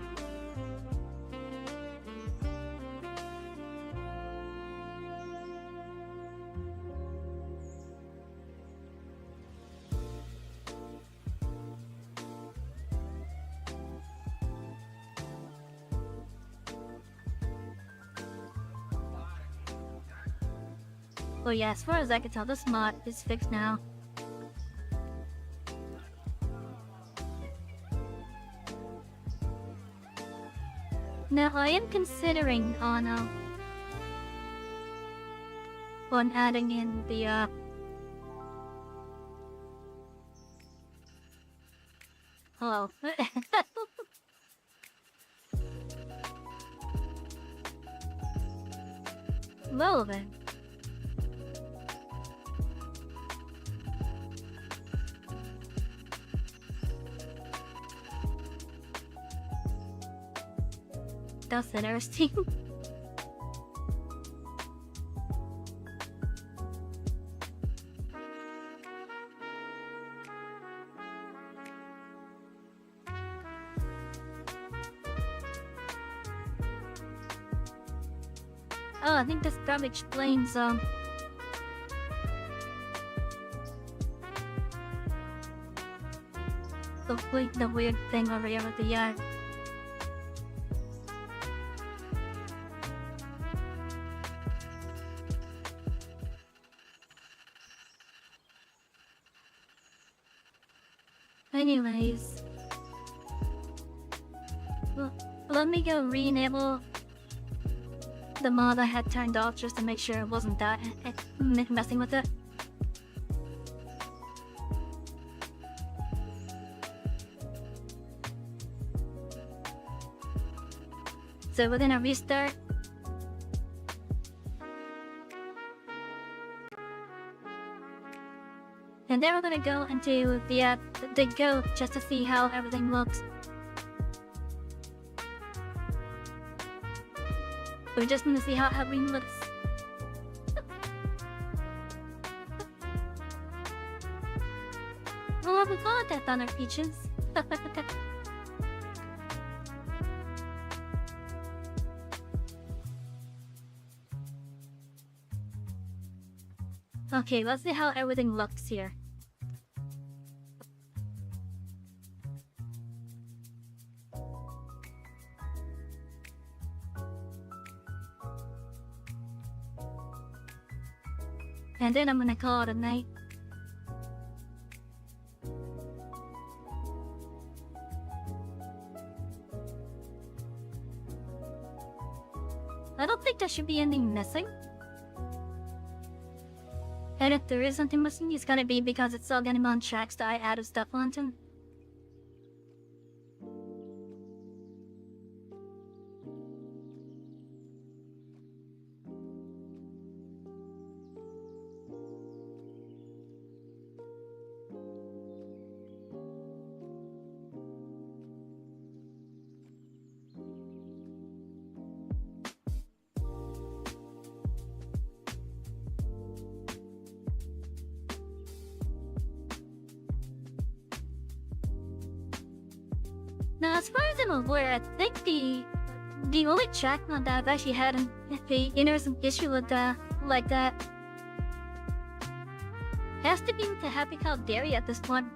Well, yeah, as far as I can tell, this mod is fixed now. Now, I am considering on adding in the hello. Well then. That's interesting. Oh, I think this probably explains the weird thing over here with the yard. Anyways, well, let me go re-enable the mod I had turned off just to make sure it wasn't that messing with it. So we're gonna restart. And then we're gonna go into the goat just to see how everything looks. We're just gonna see how everything looks. Oh, we got that on our peaches. Okay, let's see how everything looks here. And then I'm gonna call it a night. I don't think there should be anything missing. And if there is something missing, it's gonna be because it's all gonna be on tracks that I added stuff onto. Now, as far as I'm aware, I think the only track on that I've actually had an issue with like that has to be the Happy Cow Dairy at this point.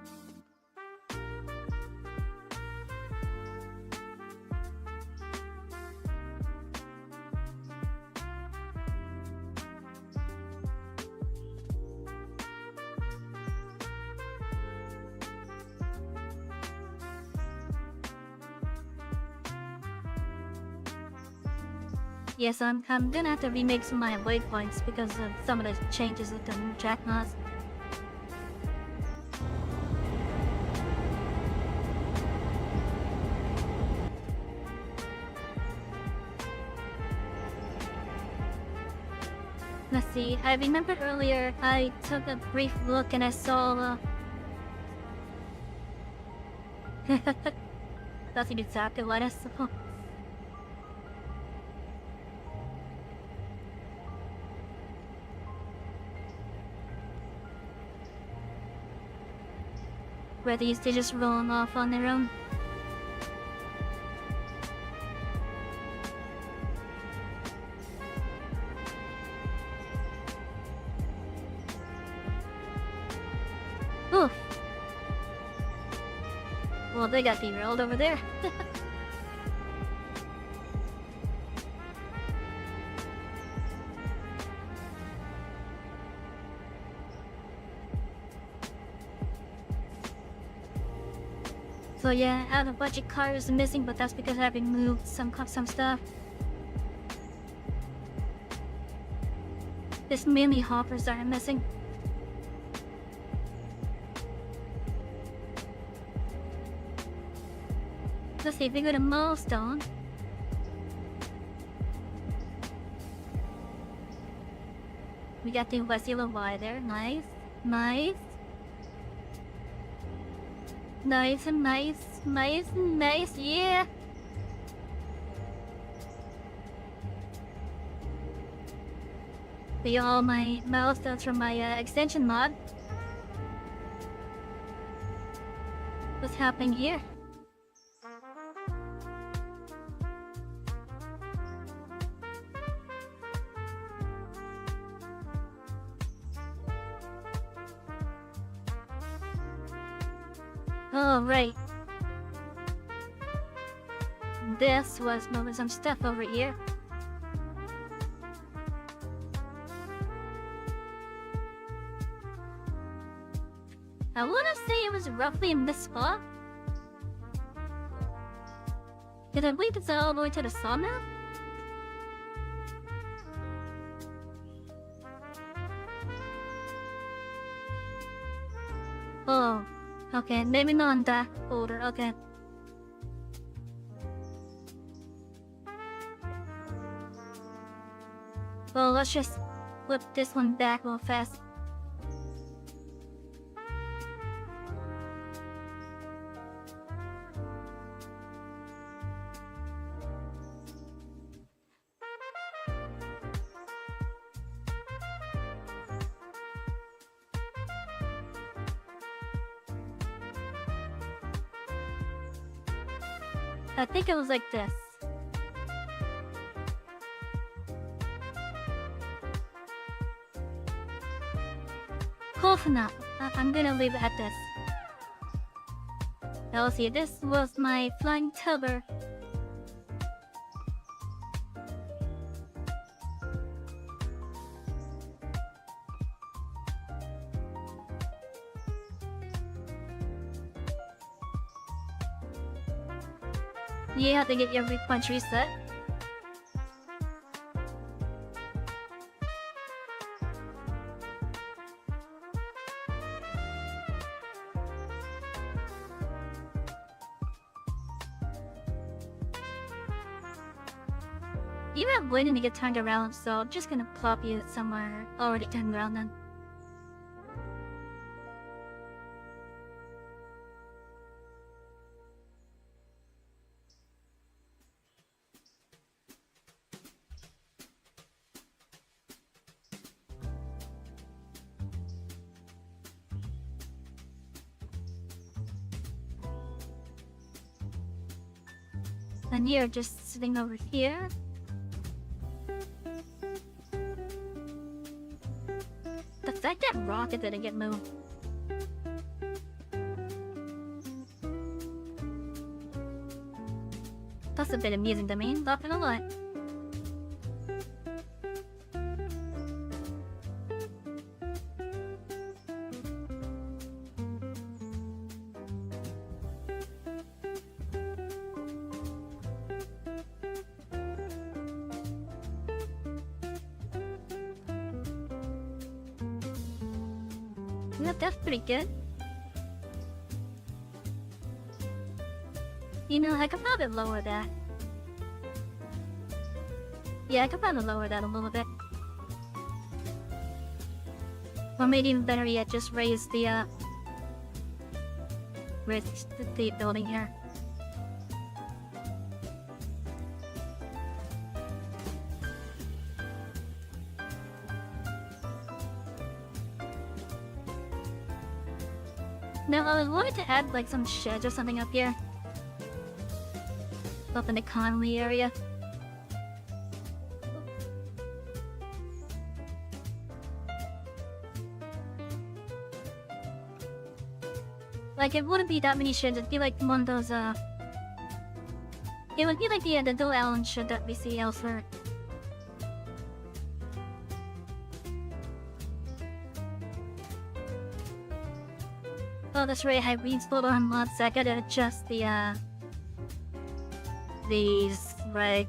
Yes, I'm gonna have to remake some of my waypoints because of some of the changes with the new track mods. Let's see, I remember earlier I took a brief look and I saw that's exactly what I saw. Where they used to just roll off on their own. Oof. Well, they got derailed over there. So yeah, I have a bunch of cars missing, but that's because I removed some stuff. It's mainly hoppers that are missing. Let's see if we go to milestone. We got the West Yellow Y there. Nice. Nice. Nice and nice, nice and nice, yeah! Be all my milestones from my extension mod. What's happening here? Oh, right. This was moving some stuff over here. I wanna say it was roughly in this spot. Did I lead this all the way to the sawmill? Oh, okay, maybe not in that order, okay. Well, let's just flip this one back real fast. I think it was like this. Cool for now. I'm gonna leave it at this. Now see, this was my flying tower. You have to get your punch reset. You have waiting to get turned around, so I'm just gonna plop you somewhere already turned around then. And you're just sitting over here. The fact that rocket didn't get moved. That's a bit amusing to me, not gonna lie. Yeah, that's pretty good. You know, I could probably lower that. Yeah, I could probably lower that a little bit. Or maybe even better yet, just raise the building here. Now, I was wanting to add like some sheds or something up here. Up in the economy area. Like, it wouldn't be that many sheds, it'd be like one of those, it would be like the little island shed that we see elsewhere. Oh, that's right, I have these photo on mods, so I gotta adjust the, these, right?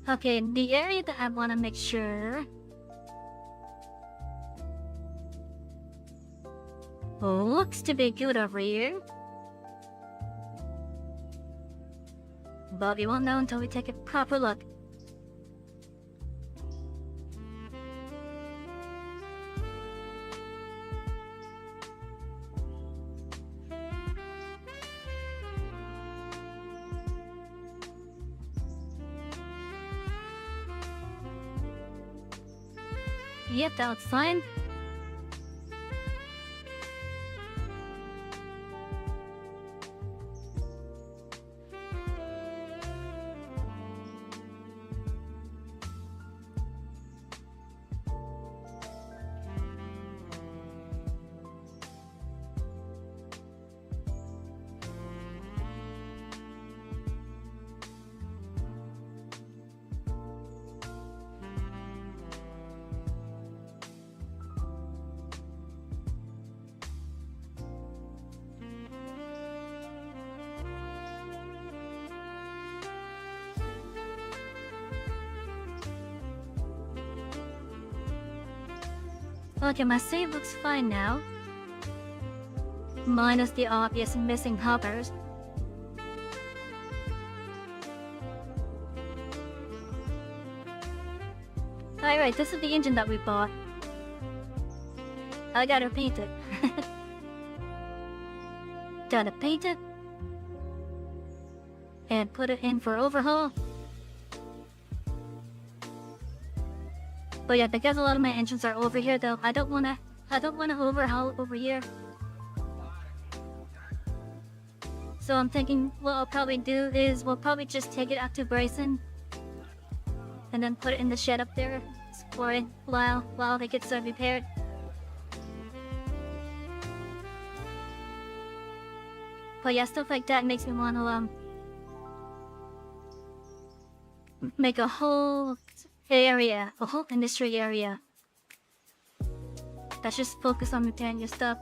Okay, the area that I want to make sure looks to be good over here, but we won't know until we take a proper look. Yep, that's fine. Okay, my save looks fine now. Minus the obvious missing hoppers. Alright, this is the engine that we bought. I gotta paint it. Gotta paint it. And put it in for overhaul. But yeah, because a lot of my engines are over here though, I don't wanna overhaul over here. So I'm thinking what I'll probably do is we'll probably just take it out to Bryson and then put it in the shed up there for it while they get some repaired. But yeah, stuff like that makes me want to make a whole area, a whole industry area that's just focused on repairing your stuff.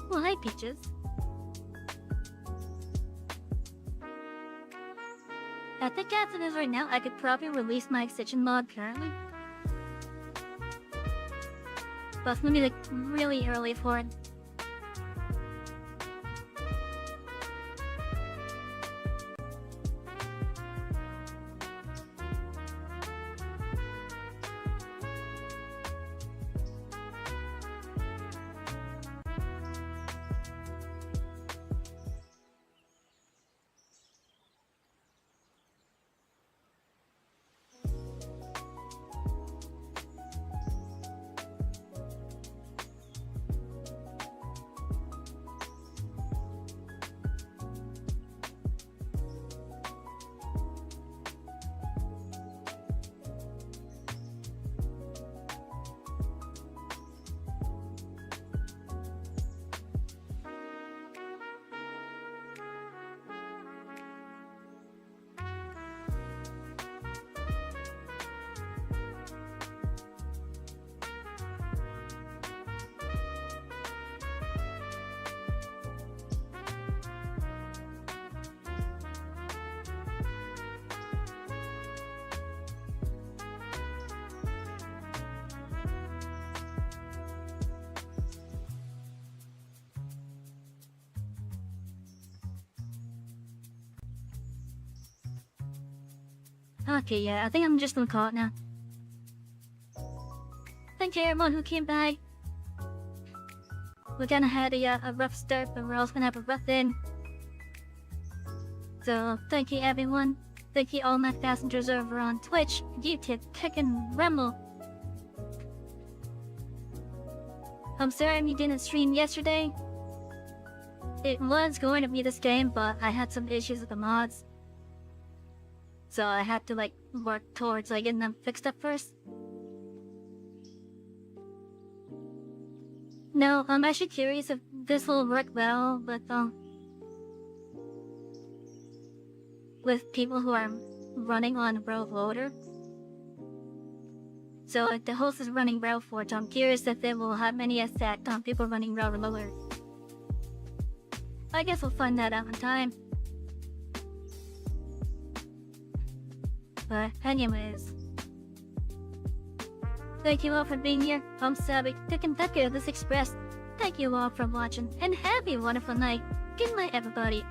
Well, hi, Peaches. I think as it is right now, I could probably release my extension mod currently. But it's gonna be like really early for it. Okay, yeah, I think I'm just gonna call it now. Thank you everyone who came by. We're gonna have a rough start, but we're also gonna have a rough end. So, thank you everyone. Thank you all my passengers over on Twitch, YouTube, Kick and Rumble. I'm sorry we didn't stream yesterday. It was going to be this game, but I had some issues with the mods. So I had to work towards getting them fixed up first. No, I'm actually curious if this will work well with people who are running on Braille Loader. So if the host is running Braille Forge, I'm curious if it will have any effect on people running Braille Loader. I guess we'll find that out in time. But anyways, thank you all for being here. I'm Savy, taking that care of this express. Thank you all for watching, and have a wonderful night. Good night, everybody.